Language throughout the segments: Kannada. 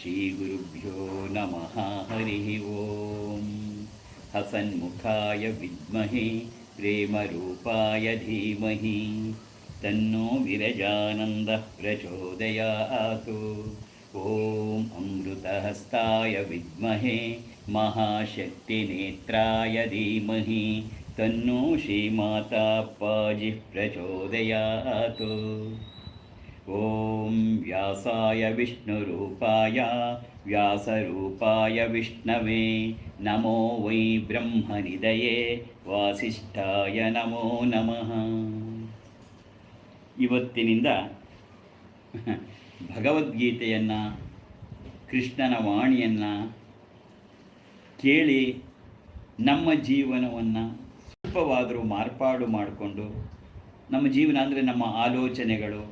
ಶ್ರೀಗುರುಭ್ಯೋ ನಮಃ. ಹರಿ ಓಂ. ಹಸನ್ಮುಖಾಯ ವಿದ್ಮಹೆ ಪ್ರೇಮರೂಪಾಯ ಧೀಮಹಿ ತನ್ನೋ ವಿರಜಾನಂದಃ ಪ್ರಚೋದಯಾತು. ಓಂ ಅಮೃತಹಸ್ತಾಯ ವಿದ್ಮಹೆ ಮಹಾಶಕ್ತಿನೇತ್ರಾಯ ಧೀಮಹಿ ತನ್ನೋ ಶ್ರೀಮಾತಾ ಪಾಜಿಃ ಪ್ರಚೋದಯಾತು. ಓಂ ವ್ಯಾಸಾಯ ವಿಷ್ಣುರೂಪಾಯ ವ್ಯಾಸರೂಪಾಯ ವಿಷ್ಣವೇ ನಮೋ ವೈ ಬ್ರಹ್ಮನಿಧಯೇ ವಾಸಿಷ್ಠಾಯ ನಮೋ ನಮಃ. ಇವತ್ತಿನಿಂದ ಭಗವದ್ಗೀತೆಯನ್ನು, ಕೃಷ್ಣನ ವಾಣಿಯನ್ನು ಕೇಳಿ ನಮ್ಮ ಜೀವನವನ್ನು ಸ್ವಲ್ಪವಾದರೂ ಮಾರ್ಪಾಡು ಮಾಡಿಕೊಂಡು, ನಮ್ಮ ಜೀವನ ಅಂದರೆ ನಮ್ಮ ಆಲೋಚನೆಗಳು,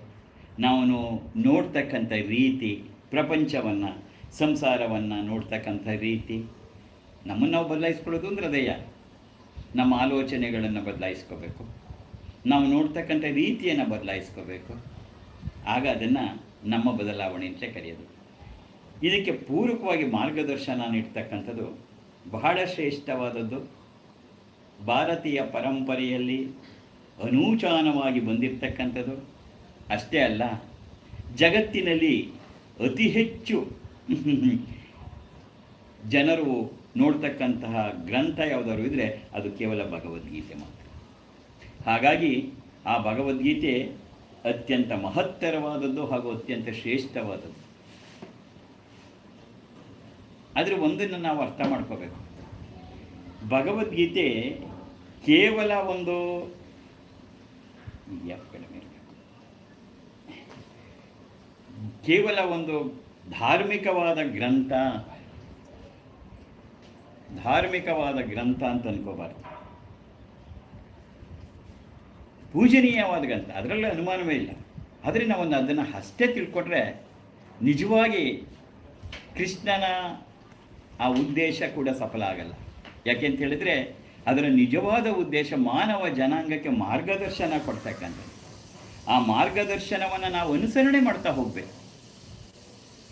ನಾವು ನೋಡ್ತಕ್ಕಂಥ ರೀತಿ, ಪ್ರಪಂಚವನ್ನು, ಸಂಸಾರವನ್ನು ನೋಡ್ತಕ್ಕಂಥ ರೀತಿ, ನಮ್ಮನ್ನು ನಾವು ಬದಲಾಯಿಸ್ಕೊಳ್ಳೋದು ಅಂದ್ರೆ ಅದೆಯ. ನಮ್ಮ ಆಲೋಚನೆಗಳನ್ನು ಬದಲಾಯಿಸ್ಕೋಬೇಕು, ನಾವು ನೋಡ್ತಕ್ಕಂಥ ರೀತಿಯನ್ನು ಬದಲಾಯಿಸ್ಕೋಬೇಕು. ಆಗ ಅದನ್ನು ನಮ್ಮ ಬದಲಾವಣೆ ಅಂತಲೇ ಕರೆಯೋದು. ಇದಕ್ಕೆ ಪೂರಕವಾಗಿ ಮಾರ್ಗದರ್ಶನ ನೀಡ್ತಕ್ಕಂಥದ್ದು ಬಹಳ ಶ್ರೇಷ್ಠವಾದದ್ದು. ಭಾರತೀಯ ಪರಂಪರೆಯಲ್ಲಿ ಅನೂಚಾನವಾಗಿ ಬಂದಿರತಕ್ಕಂಥದ್ದು ಅಷ್ಟೇ ಅಲ್ಲ, ಜಗತ್ತಿನಲ್ಲಿ ಅತಿ ಹೆಚ್ಚು ಜನರು ನೋಡ್ತಕ್ಕಂತಹ ಗ್ರಂಥ ಯಾವುದಾದ್ರು ಇದ್ದರೆ ಅದು ಕೇವಲ ಭಗವದ್ಗೀತೆ ಮಾತ್ರ. ಹಾಗಾಗಿ ಆ ಭಗವದ್ಗೀತೆ ಅತ್ಯಂತ ಮಹತ್ತರವಾದದ್ದು ಹಾಗೂ ಅತ್ಯಂತ ಶ್ರೇಷ್ಠವಾದದ್ದು. ಆದರೆ ಒಂದನ್ನು ನಾವು ಅರ್ಥ ಮಾಡ್ಕೋಬೇಕು, ಭಗವದ್ಗೀತೆ ಕೇವಲ ಒಂದು ಧಾರ್ಮಿಕವಾದ ಗ್ರಂಥ ಅಂತ ಅನ್ಕೋಬಾರ್ದು. ಪೂಜನೀಯವಾದ ಗ್ರಂಥ, ಅದರಲ್ಲಿ ಅನುಮಾನವೇ ಇಲ್ಲ. ಆದರೆ ನಾವು ಅದನ್ನು ಅಷ್ಟೇ ತಿಳ್ಕೊಟ್ರೆ ನಿಜವಾಗಿ ಕೃಷ್ಣನ ಆ ಉದ್ದೇಶ ಕೂಡ ಸಫಲ ಆಗಲ್ಲ. ಯಾಕೆಂತ ಹೇಳಿದರೆ ಅದರ ನಿಜವಾದ ಉದ್ದೇಶ ಮಾನವ ಜನಾಂಗಕ್ಕೆ ಮಾರ್ಗದರ್ಶನ ಕೊಡ್ತಕ್ಕಂಥದ್ದು. ಆ ಮಾರ್ಗದರ್ಶನವನ್ನು ನಾವು ಅನುಸರಣೆ ಮಾಡ್ತಾ ಹೋಗಬೇಕು.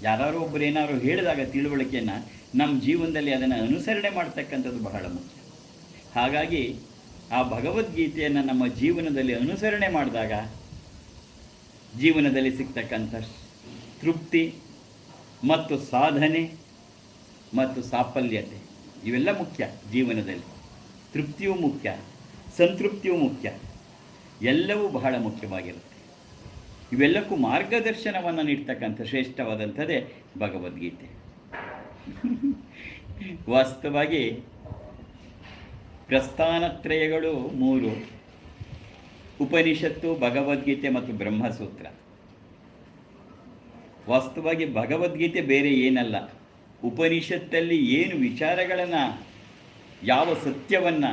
ಯಾರು ಒಬ್ಬರು ಏನಾದ್ರು ಹೇಳಿದಾಗ ತಿಳುವಳಿಕೆಯನ್ನು ನಮ್ಮ ಜೀವನದಲ್ಲಿ ಅದನ್ನು ಅನುಸರಣೆ ಮಾಡ್ತಕ್ಕಂಥದ್ದು ಬಹಳ ಮುಖ್ಯ. ಹಾಗಾಗಿ ಆ ಭಗವದ್ಗೀತೆಯನ್ನು ನಮ್ಮ ಜೀವನದಲ್ಲಿ ಅನುಸರಣೆ ಮಾಡಿದಾಗ ಜೀವನದಲ್ಲಿ ಸಿಗ್ತಕ್ಕಂಥ ತೃಪ್ತಿ ಮತ್ತು ಸಾಧನೆ ಮತ್ತು ಸಾಫಲ್ಯತೆ ಇವೆಲ್ಲ ಮುಖ್ಯ. ಜೀವನದಲ್ಲಿ ತೃಪ್ತಿಯೂ ಮುಖ್ಯ, ಸಂತೃಪ್ತಿಯೂ ಮುಖ್ಯ, ಎಲ್ಲವೂ ಬಹಳ ಮುಖ್ಯವಾಗಿರುತ್ತೆ. ಇವೆಲ್ಲಕ್ಕೂ ಮಾರ್ಗದರ್ಶನವನ್ನು ನೀಡ್ತಕ್ಕಂಥ ಶ್ರೇಷ್ಠವಾದಂಥದ್ದೇ ಭಗವದ್ಗೀತೆ. ವಾಸ್ತವವಾಗಿ ಪ್ರಸ್ಥಾನತ್ರಯಗಳು 3: ಉಪನಿಷತ್ತು, ಭಗವದ್ಗೀತೆ ಮತ್ತು ಬ್ರಹ್ಮಸೂತ್ರ. ವಾಸ್ತವವಾಗಿ ಭಗವದ್ಗೀತೆ ಬೇರೆ ಏನಲ್ಲ. ಉಪನಿಷತ್ತಲ್ಲಿ ಏನು ವಿಚಾರಗಳನ್ನು, ಯಾವ ಸತ್ಯವನ್ನು,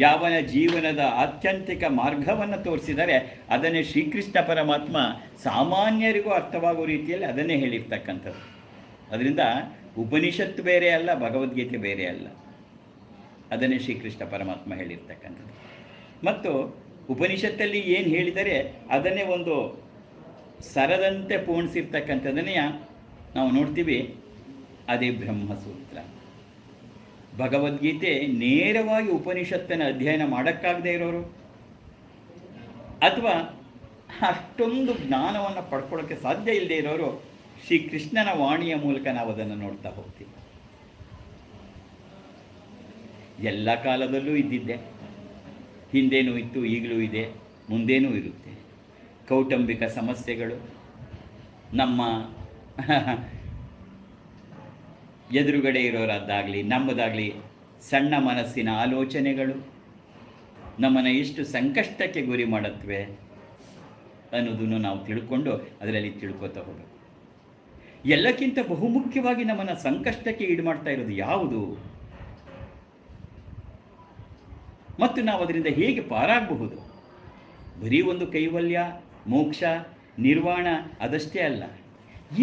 ಯಾವನ ಜೀವನದ ಆತ್ಯಂತಿಕ ಮಾರ್ಗವನ್ನು ತೋರಿಸಿದರೆ ಅದನ್ನೇ ಶ್ರೀಕೃಷ್ಣ ಪರಮಾತ್ಮ ಸಾಮಾನ್ಯರಿಗೂ ಅರ್ಥವಾಗುವ ರೀತಿಯಲ್ಲಿ ಅದನ್ನೇ ಹೇಳಿರ್ತಕ್ಕಂಥದ್ದು. ಅದರಿಂದ ಉಪನಿಷತ್ತು ಬೇರೆ ಅಲ್ಲ, ಭಗವದ್ಗೀತೆ ಬೇರೆ ಅಲ್ಲ, ಅದನ್ನೇ ಶ್ರೀಕೃಷ್ಣ ಪರಮಾತ್ಮ ಹೇಳಿರ್ತಕ್ಕಂಥದ್ದು. ಮತ್ತು ಉಪನಿಷತ್ತಲ್ಲಿ ಏನು ಹೇಳಿದರೆ ಅದನ್ನೇ ಒಂದು ಸರದಂತೆ ಪೂರ್ಣಿಸಿರ್ತಕ್ಕಂಥದ್ದನ್ನೇ ನಾವು ನೋಡ್ತೀವಿ, ಅದೇ ಬ್ರಹ್ಮಸೂತ್ರ. ಭಗವದ್ಗೀತೆ ನೇರವಾಗಿ ಉಪನಿಷತ್ತನ್ನು ಅಧ್ಯಯನ ಮಾಡೋಕ್ಕಾಗದೇ ಇರೋರು ಅಥವಾ ಅಷ್ಟೊಂದು ಜ್ಞಾನವನ್ನು ಪಡ್ಕೊಳ್ಳೋಕ್ಕೆ ಸಾಧ್ಯ ಇಲ್ಲದೆ ಇರೋರು ಶ್ರೀಕೃಷ್ಣನ ವಾಣಿಯ ಮೂಲಕ ನಾವು ಅದನ್ನು ನೋಡ್ತಾ ಹೋಗ್ತೀವಿ. ಎಲ್ಲ ಕಾಲದಲ್ಲೂ ಇದ್ದಿದ್ದೆ, ಹಿಂದೇನೂ ಇತ್ತು, ಈಗಲೂ ಇದೆ, ಮುಂದೇನೂ ಇರುತ್ತೆ. ಕೌಟುಂಬಿಕ ಸಮಸ್ಯೆಗಳು, ನಮ್ಮ ಎದುರುಗಡೆ ಇರೋರದ್ದಾಗಲಿ ನಮ್ಮದಾಗಲಿ ಸಣ್ಣ ಮನಸ್ಸಿನ ಆಲೋಚನೆಗಳು ನಮ್ಮನ್ನು ಎಷ್ಟು ಸಂಕಷ್ಟಕ್ಕೆ ಗುರಿ ಮಾಡುತ್ತವೆ ಅನ್ನೋದನ್ನು ನಾವು ತಿಳ್ಕೊಂಡು ಅದರಲ್ಲಿ ತಿಳ್ಕೊತಾ ಹೋಗಬೇಕು. ಎಲ್ಲಕ್ಕಿಂತ ಬಹುಮುಖ್ಯವಾಗಿ ನಮ್ಮನ್ನು ಸಂಕಷ್ಟಕ್ಕೆ ಈಡು ಮಾಡ್ತಾ ಇರೋದು ಯಾವುದು ಮತ್ತು ನಾವು ಅದರಿಂದ ಹೇಗೆ ಪಾರಾಗಬಹುದು? ಬರೀ ಒಂದು ಕೈವಲ್ಯ, ಮೋಕ್ಷ, ನಿರ್ವಾಣ ಅದಷ್ಟೇ ಅಲ್ಲ,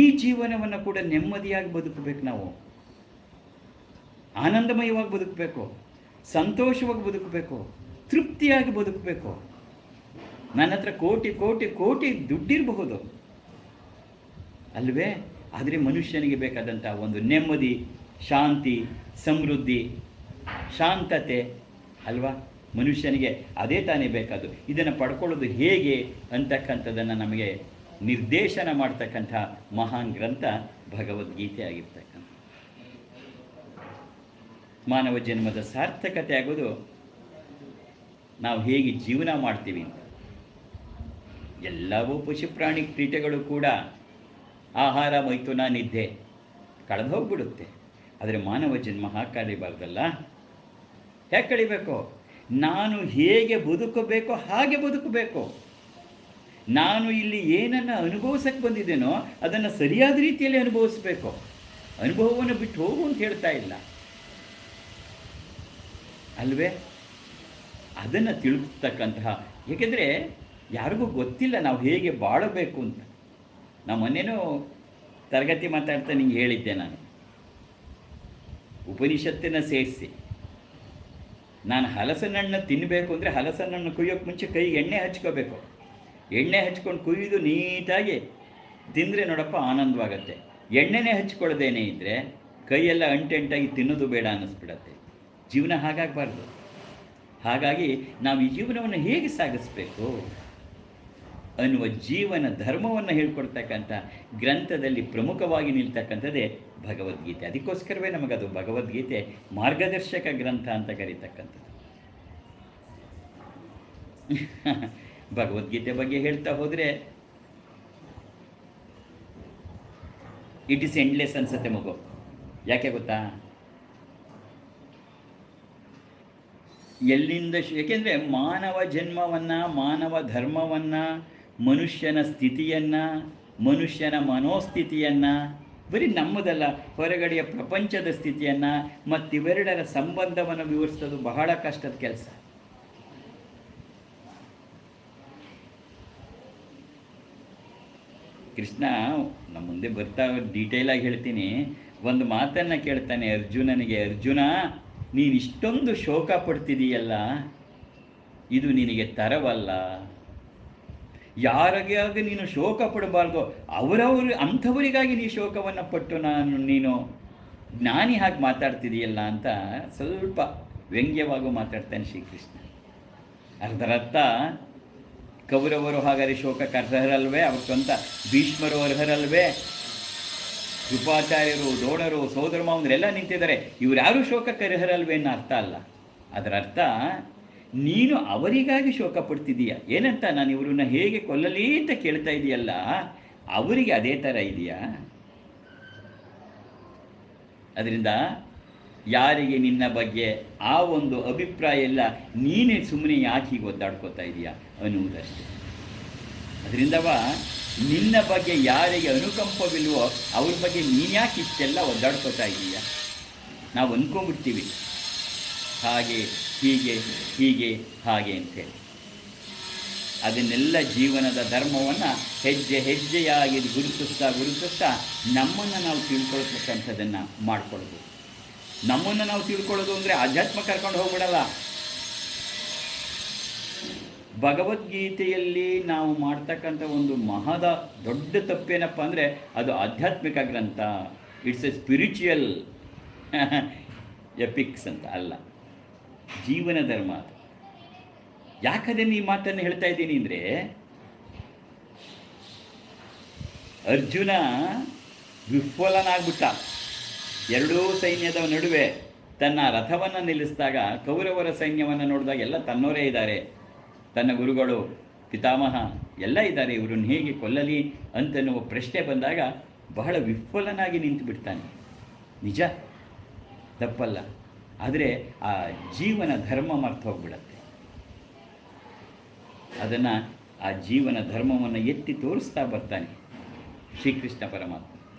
ಈ ಜೀವನವನ್ನು ಕೂಡ ನೆಮ್ಮದಿಯಾಗಿ ಬದುಕಬೇಕು. ನಾವು ಆನಂದಮಯವಾಗಿ ಬದುಕಬೇಕು, ಸಂತೋಷವಾಗಿ ಬದುಕಬೇಕು, ತೃಪ್ತಿಯಾಗಿ ಬದುಕಬೇಕು. ನನ್ನ ಹತ್ರ ಕೋಟಿ ಕೋಟಿ ಕೋಟಿ ದುಡ್ಡಿರಬಹುದು ಅಲ್ವೇ, ಆದರೆ ಮನುಷ್ಯನಿಗೆ ಬೇಕಾದಂಥ ಒಂದು ನೆಮ್ಮದಿ, ಶಾಂತಿ, ಸಮೃದ್ಧಿ, ಶಾಂತತೆ ಅಲ್ವಾ, ಮನುಷ್ಯನಿಗೆ ಅದೇ ತಾನೇ ಬೇಕಾದು. ಇದನ್ನು ಪಡ್ಕೊಳ್ಳೋದು ಹೇಗೆ ಅಂತಕ್ಕಂಥದ್ದನ್ನು ನಮಗೆ ನಿರ್ದೇಶನ ಮಾಡ್ತಕ್ಕಂಥ ಮಹಾನ್ ಗ್ರಂಥ ಭಗವದ್ಗೀತೆ ಆಗಿರ್ತಕ್ಕಂಥ. ಮಾನವ ಜನ್ಮದ ಸಾರ್ಥಕತೆ ಆಗೋದು ನಾವು ಹೇಗೆ ಜೀವನ ಮಾಡ್ತೀವಿ ಅಂತ. ಎಲ್ಲವೂ ಪಶು ಪ್ರಾಣಿ ಕ್ರೀಡೆಗಳು ಕೂಡ ಆಹಾರ, ಮೈಥುನ, ನಿದ್ದೆ ಕಳೆದು ಹೋಗ್ಬಿಡುತ್ತೆ. ಆದರೆ ಮಾನವ ಜನ್ಮ ಹಾಗೆ ಕಳಿಬಾರ್ದಲ್ಲ. ಹೇಗೆ ಕಳಿಬೇಕು? ನಾನು ಹೇಗೆ ಬದುಕಬೇಕೋ ಹಾಗೆ ಬದುಕಬೇಕು. ನಾನು ಇಲ್ಲಿ ಏನನ್ನು ಅನುಭವಿಸಕ್ಕೆ ಬಂದಿದ್ದೇನೋ ಅದನ್ನು ಸರಿಯಾದ ರೀತಿಯಲ್ಲಿ ಅನುಭವಿಸ್ಬೇಕು. ಅನುಭವವನ್ನು ಬಿಟ್ಟು ಹೋಗು ಅಂತ ಹೇಳ್ತಾ ಇಲ್ಲ ಅಲ್ವೇ? ಅದನ್ನು ತಿಳಿಸ್ತಕ್ಕಂತಹ, ಏಕೆಂದರೆ ಯಾರಿಗೂ ಗೊತ್ತಿಲ್ಲ ನಾವು ಹೇಗೆ ಬಾಳಬೇಕು ಅಂತ. ನಾವು ಮೊನ್ನೆನೂ ತರಗತಿ ಮಾತಾಡ್ತಾ ನಿಂಗೆ ಹೇಳಿದ್ದೆ, ನಾನು ಉಪನಿಷತ್ತಿನ ಸೇರಿಸಿ ನಾನು ಹಲಸಿನಣ್ಣು ತಿನ್ನಬೇಕು ಅಂದರೆ ಹಲಸಿನಣ್ಣು ಕುಯ್ಯೋಕ್ಕೆ ಮುಂಚೆ ಕೈಗೆ ಎಣ್ಣೆ ಹಚ್ಕೋಬೇಕು. ಎಣ್ಣೆ ಹಚ್ಕೊಂಡು ಕುಯ್ದು ನೀಟಾಗಿ ತಿಂದರೆ ನೋಡಪ್ಪ ಆನಂದವಾಗತ್ತೆ. ಎಣ್ಣೆನೇ ಹಚ್ಕೊಳ್ಳೋದೇನೇ ಇದ್ದರೆ ಕೈಯೆಲ್ಲ ಅಂಟೆಂಟಾಗಿ ತಿನ್ನೋದು ಬೇಡ ಅನ್ನಿಸ್ಬಿಡತ್ತೆ. ಜೀವನ ಹಾಗಾಗಬಾರ್ದು. ಹಾಗಾಗಿ ನಾವು ಈ ಜೀವನವನ್ನು ಹೇಗೆ ಸಾಗಿಸ್ಬೇಕು ಅನ್ನುವ ಜೀವನ ಧರ್ಮವನ್ನು ಹೇಳ್ಕೊಡ್ತಕ್ಕಂಥ ಗ್ರಂಥದಲ್ಲಿ ಪ್ರಮುಖವಾಗಿ ನಿಲ್ತಕ್ಕಂಥದ್ದೇ ಭಗವದ್ಗೀತೆ. ಅದಕ್ಕೋಸ್ಕರವೇ ನಮಗದು ಭಗವದ್ಗೀತೆ ಮಾರ್ಗದರ್ಶಕ ಗ್ರಂಥ ಅಂತ ಕರೀತಕ್ಕಂಥದ್ದು. ಭಗವದ್ಗೀತೆ ಬಗ್ಗೆ ಹೇಳ್ತಾ ಹೋದರೆ ಇಟ್ ಈಸ್ ಎಂಡ್ಲೆಸ್ ಅನ್ಸುತ್ತೆ ಮಗು. ಯಾಕೆ ಗೊತ್ತಾ? ಎಲ್ಲಿಂದ ಏಕೆಂದರೆ ಮಾನವ ಜನ್ಮವನ್ನು, ಮಾನವ ಧರ್ಮವನ್ನು, ಮನುಷ್ಯನ ಸ್ಥಿತಿಯನ್ನು, ಮನುಷ್ಯನ ಮನೋಸ್ಥಿತಿಯನ್ನು, ಬರೀ ನಮ್ಮದಲ್ಲ ಹೊರಗಡೆಯ ಪ್ರಪಂಚದ ಸ್ಥಿತಿಯನ್ನು ಮತ್ತಿವೆರಡರ ಸಂಬಂಧವನ್ನು ವಿವರಿಸೋದು ಬಹಳ ಕಷ್ಟದ ಕೆಲಸ. ಕೃಷ್ಣ ನಮ್ಮ ಮುಂದೆ ಬರ್ತಾ ಡೀಟೇಲಾಗಿ ಹೇಳ್ತೀನಿ. ಒಂದು ಮಾತನ್ನು ಕೇಳ್ತಾನೆ ಅರ್ಜುನನಿಗೆ, ಅರ್ಜುನ ನೀನು ಇಷ್ಟೊಂದು ಶೋಕ ಪಡ್ತಿದೀಯಲ್ಲ, ಇದು ನಿನಗೆ ತರವಲ್ಲ. ಯಾರಿಗಾಗಿ ನೀನು ಶೋಕ ಪಡಬಾರ್ದು ಅಂಥವರಿಗಾಗಿ ನೀ ಶೋಕವನ್ನು ಪಟ್ಟು ನೀನು ಜ್ಞಾನಿ ಹಾಗೆ ಮಾತಾಡ್ತಿದೀಯಲ್ಲ ಅಂತ ಸ್ವಲ್ಪ ವ್ಯಂಗ್ಯವಾಗೂ ಮಾತಾಡ್ತಾನೆ ಶ್ರೀಕೃಷ್ಣ. ಅದರರ್ಥ ಕೌರವರು ಹಾಗಾದರೆ ಶೋಕಕ್ಕೆ ಅರ್ಹರಲ್ವೇ? ಅವ್ರ ಸ್ವಂತ ಭೀಷ್ಮರು ಅರ್ಹರಲ್ವೇ? ಕೃಪಾಚಾರ್ಯರು, ದ್ರೋಣರು, ಸೋದರ ಮಾವಂದರೆಲ್ಲ ನಿಂತಿದ್ದಾರೆ, ಇವರು ಯಾರೂ ಶೋಕಕ್ಕೆ ಅರ್ಹರಲ್ವೇ ಅನ್ನೋ ಅರ್ಥ ಅಲ್ಲ. ಅದರ ಅರ್ಥ ನೀನು ಅವರಿಗಾಗಿ ಶೋಕ ಪಡ್ತಿದ್ದೀಯ. ಏನಂತ? ನಾನು ಇವರನ್ನ ಹೇಗೆ ಕೊಲ್ಲಲಿ ಅಂತ ಕೇಳ್ತಾ ಇದೆಯಲ್ಲ, ಅವರಿಗೆ ಅದೇ ಥರ ಇದೆಯಾ? ಅದರಿಂದ ಯಾರಿಗೆ ನಿನ್ನ ಬಗ್ಗೆ ಆ ಒಂದು ಅಭಿಪ್ರಾಯ ಇಲ್ಲ, ನೀನೇ ಸುಮ್ಮನೆ ಯಾಕೆ ಹೀಗೆ ಒದ್ದಾಡ್ಕೋತಾ ಇದೆಯಾ ಅನ್ನುವುದಷ್ಟೇ. ಅದರಿಂದವ ನಿನ್ನ ಬಗ್ಗೆ ಯಾರಿಗೆ ಅನುಕಂಪವಿಲ್ವೋ ಅವ್ರ ಬಗ್ಗೆ ನೀನು ಯಾಕೆ ಇಷ್ಟೆಲ್ಲ ಒದ್ದಾಡ್ಕೋತಾ ಇದೀಯ? ನಾವು ಅಂದ್ಕೊಂಡ್ಬಿಡ್ತೀವಿ ಹಾಗೆ ಹೀಗೆ ಹೀಗೆ ಹಾಗೆ ಅಂತೇಳಿ. ಅದನ್ನೆಲ್ಲ ಜೀವನದ ಧರ್ಮವನ್ನು ಹೆಜ್ಜೆ ಹೆಜ್ಜೆಯಾಗಿ ಗುರುತಿಸ್ತಾ ನಮ್ಮನ್ನು ನಾವು ತಿಳ್ಕೊಳ್ತಕ್ಕಂಥದ್ದನ್ನು ಮಾಡಿಕೊಳ್ಳೋದು. ನಮ್ಮನ್ನು ನಾವು ತಿಳ್ಕೊಳ್ಳೋದು ಅಂದರೆ ಆಧ್ಯಾತ್ಮ ಕರ್ಕೊಂಡು ಹೋಗ್ಬಿಡಲ್ಲ. ಭಗವದ್ಗೀತೆಯಲ್ಲಿ ನಾವು ಮಾಡ್ತಕ್ಕಂಥ ಒಂದು ದೊಡ್ಡ ತಪ್ಪೇನಪ್ಪ ಅಂದರೆ ಅದು ಆಧ್ಯಾತ್ಮಿಕ ಗ್ರಂಥ, ಇಟ್ಸ್ ಎ ಸ್ಪಿರಿಚುವಲ್ ಎಪಿಕ್ಸ್ ಅಂತ ಅಲ್ಲ, ಜೀವನ ಧರ್ಮ ಅದು. ಯಾಕಂದರೆ ಈ ಮಾತನ್ನು ಹೇಳ್ತಾ ಇದ್ದೀನಿ ಅಂದರೆ, ಅರ್ಜುನ ವಿಫಲನಾಗ್ಬಿಟ್ಟ. ಎರಡೂ ಸೈನ್ಯದ ನಡುವೆ ತನ್ನ ರಥವನ್ನು ನಿಲ್ಲಿಸಿದಾಗ ಕೌರವರ ಸೈನ್ಯವನ್ನು ನೋಡಿದಾಗ ಎಲ್ಲ ತನ್ನವರೇ ಇದ್ದಾರೆ, ತನ್ನ ಗುರುಗಳು, ಪಿತಾಮಹ ಎಲ್ಲ ಇದ್ದಾರೆ, ಇವರನ್ನು ಹೇಗೆ ಕೊಲ್ಲಲಿ ಅಂತನ್ನುವ ಪ್ರಶ್ನೆ ಬಂದಾಗ ಬಹಳ ವಿಫಲನಾಗಿ ನಿಂತು ಬಿಡ್ತಾನೆ. ನಿಜ, ತಪ್ಪಲ್ಲ. ಆದರೆ ಆ ಜೀವನ ಧರ್ಮ ಮರ್ತು ಹೋಗ್ಬಿಡತ್ತೆ. ಅದನ್ನು ಆ ಜೀವನ ಧರ್ಮವನ್ನು ಎತ್ತಿ ತೋರಿಸ್ತಾ ಬರ್ತಾನೆ ಶ್ರೀಕೃಷ್ಣ ಪರಮಾತ್ಮ.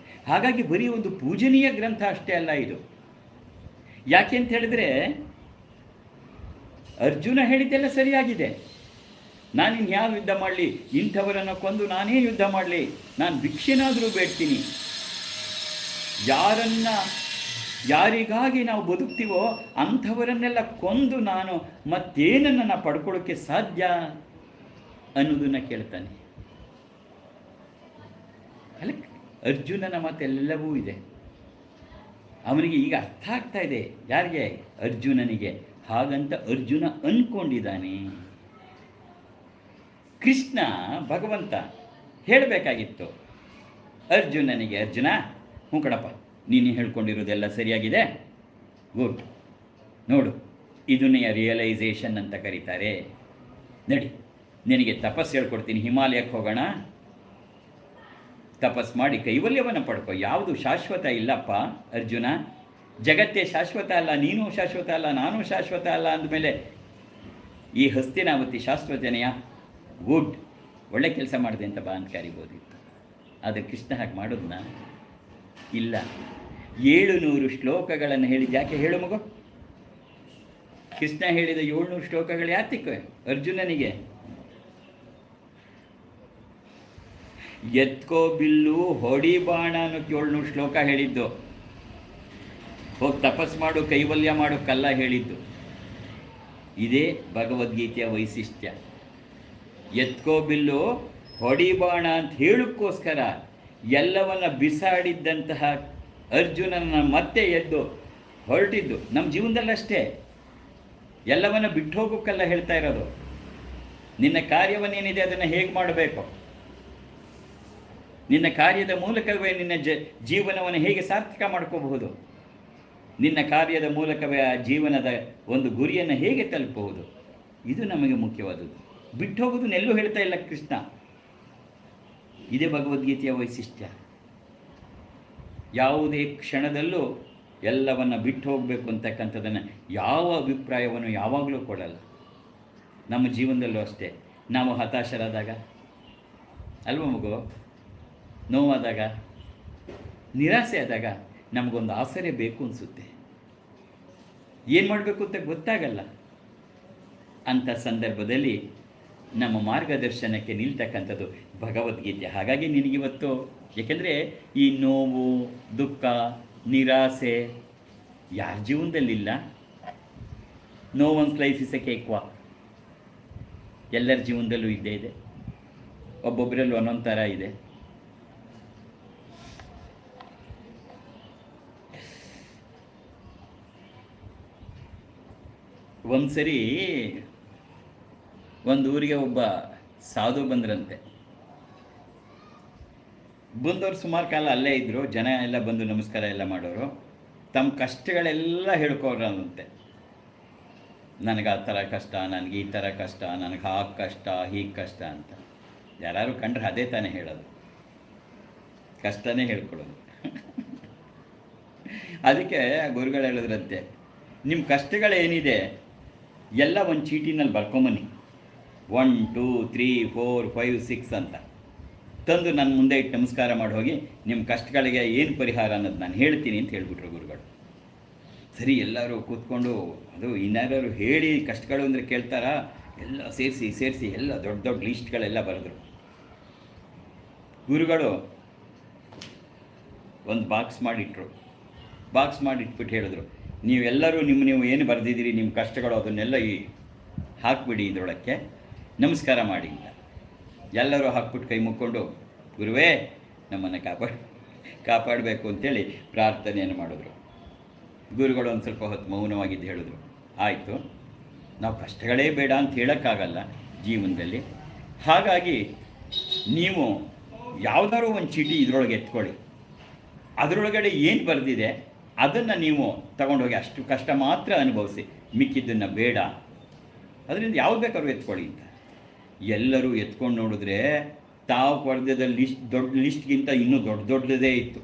ಹಾಗಾಗಿ ಬರೀ ಒಂದು ಪೂಜನೀಯ ಗ್ರಂಥ ಅಷ್ಟೇ ಅಲ್ಲ ಇದು. ಯಾಕೆ ಅಂತ ಹೇಳಿದ್ರೆ, ಅರ್ಜುನ ಹೇಳಿದ್ದೆಲ್ಲ ಸರಿಯಾಗಿದೆ. ನಾನಿನ್ನು ಯಾರು ಯುದ್ಧ ಮಾಡಲಿ, ಇಂಥವರನ್ನು ಕೊಂದು ನಾನೇ ಯುದ್ಧ ಮಾಡಲಿ, ನಾನು ಭಿಕ್ಷೆನಾದರೂ ಬೇಡ್ತೀನಿ. ಯಾರಿಗಾಗಿ ನಾವು ಬದುಕ್ತೀವೋ ಅಂಥವರನ್ನೆಲ್ಲ ಕೊಂದು ನಾನು ಮತ್ತೇನನ್ನು ಪಡ್ಕೊಳ್ಳೋಕ್ಕೆ ಸಾಧ್ಯ ಅನ್ನೋದನ್ನು ಕೇಳ್ತಾನೆ. ಅಲ್ಲ, ಅರ್ಜುನನ ಮಾತೆಲ್ಲವೂ ಇದೆ. ಅವನಿಗೆ ಈಗ ಅರ್ಥ ಆಗ್ತಾ ಇದೆ. ಯಾರಿಗೆ? ಅರ್ಜುನನಿಗೆ. ಹಾಗಂತ ಅರ್ಜುನ ಅಂದ್ಕೊಂಡಿದ್ದಾನೆ. ಕೃಷ್ಣ ಭಗವಂತ ಹೇಳಬೇಕಾಗಿತ್ತು ಅರ್ಜುನನಿಗೆ, ಅರ್ಜುನ ಹ್ಞೂ ಕಣಪ್ಪ, ನೀನು ಹೇಳ್ಕೊಂಡಿರೋದೆಲ್ಲ ಸರಿಯಾಗಿದೆ, ಗುಡ್, ನೋಡು ಇದನ್ನೇ ರಿಯಲೈಸೇಷನ್ ಅಂತ ಕರೀತಾರೆ. ನಡಿ, ನಿನಗೆ ತಪಸ್ಸು ಹೇಳ್ಕೊಡ್ತೀನಿ, ಹಿಮಾಲಯಕ್ಕೆ ಹೋಗೋಣ, ತಪಸ್ ಮಾಡಿ ಕೈವಲ್ಯವನ್ನು ಪಡ್ಕೊ. ಯಾವುದು ಶಾಶ್ವತ ಇಲ್ಲಪ್ಪ ಅರ್ಜುನ, ಜಗತ್ತೇ ಶಾಶ್ವತ ಅಲ್ಲ, ನೀನು ಶಾಶ್ವತ ಅಲ್ಲ, ನಾನು ಶಾಶ್ವತ ಅಲ್ಲ ಅಂದಮೇಲೆ ಈ ಹಸ್ತಿನಾವತಿ ಶಾಶ್ವತನೆಯ? ಗುಡ್, ಒಳ್ಳೆ ಕೆಲಸ ಮಾಡಿದೆ ಅಂತ ಬಾ ಅಂತ ಕರಿಬೋದಿತ್ತು. ಆದರೆ ಕೃಷ್ಣ ಹಾಗೆ ಮಾಡೋದನ್ನ ಇಲ್ಲ. 700 ಶ್ಲೋಕಗಳನ್ನು ಹೇಳಿದ ಯಾಕೆ ಹೇಳು ಮಗು? ಕೃಷ್ಣ ಹೇಳಿದ 700 ಶ್ಲೋಕಗಳು ಯಾತಕ್ಕೆ ಅರ್ಜುನನಿಗೆ? ಎತ್ಕೋ ಬಿಲ್ಲು ಹೊಡಿ ಬಾಣ ಅನ್ನೋಕ್ಕೆ 700 ಶ್ಲೋಕ ಹೇಳಿದ್ದು. ಹೋಗಿ ತಪಸ್ ಮಾಡು ಕೈವಲ್ಯ ಮಾಡು ಕಲ್ಲ ಹೇಳಿದ್ದು. ಇದೇ ಭಗವದ್ಗೀತೆಯ ವೈಶಿಷ್ಟ್ಯ. ಎತ್ಕೋ ಬಿಲ್ಲು ಹೊಡಿ ಬಾಣ ಅಂತ ಹೇಳೋಕ್ಕೋಸ್ಕರ ಎಲ್ಲವನ್ನ ಬಿಸಾಡಿದ್ದಂತಹ ಅರ್ಜುನನ ಮತ್ತೆ ಎದ್ದು ಹೊರಟಿದ್ದು. ನಮ್ಮ ಜೀವನದಲ್ಲಷ್ಟೇ ಎಲ್ಲವನ್ನ ಬಿಟ್ಟು ಹೋಗೋಕ್ಕಲ್ಲ ಹೇಳ್ತಾ ಇರೋದು. ನಿನ್ನ ಕಾರ್ಯವನ್ನೇನಿದೆ ಅದನ್ನು ಹೇಗೆ ಮಾಡಬೇಕು, ನಿನ್ನ ಕಾರ್ಯದ ಮೂಲಕವೇ ನಿನ್ನ ಜೀವನವನ್ನು ಹೇಗೆ ಸಾರ್ಥಕ ಮಾಡ್ಕೋಬಹುದು, ನಿನ್ನ ಕಾರ್ಯದ ಮೂಲಕವೇ ಆ ಜೀವನದ ಒಂದು ಗುರಿಯನ್ನು ಹೇಗೆ ತಲುಪಬಹುದು, ಇದು ನಮಗೆ ಮುಖ್ಯವಾದದ್ದು. ಬಿಟ್ಟು ಹೋಗೋದನ್ನೆಲ್ಲೂ ಹೇಳ್ತಾ ಇಲ್ಲ ಕೃಷ್ಣ. ಇದೇ ಭಗವದ್ಗೀತೆಯ ವೈಶಿಷ್ಟ್ಯ. ಯಾವುದೇ ಕ್ಷಣದಲ್ಲೂ ಎಲ್ಲವನ್ನು ಬಿಟ್ಟು ಹೋಗಬೇಕು ಅಂತಕ್ಕಂಥದ್ದನ್ನು ಯಾವ ಅಭಿಪ್ರಾಯವನ್ನು ಯಾವಾಗಲೂ ಕೊಡಲ್ಲ. ನಮ್ಮ ಜೀವನದಲ್ಲೂ ಅಷ್ಟೇ. ನಾವು ಹತಾಶರಾದಾಗ ಅಲ್ವ ಮಗು, ನೋವಾದಾಗ, ನಿರಾಸೆ ಆದಾಗ ನಮಗೊಂದು ಆಸರೆ ಬೇಕು ಅನಿಸುತ್ತೆ. ಏನು ಮಾಡಬೇಕು ಅಂತ ಗೊತ್ತಾಗಲ್ಲ. ಅಂಥ ಸಂದರ್ಭದಲ್ಲಿ ನಮ್ಮ ಮಾರ್ಗದರ್ಶನಕ್ಕೆ ನಿಲ್ತಕ್ಕಂಥದ್ದು ಭಗವದ್ಗೀತೆ. ಹಾಗಾಗಿ ನಿನಗಿವತ್ತು, ಏಕೆಂದರೆ ಈ ನೋವು, ದುಃಖ, ನಿರಾಸೆ ಯಾರ ಜೀವನದಲ್ಲಿಲ್ಲ? No one's life is a cakewalk. ಎಲ್ಲರ ಜೀವನದಲ್ಲೂ ಇದ್ದೇ ಇದೆ. ಒಬ್ಬೊಬ್ಬರಲ್ಲೂ ಒಂದೊಂದು ಥರ ಇದೆ. ಒಂದು ಸರಿ ಒಂದು ಊರಿಗೆ ಒಬ್ಬ ಸಾಧು ಬಂದ್ರಂತೆ. ಬಂದವರು ಸುಮಾರು ಕಾಲ ಅಲ್ಲೇ ಇದ್ದರು. ಜನ ಎಲ್ಲ ಬಂದು ನಮಸ್ಕಾರ ಎಲ್ಲ ಮಾಡೋರು. ತಮ್ಮ ಕಷ್ಟಗಳೆಲ್ಲ ಹೇಳ್ಕೊಡ್ರಂತೆ. ನನಗೆ ಆ ಥರ ಕಷ್ಟ, ನನಗೆ ಈ ಥರ ಕಷ್ಟ, ನನಗೆ ಹಾಗೆ ಕಷ್ಟ, ಹೀಗೆ ಕಷ್ಟ ಅಂತ. ಯಾರು ಕಂಡ್ರೆ ಅದೇ ತಾನೇ ಹೇಳೋದು, ಕಷ್ಟನೇ ಹೇಳ್ಕೊಡೋದು. ಅದಕ್ಕೆ ಗುರುಗಳು ಹೇಳಿದ್ರಂತೆ, ನಿಮ್ಮ ಕಷ್ಟಗಳೇನಿದೆ ಎಲ್ಲ ಒಂದು ಚೀಟಿನಲ್ಲಿ ಬರ್ಕೊಂಬನ್ನಿ, 1 2 3 4 5 6 ಅಂತ ತಂದು ನನ್ನ ಮುಂದೆ ಇಟ್ಟು ನಮಸ್ಕಾರ ಮಾಡಿ ಹೋಗಿ, ನಿಮ್ಮ ಕಷ್ಟಗಳಿಗೆ ಏನು ಪರಿಹಾರ ಅನ್ನೋದು ನಾನು ಹೇಳ್ತೀನಿ ಅಂತ ಹೇಳಿಬಿಟ್ರು ಗುರುಗಳು. ಸರಿ, ಎಲ್ಲರೂ ಕೂತ್ಕೊಂಡು, ಅದು ಇನ್ನಾರು ಹೇಳಿ ಕಷ್ಟಗಳು ಅಂದರೆ ಕೇಳ್ತಾರಾ, ಎಲ್ಲ ಸೇರಿಸಿ ಎಲ್ಲ ದೊಡ್ಡ ದೊಡ್ಡ ಲಿಸ್ಟ್ಗಳೆಲ್ಲ ಬರೆದ್ರು. ಗುರುಗಳು ಒಂದು ಬಾಕ್ಸ್ ಮಾಡಿಟ್ರು. ಬಾಕ್ಸ್ ಮಾಡಿಟ್ಬಿಟ್ಟು ಹೇಳಿದ್ರು, ನೀವೆಲ್ಲರೂ ನೀವು ಏನು ಬರೆದಿದ್ದೀರಿ, ನಿಮ್ಮ ಕಷ್ಟಗಳು, ಅದನ್ನೆಲ್ಲ ಹಾಕ್ಬಿಡಿ ಇದರೊಳಕ್ಕೆ, ನಮಸ್ಕಾರ ಮಾಡಿ ಅಂತ. ಎಲ್ಲರೂ ಹಾಕ್ಬಿಟ್ಟು ಕೈ ಮುಕ್ಕೊಂಡು, ಗುರುವೇ ನಮ್ಮನ್ನು ಕಾಪಾಡಬೇಕು ಅಂತೇಳಿ ಪ್ರಾರ್ಥನೆಯನ್ನು ಮಾಡಿದ್ರು. ಗುರುಗಳು ಒಂದು ಸ್ವಲ್ಪ ಹೊತ್ತು ಮೌನವಾಗಿದ್ದು ಹೇಳಿದ್ರು, ಆಯಿತು, ನಾವು ಕಷ್ಟಗಳೇ ಬೇಡ ಅಂತ ಹೇಳೋಕ್ಕಾಗಲ್ಲ ಜೀವನದಲ್ಲಿ. ಹಾಗಾಗಿ ನೀವು ಯಾವುದಾದ್ರು ಒಂದು ಚೀಟಿ ಇದರೊಳಗೆ ಎತ್ಕೊಳ್ಳಿ, ಅದರೊಳಗಡೆ ಏನು ಬರೆದಿದೆ ಅದನ್ನು ನೀವು ತಗೊಂಡೋಗಿ ಅಷ್ಟು ಕಷ್ಟ ಮಾತ್ರ ಅನುಭವಿಸಿ, ಮಿಕ್ಕಿದ್ದನ್ನು ಬೇಡ, ಅದರಿಂದ ಯಾವ್ದು ಬೇಕಾದ್ರೂ ಎತ್ಕೊಳ್ಳಿ ಅಂತ. ಎಲ್ಲರೂ ಎತ್ಕೊಂಡು ನೋಡಿದ್ರೆ ತಾವು ಬರೆದಿದ್ದ ದೊಡ್ಡ ಲಿಸ್ಟ್ಗಿಂತ ಇನ್ನೂ ದೊಡ್ಡದೇ ಇತ್ತು.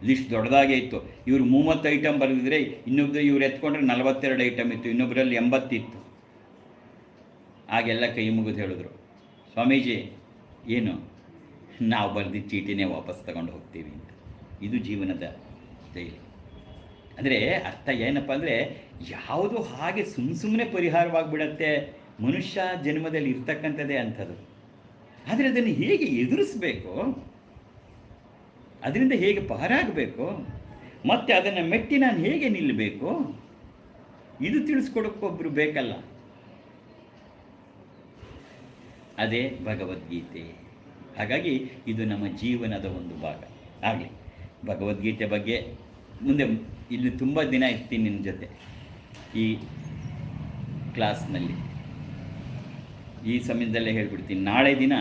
ಲಿಸ್ಟ್ ದೊಡ್ಡದಾಗೇ ಇತ್ತು. ಇವರು 30 ಐಟಮ್ ಬರೆದಿದ್ರೆ ಇನ್ನೊಬ್ಬರು ಇವ್ರು ಎತ್ಕೊಂಡ್ರೆ 42 ಐಟಮ್ ಇತ್ತು, ಇನ್ನೊಬ್ಬರಲ್ಲಿ 80 ಇತ್ತು. ಆಗೆಲ್ಲ ಕೈ ಮುಗಿದು ಹೇಳಿದ್ರು, ಸ್ವಾಮೀಜಿ ಏನು, ನಾವು ಬರೆದಿದ್ದ ಚೀಟಿನೇ ವಾಪಸ್ ತಗೊಂಡು ಹೋಗ್ತೀವಿ ಅಂತ. ಇದು ಜೀವನದ ಶೈಲಿ. ಅಂದರೆ ಅರ್ಥ ಏನಪ್ಪ ಅಂದರೆ, ಯಾವುದು ಹಾಗೆ ಸುಮ್ಮನೆ ಪರಿಹಾರವಾಗಿಬಿಡತ್ತೆ. ಮನುಷ್ಯ ಜನ್ಮದಲ್ಲಿ ಇರ್ತಕ್ಕಂಥದ್ದೇ ಅಂಥದ್ದು. ಆದರೆ ಅದನ್ನು ಹೇಗೆ ಎದುರಿಸಬೇಕು, ಅದರಿಂದ ಹೇಗೆ ಪಾರಾಗಬೇಕು, ಮತ್ತು ಅದನ್ನು ಮೆಟ್ಟಿ ನಾನು ಹೇಗೆ ನಿಲ್ಲಬೇಕು, ಇದು ತಿಳಿಸ್ಕೊಡೋಕ್ಕೊಬ್ಬರು ಬೇಕಲ್ಲ. ಅದೇ ಭಗವದ್ಗೀತೆ. ಹಾಗಾಗಿ ಇದು ನಮ್ಮ ಜೀವನದ ಒಂದು ಭಾಗ. ಆಗಲಿ, ಭಗವದ್ಗೀತೆ ಬಗ್ಗೆ ಮುಂದೆ ಇಲ್ಲಿ ತುಂಬ ದಿನ ಇರ್ತೀನಿ ನಿನ್ನ ಜೊತೆ ಈ ಕ್ಲಾಸ್ನಲ್ಲಿ. ಈ ಸಮಯದಲ್ಲೇ ಹೇಳ್ಬಿಡ್ತೀನಿ, ನಾಳೆ ದಿನ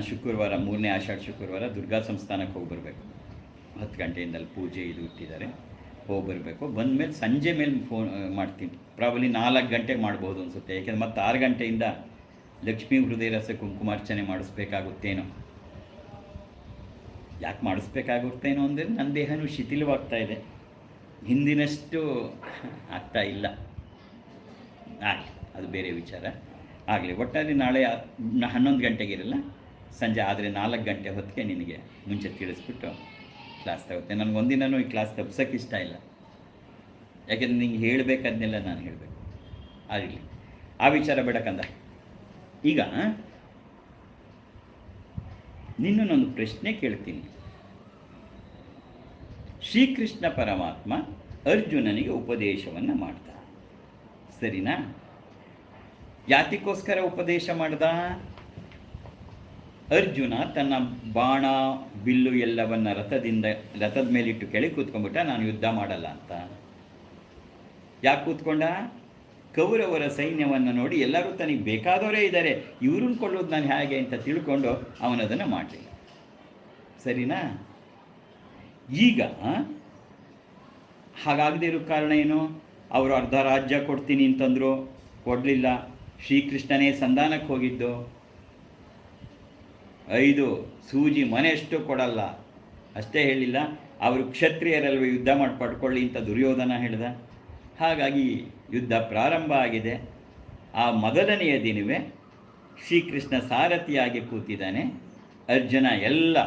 ಶುಕ್ರವಾರ, 3ನೇ ಆಷಾಢ ಶುಕ್ರವಾರ ದುರ್ಗಾ ಸಂಸ್ಥಾನಕ್ಕೆ ಹೋಗಿ ಬರಬೇಕು. 10 ಗಂಟೆಯಿಂದ ಅಲ್ಲಿ ಪೂಜೆ ಇದು ಇಟ್ಟಿದ್ದಾರೆ, ಹೋಗಿ ಬರಬೇಕು. ಬಂದಮೇಲೆ ಸಂಜೆ ಮೇಲೆ ಫೋನ್ ಮಾಡ್ತೀನಿ. ಪ್ರಾಬಲಿ 4 ಗಂಟೆಗೆ ಮಾಡ್ಬೋದು ಅನಿಸುತ್ತೆ, ಯಾಕೆಂದ್ರೆ ಮತ್ತೆ 6 ಗಂಟೆಯಿಂದ ಲಕ್ಷ್ಮೀ ಹೃದಯ ರಸ ಕುಂಕುಮಾರ್ಚನೆ ಮಾಡಿಸ್ಬೇಕಾಗುತ್ತೇನೋ. ಯಾಕೆ ಮಾಡಿಸ್ಬೇಕಾಗುತ್ತೇನೋ ಅಂದರೆ ನನ್ನ ದೇಹನೂ ಶಿಥಿಲವಾಗ್ತಾ ಇದೆ, ಹಿಂದಿನಷ್ಟು ಆಗ್ತಾ ಇಲ್ಲ. ಆಗಲಿ, ಅದು ಬೇರೆ ವಿಚಾರ. ಆಗಲಿ, ಒಟ್ಟಾರೆ ನಾಳೆ 11 ಗಂಟೆಗೆ ಇರಲ್ಲ, ಸಂಜೆ ಆದರೆ 4 ಗಂಟೆ ಹೊತ್ತಿಗೆ ನಿನಗೆ ಮುಂಚೆ ತಿಳಿಸ್ಬಿಟ್ಟು ಕ್ಲಾಸ್ ತಗೋತೆ. ನನಗೊಂದಿನೂ ಈ ಕ್ಲಾಸ್ ತಪ್ಸೋಕ್ಕೆ ಇಷ್ಟ ಇಲ್ಲ, ಯಾಕೆಂದ್ರೆ ನಿಂಗೆ ಹೇಳಬೇಕಾದ್ನೆಲ್ಲ ನಾನು ಹೇಳಬೇಕು. ಆಗಲಿ, ಆ ವಿಚಾರ ಬೇಡಕ್ಕಂದ. ಈಗ ನಿನ್ನೊಂದು ಪ್ರಶ್ನೆ ಕೇಳ್ತೀನಿ. ಶ್ರೀಕೃಷ್ಣ ಪರಮಾತ್ಮ ಅರ್ಜುನನಿಗೆ ಉಪದೇಶವನ್ನು ಮಾಡ್ದ, ಸರಿನಾ? ಯಾತಿಗೋಸ್ಕರ ಉಪದೇಶ ಮಾಡ್ದ? ಅರ್ಜುನ ತನ್ನ ಬಾಣ ಬಿಲ್ಲು ಎಲ್ಲವನ್ನ ರಥದ ಮೇಲಿಟ್ಟು ಕೆಳಗೆ ಕೂತ್ಕೊಂಡ್ಬಿಟ್ಟ, ನಾನು ಯುದ್ಧ ಮಾಡಲ್ಲ ಅಂತ. ಯಾಕೆ ಕೂತ್ಕೊಂಡ? ಕೌರವರ ಸೈನ್ಯವನ್ನು ನೋಡಿ ಎಲ್ಲರೂ ತನಗೆ ಬೇಕಾದವರೇ ಇದ್ದಾರೆ, ಇವ್ರನ್ನ ಕೊಳ್ಳೋದು ನಾನು ಹೇಗೆ ಅಂತ ತಿಳ್ಕೊಂಡು ಅವನದನ್ನು ಮಾಡಲಿಲ್ಲ, ಸರಿನಾ? ಈಗ ಹಾಗಾಗದೇ ಇರೋ ಕಾರಣ ಏನು? ಅವರು ಅರ್ಧ ರಾಜ್ಯ ಕೊಡ್ತೀನಿ ಅಂತಂದರು, ಕೊಡಲಿಲ್ಲ. ಶ್ರೀಕೃಷ್ಣನೇ ಸಂಧಾನಕ್ಕೆ ಹೋಗಿದ್ದು, 5 ಸೂಜಿ ಮನೆಯಷ್ಟು ಕೊಡಲ್ಲ ಅಷ್ಟೇ ಹೇಳಿಲ್ಲ, ಅವರು ಕ್ಷತ್ರಿಯರಲ್ವ ಯುದ್ಧ ಮಾಡಿ ಪಡ್ಕೊಳ್ಳಿ ಅಂತ ದುರ್ಯೋಧನ ಹೇಳ್ದ. ಹಾಗಾಗಿ ಯುದ್ಧ ಪ್ರಾರಂಭ ಆಗಿದೆ. ಆ ಮೊದಲನೆಯ ದಿನವೇ ಶ್ರೀಕೃಷ್ಣ ಸಾರಥಿಯಾಗಿ ಕೂತಿದ್ದಾನೆ. ಅರ್ಜುನ ಎಲ್ಲ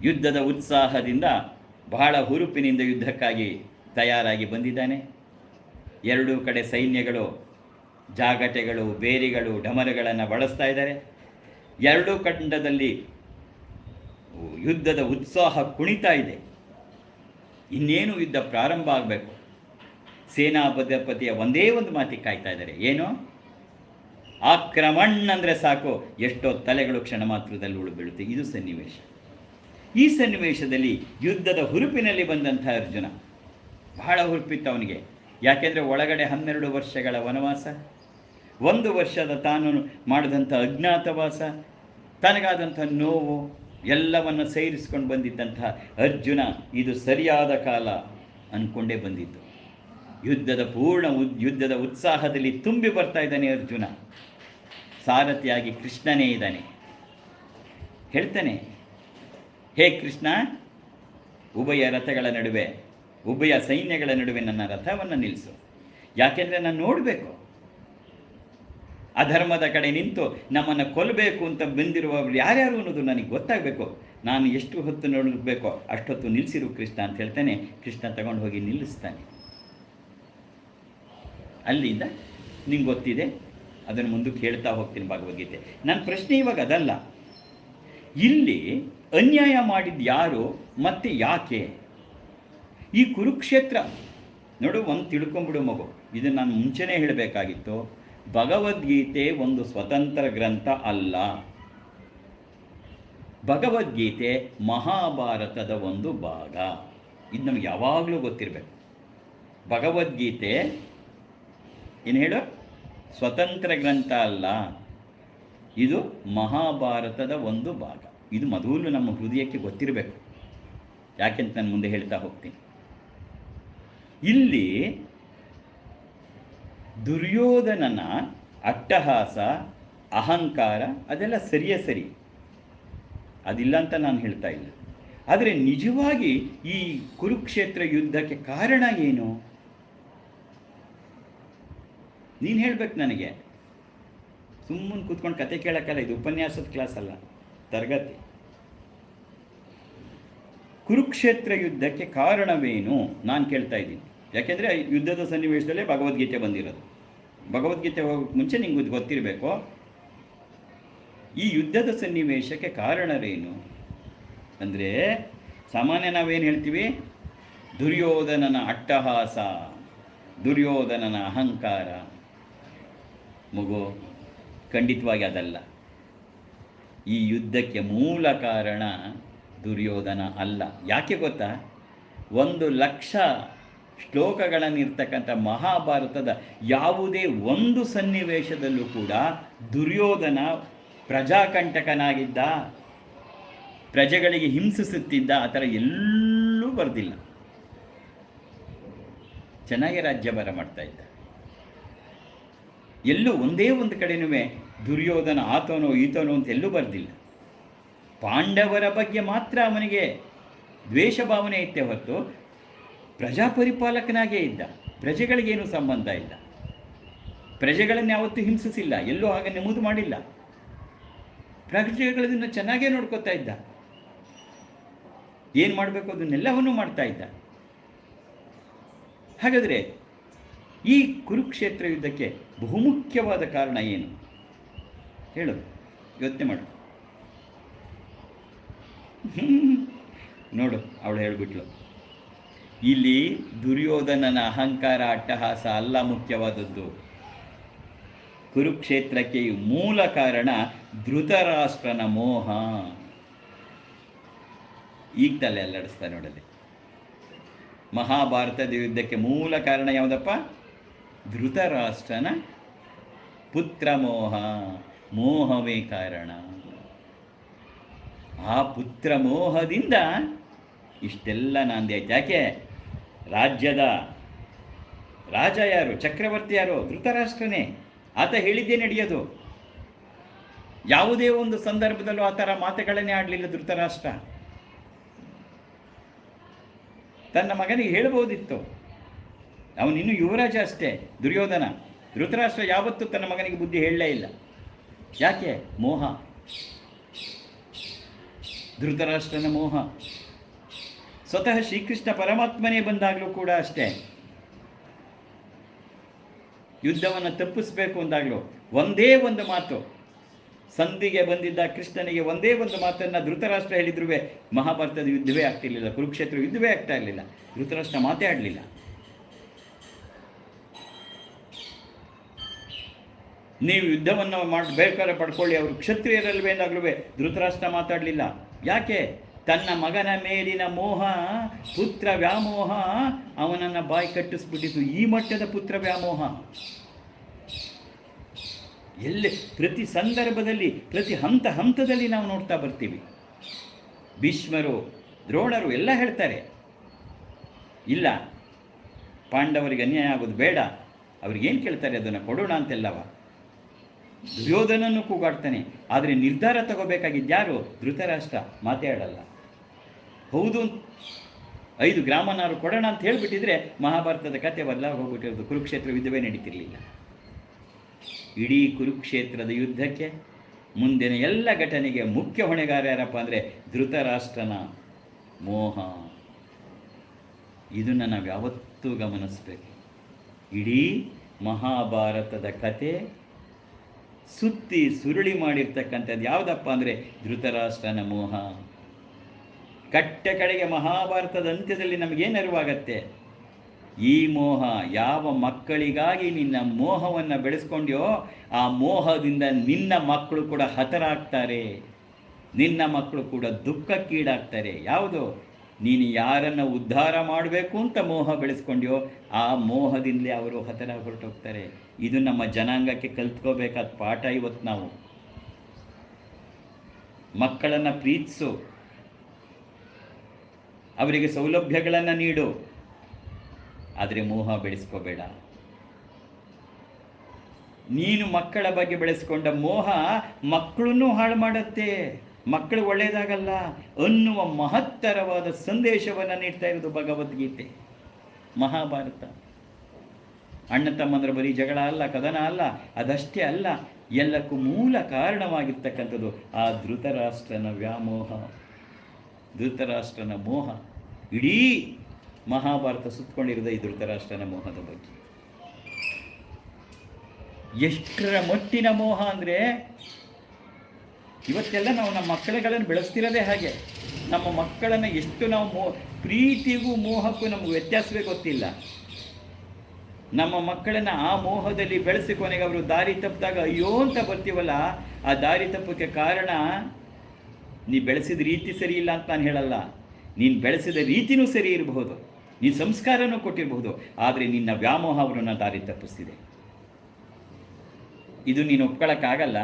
ಯುದ್ಧದ ಉತ್ಸಾಹದಿಂದ ಬಹಳ ಹುರುಪಿನಿಂದ ಯುದ್ಧಕ್ಕಾಗಿ ತಯಾರಾಗಿ ಬಂದಿದ್ದಾನೆ. ಎರಡೂ ಕಡೆ ಸೈನ್ಯಗಳು ಜಾಗಟೆಗಳು, ಬೇರಿಗಳು, ಢಮರಗಳನ್ನು ಬಳಸ್ತಾ ಇದ್ದಾರೆ. ಎರಡೂ ಖಂಡದಲ್ಲಿ ಯುದ್ಧದ ಉತ್ಸಾಹ ಕುಣಿತಾ ಇದೆ. ಇನ್ನೇನು ಯುದ್ಧ ಪ್ರಾರಂಭ ಆಗಬೇಕು. ಸೇನಾಪತಿಯ ಒಂದೇ ಒಂದು ಮಾತಿಗೆ ಕಾಯ್ತಾ ಇದ್ದಾರೆ, ಏನು? ಆಕ್ರಮಣ್ ಅಂದರೆ ಸಾಕು, ಎಷ್ಟೋ ತಲೆಗಳು ಕ್ಷಣ ಮಾತ್ರದಲ್ಲಿ ಉಳಿಬೀಳುತ್ತೆ. ಇದು ಸನ್ನಿವೇಶ. ಈ ಸನ್ನಿವೇಶದಲ್ಲಿ ಯುದ್ಧದ ಹುರುಪಿನಲ್ಲಿ ಬಂದಂಥ ಅರ್ಜುನ, ಬಹಳ ಹುರುಪಿತ್ತು ಅವನಿಗೆ. ಯಾಕೆಂದರೆ ಒಳಗಡೆ 12 ವರ್ಷಗಳ ವನವಾಸ, 1 ವರ್ಷದ ತಾನು ಮಾಡಿದಂಥ ಅಜ್ಞಾತವಾಸ, ತನಗಾದಂಥ ನೋವು ಎಲ್ಲವನ್ನು ಸೇರಿಸ್ಕೊಂಡು ಬಂದಿದ್ದಂಥ ಅರ್ಜುನ ಇದು ಸರಿಯಾದ ಕಾಲ ಅಂದ್ಕೊಂಡೇ ಬಂದಿದ್ದು. ಯುದ್ಧದ ಉತ್ಸಾಹದಲ್ಲಿ ತುಂಬಿ ಬರ್ತಾ ಇದ್ದಾನೆ ಅರ್ಜುನ. ಸಾರಥಿಯಾಗಿ ಕೃಷ್ಣನೇ ಇದ್ದಾನೆ. ಹೇಳ್ತಾನೆ, ಹೇ ಕೃಷ್ಣ, ಉಭಯ ರಥಗಳ ನಡುವೆ, ಉಭಯ ಸೈನ್ಯಗಳ ನಡುವೆ ನನ್ನ ರಥವನ್ನು ನಿಲ್ಲಿಸು. ಯಾಕೆಂದರೆ ನಾನು ನೋಡಬೇಕು, ಅಧರ್ಮದ ಕಡೆ ನಿಂತು ನಮ್ಮನ್ನು ಕೊಲ್ಲಬೇಕು ಅಂತ ಬಂದಿರುವವರು ಯಾರ್ಯಾರು ಅನ್ನೋದು ನನಗೆ ಗೊತ್ತಾಗಬೇಕು. ನಾನು ಎಷ್ಟು ಹೊತ್ತು ನೋಡಬೇಕೋ ಅಷ್ಟೊತ್ತು ನಿಲ್ಲಿಸಿರು ಕೃಷ್ಣ ಅಂತ ಹೇಳ್ತಾನೆ. ಕೃಷ್ಣ ತಗೊಂಡು ಹೋಗಿ ನಿಲ್ಲಿಸ್ತಾನೆ. ಅಲ್ಲಿಂದ ನಿಂಗೆ ಗೊತ್ತಿದೆ, ಅದನ್ನು ಮುಂದಕ್ಕೆ ಹೇಳ್ತಾ ಹೋಗ್ತೀನಿ ಭಗವದ್ಗೀತೆ. ನನ್ನ ಪ್ರಶ್ನೆ ಇವಾಗ ಅದಲ್ಲ, ಇಲ್ಲಿ ಅನ್ಯಾಯ ಮಾಡಿದ್ದು ಯಾರು ಮತ್ತು ಯಾಕೆ? ಈ ಕುರುಕ್ಷೇತ್ರ ನೋಡು, ಒಂದು ತಿಳ್ಕೊಂಬಿಡು ಮಗು, ಇದನ್ನು ನಾನು ಮುಂಚೆನೇ ಹೇಳಬೇಕಾಗಿತ್ತು. ಭಗವದ್ಗೀತೆ ಒಂದು ಸ್ವತಂತ್ರ ಗ್ರಂಥ ಅಲ್ಲ. ಭಗವದ್ಗೀತೆ ಮಹಾಭಾರತದ ಒಂದು ಭಾಗ. ಇದು ನಮಗೆ ಯಾವಾಗಲೂ ಗೊತ್ತಿರಬೇಕು. ಭಗವದ್ಗೀತೆ ಏನು ಹೇಳು? ಸ್ವತಂತ್ರ ಗ್ರಂಥ ಅಲ್ಲ, ಇದು ಮಹಾಭಾರತದ ಒಂದು ಭಾಗ. ಇದು ಮೊದಲು ನಮ್ಮ ಹೃದಯಕ್ಕೆ ಗೊತ್ತಿರಬೇಕು. ಯಾಕೆಂತ ನಾನು ಮುಂದೆ ಹೇಳ್ತಾ ಹೋಗ್ತೀನಿ. ಇಲ್ಲಿ ದುರ್ಯೋಧನನ ಅಟ್ಟಹಾಸ, ಅಹಂಕಾರ ಅದೆಲ್ಲ ಸರಿಯೇ ಸರಿ, ಅದಿಲ್ಲ ಅಂತ ನಾನು ಹೇಳ್ತಾ ಇಲ್ಲ. ಆದರೆ ನಿಜವಾಗಿ ಈ ಕುರುಕ್ಷೇತ್ರ ಯುದ್ಧಕ್ಕೆ ಕಾರಣ ಏನು? ನೀನು ಹೇಳಬೇಕು ನನಗೆ. ಸುಮ್ಮನೆ ಕೂತ್ಕೊಂಡು ಕತೆ ಕೇಳೋಕ್ಕಲ್ಲ, ಇದು ಉಪನ್ಯಾಸದ ಕ್ಲಾಸ್ ಅಲ್ಲ, ತರಗತಿ. ಕುರುಕ್ಷೇತ್ರ ಯುದ್ಧಕ್ಕೆ ಕಾರಣವೇನು ನಾನು ಕೇಳ್ತಾ ಇದ್ದೀನಿ. ಯಾಕೆಂದರೆ ಯುದ್ಧದ ಸನ್ನಿವೇಶದಲ್ಲೇ ಭಗವದ್ಗೀತೆ ಬಂದಿರೋದು. ಭಗವದ್ಗೀತೆ ಹೋಗೋಕ್ಕೆ ಮುಂಚೆ ನಿಂಗೆ ಗೊತ್ತಿರಬೇಕು ಈ ಯುದ್ಧದ ಸನ್ನಿವೇಶಕ್ಕೆ ಕಾರಣವೇನು ಅಂದರೆ. ಸಾಮಾನ್ಯ ನಾವೇನು ಹೇಳ್ತೀವಿ? ದುರ್ಯೋಧನನ ಅಟ್ಟಹಾಸ, ದುರ್ಯೋಧನನ ಅಹಂಕಾರ. ಮಗು, ಖಂಡಿತವಾಗಿ ಅದಲ್ಲ. ಈ ಯುದ್ಧಕ್ಕೆ ಮೂಲ ಕಾರಣ ದುರ್ಯೋಧನ ಅಲ್ಲ. ಯಾಕೆ ಗೊತ್ತಾ? 1,00,000 ಶ್ಲೋಕಗಳನ್ನಿರ್ತಕ್ಕಂಥ ಮಹಾಭಾರತದ ಯಾವುದೇ ಒಂದು ಸನ್ನಿವೇಶದಲ್ಲೂ ಕೂಡ ದುರ್ಯೋಧನ ಪ್ರಜಾಕಂಟಕನಾಗಿದ್ದ, ಪ್ರಜೆಗಳಿಗೆ ಹಿಂಸಿಸುತ್ತಿದ್ದ, ಆ ಥರ ಎಲ್ಲೂ ಬರೆದಿಲ್ಲ. ಚೆನ್ನಾಗಿ ರಾಜ್ಯಭಾರ ಮಾಡ್ತಾ ಇದ್ದ. ಎಲ್ಲೂ ಒಂದೇ ಒಂದು ಕಡೆನೂ ದುರ್ಯೋಧನ ಆತನೋ ಈತನೋ ಅಂತ ಎಲ್ಲೂ ಬರೆದಿಲ್ಲ. ಪಾಂಡವರ ಬಗ್ಗೆ ಮಾತ್ರ ಅವನಿಗೆ ದ್ವೇಷ ಭಾವನೆ ಇತ್ತೆ ಹೊರತು ಪ್ರಜಾಪರಿಪಾಲಕನಾಗೇ ಇದ್ದ. ಪ್ರಜೆಗಳಿಗೇನು ಸಂಬಂಧ ಇಲ್ಲ, ಪ್ರಜೆಗಳನ್ನು ಯಾವತ್ತೂ ಹಿಂಸಿಸಿಲ್ಲ, ಎಲ್ಲೂ ಹಾಗೆ ನಮೂದು ಮಾಡಿಲ್ಲ. ಪ್ರಜೆಗಳನ್ನ ಚೆನ್ನಾಗೇ ನೋಡ್ಕೋತಾ ಇದ್ದ, ಏನು ಮಾಡಬೇಕು ಅದನ್ನೆಲ್ಲವನ್ನೂ ಮಾಡ್ತಾ ಇದ್ದ. ಹಾಗಾದರೆ ಈ ಕುರುಕ್ಷೇತ್ರ ಯುದ್ಧಕ್ಕೆ ಬಹುಮುಖ್ಯವಾದ ಕಾರಣ ಏನು ಹೇಳು, ಯೋಚನೆ ಮಾಡು. ನೋಡು, ಅವಳು ಹೇಳಿಬಿಟ್ಲು, ಇಲ್ಲಿ ದುರ್ಯೋಧನನ ಅಹಂಕಾರ ಅಟ್ಟಹಾಸ ಅಲ್ಲ ಮುಖ್ಯವಾದದ್ದು. ಕುರುಕ್ಷೇತ್ರಕ್ಕೆ ಮೂಲ ಕಾರಣ ಧೃತರಾಷ್ಟ್ರನ ಮೋಹ. ಈಗ ತಲೆ ಅಲ್ಲಾಡಿಸ್ತಾ ನೋಡಲಿ. ಮಹಾಭಾರತದ ಯುದ್ಧಕ್ಕೆ ಮೂಲ ಕಾರಣ ಯಾವುದಪ್ಪ? ಧೃತರಾಷ್ಟ್ರನ ಪುತ್ರ ಮೋಹ. ಮೋಹವೇ ಕಾರಣ. ಆ ಪುತ್ರ ಮೋಹದಿಂದ ಇಷ್ಟೆಲ್ಲ ನಾಂದಾಯ್ತು. ಯಾಕೆ? ರಾಜ್ಯದ ರಾಜ ಯಾರು? ಚಕ್ರವರ್ತಿ ಯಾರು? ಧೃತರಾಷ್ಟ್ರನೇ. ಆತ ಹೇಳಿದ್ದೇ ನಡೆಯೋದು. ಯಾವುದೇ ಒಂದು ಸಂದರ್ಭದಲ್ಲೂ ಆ ಥರ ಮಾತುಗಳನ್ನೇ ಆಡಲಿಲ್ಲ ಧೃತರಾಷ್ಟ್ರ. ತನ್ನ ಮಗನಿಗೆ ಹೇಳ್ಬೋದಿತ್ತು, ಅವನಿನ್ನೂ ಯುವರಾಜ ಅಷ್ಟೇ ದುರ್ಯೋಧನ. ಧೃತರಾಷ್ಟ್ರ ಯಾವತ್ತೂ ತನ್ನ ಮಗನಿಗೆ ಬುದ್ಧಿ ಹೇಳಲೇ ಇಲ್ಲ. ಯಾಕೆ? ಮೋಹ. ಧೃತರಾಷ್ಟ್ರನ ಮೋಹ. ಸ್ವತಃ ಶ್ರೀಕೃಷ್ಣ ಪರಮಾತ್ಮನೇ ಬಂದಾಗಲೂ ಕೂಡ ಅಷ್ಟೇ, ಯುದ್ಧವನ್ನು ತಪ್ಪಿಸಬೇಕು ಅಂದಾಗಲೂ ಒಂದೇ ಒಂದು ಮಾತು, ಸಂಧಿಗೆ ಬಂದಿದ್ದ ಕೃಷ್ಣನಿಗೆ ಒಂದೇ ಒಂದು ಮಾತನ್ನು ಧೃತರಾಷ್ಟ್ರ ಹೇಳಿದ್ರೂ ಮಹಾಭಾರತದ ಯುದ್ಧವೇ ಆಗ್ತಿರ್ಲಿಲ್ಲ, ಕುರುಕ್ಷೇತ್ರ ಯುದ್ಧವೇ ಆಗ್ತಾ ಇರಲಿಲ್ಲ. ಧೃತರಾಷ್ಟ್ರ ಮಾತೇ ಆಡಲಿಲ್ಲ. ನೀವು ಯುದ್ಧವನ್ನು ಬೇಕಾದ್ರೆ ಪಡ್ಕೊಳ್ಳಿ, ಅವರು ಕ್ಷತ್ರಿಯರಲ್ವೇ ಎಂದಾಗಲೂ ಧೃತರಾಷ್ಟ್ರ ಮಾತಾಡಲಿಲ್ಲ. ಯಾಕೆ? ತನ್ನ ಮಗನ ಮೇಲಿನ ಮೋಹ, ಪುತ್ರ ವ್ಯಾಮೋಹ ಅವನನ್ನು ಬಾಯಿ ಕಟ್ಟಿಸ್ಬಿಟ್ಟಿತು. ಈ ಮಟ್ಟದ ಪುತ್ರ ವ್ಯಾಮೋಹ ಎಲ್ಲಿ ಪ್ರತಿ ಸಂದರ್ಭದಲ್ಲಿ, ಪ್ರತಿ ಹಂತದಲ್ಲಿ ನಾವು ನೋಡ್ತಾ ಬರ್ತೀವಿ. ಭೀಷ್ಮರು, ದ್ರೋಣರು ಎಲ್ಲ ಹೇಳ್ತಾರೆ, ಇಲ್ಲ ಪಾಂಡವರಿಗೆ ಅನ್ಯಾಯ ಆಗೋದು ಬೇಡ, ಅವ್ರಿಗೇನು ಕೇಳ್ತಾರೆ ಅದನ್ನು ಕೊಡೋಣ ಅಂತೆಲ್ಲವ. ದುರ್ಯೋಧನನ್ನು ಕೂಗಾಡ್ತಾನೆ. ಆದರೆ ನಿರ್ಧಾರ ತಗೋಬೇಕಾಗಿದ್ಯಾರು? ಧೃತರಾಷ್ಟ್ರ. ಮಾತಾಡಲ್ಲ. ಹೌದು, 5 ಗ್ರಾಮನಾರು ಕೊಡೋಣ ಅಂತ ಹೇಳಿಬಿಟ್ಟಿದ್ರೆ ಮಹಾಭಾರತದ ಕಥೆ ಬದಲಾಗಿ ಹೋಗ್ಬಿಟ್ಟಿರೋದು, ಕುರುಕ್ಷೇತ್ರ ಯುದ್ಧವೇ ನಡೀತಿರಲಿಲ್ಲ. ಇಡೀ ಕುರುಕ್ಷೇತ್ರದ ಯುದ್ಧಕ್ಕೆ ಮುಂದಿನ ಎಲ್ಲ ಘಟನೆಗೆ ಮುಖ್ಯ ಹೊಣೆಗಾರ ಯಾರಪ್ಪ ಅಂದರೆ ಧೃತರಾಷ್ಟ್ರನ ಮೋಹ. ಇದನ್ನು ನಾವು ಯಾವತ್ತೂ ಗಮನಿಸಬೇಕು. ಇಡೀ ಮಹಾಭಾರತದ ಕತೆ ಸುತ್ತಿ ಸುರುಳಿ ಮಾಡಿರ್ತಕ್ಕಂಥದ್ದು ಯಾವುದಪ್ಪ ಅಂದರೆ ಧೃತರಾಷ್ಟ್ರನ ಮೋಹ. ಕಡೆಗೆ ಮಹಾಭಾರತದ ಅಂತ್ಯದಲ್ಲಿ ನಮಗೇನು ಅರಿವಾಗತ್ತೆ? ಈ ಮೋಹ, ಯಾವ ಮಕ್ಕಳಿಗಾಗಿ ನಿನ್ನ ಮೋಹವನ್ನು ಬೆಳೆಸ್ಕೊಂಡ್ಯೋ ಆ ಮೋಹದಿಂದ ನಿನ್ನ ಮಕ್ಕಳು ಕೂಡ ಹತರಾಗ್ತಾರೆ, ನಿನ್ನ ಮಕ್ಕಳು ಕೂಡ ದುಃಖಕ್ಕೀಡಾಗ್ತಾರೆ. ಯಾವುದು? ನೀನು ಯಾರನ್ನು ಉದ್ಧಾರ ಮಾಡಬೇಕು ಅಂತ ಮೋಹ ಬೆಳೆಸ್ಕೊಂಡ್ಯೋ ಆ ಮೋಹದಿಂದಲೇ ಅವರು ಹತರಾಗಿ ಹೊರಟೋಗ್ತಾರೆ. ಇದು ನಮ್ಮ ಜನಾಂಗಕ್ಕೆ ಕಲ್ತ್ಕೋಬೇಕಾದ ಪಾಠ. ಇವತ್ತು ನಾವು ಮಕ್ಕಳನ್ನು ಪ್ರೀತಿಸು, ಅವರಿಗೆ ಸೌಲಭ್ಯಗಳನ್ನು ನೀಡು, ಆದರೆ ಮೋಹ ಬೆಳೆಸ್ಕೋಬೇಡ. ನೀನು ಮಕ್ಕಳ ಬಗ್ಗೆ ಬೆಳೆಸ್ಕೊಂಡ ಮೋಹ ಮಕ್ಕಳನ್ನೂ ಹಾಳು ಮಾಡುತ್ತೆ, ಮಕ್ಕಳು ಒಳ್ಳೆಯದಾಗಲ್ಲ ಅನ್ನುವ ಮಹತ್ತರವಾದ ಸಂದೇಶವನ್ನು ನೀಡ್ತಾ ಇರೋದು ಭಗವದ್ಗೀತೆ, ಮಹಾಭಾರತ. ಅಣ್ಣ ತಮ್ಮಂದ್ರ ಬರೀ ಜಗಳ ಅಲ್ಲ, ಕದನ ಅಲ್ಲ, ಅದಷ್ಟೇ ಅಲ್ಲ, ಎಲ್ಲಕ್ಕೂ ಮೂಲ ಕಾರಣವಾಗಿರ್ತಕ್ಕಂಥದ್ದು ಆ ಧೃತರಾಷ್ಟ್ರನ ವ್ಯಾಮೋಹ, ಧೃತರಾಷ್ಟ್ರನ ಮೋಹ. ಇಡೀ ಮಹಾಭಾರತ ಸುತ್ತಕೊಂಡಿರೋದು ಈ ಧೃತರಾಷ್ಟ್ರನ ಮೋಹದ ಬಗ್ಗೆ. ಎಷ್ಟರ ಮಟ್ಟಿನ ಮೋಹ ಅಂದರೆ ಇವತ್ತೆಲ್ಲ ನಾವು ನಮ್ಮ ಮಕ್ಕಳುಗಳನ್ನು ಬೆಳೆಸ್ತಿರೋದೇ ಹಾಗೆ. ನಮ್ಮ ಮಕ್ಕಳನ್ನು ಎಷ್ಟು ನಾವು ಪ್ರೀತಿಗೂ ಮೋಹಕ್ಕೂ ನಮಗೆ ವ್ಯತ್ಯಾಸವೇ ಗೊತ್ತಿಲ್ಲ. ನಮ್ಮ ಮಕ್ಕಳನ್ನು ಆ ಮೋಹದಲ್ಲಿ ಬೆಳೆಸಿ ಕೊನೆಗೆ ಅವರು ದಾರಿ ತಪ್ಪಿದಾಗ ಅಯ್ಯೋ ಅಂತ ಬರ್ತೀವಲ್ಲ, ಆ ದಾರಿ ತಪ್ಪಕ್ಕೆ ಕಾರಣ ನೀ ಬೆಳೆಸಿದ ರೀತಿ ಸರಿ ಇಲ್ಲ ಅಂತ ನಾನು ಹೇಳಲ್ಲ. ನೀನು ಬೆಳೆಸಿದ ರೀತಿನೂ ಸರಿ ಇರಬಹುದು, ನೀನು ಸಂಸ್ಕಾರನೂ ಕೊಟ್ಟಿರಬಹುದು, ಆದರೆ ನಿನ್ನ ವ್ಯಾಮೋಹ ಅವರನ್ನು ದಾರಿ ತಪ್ಪಿಸ್ತಿದೆ. ಇದು ನೀನು ಒಪ್ಕೊಳ್ಳೋಕ್ಕಾಗಲ್ಲ,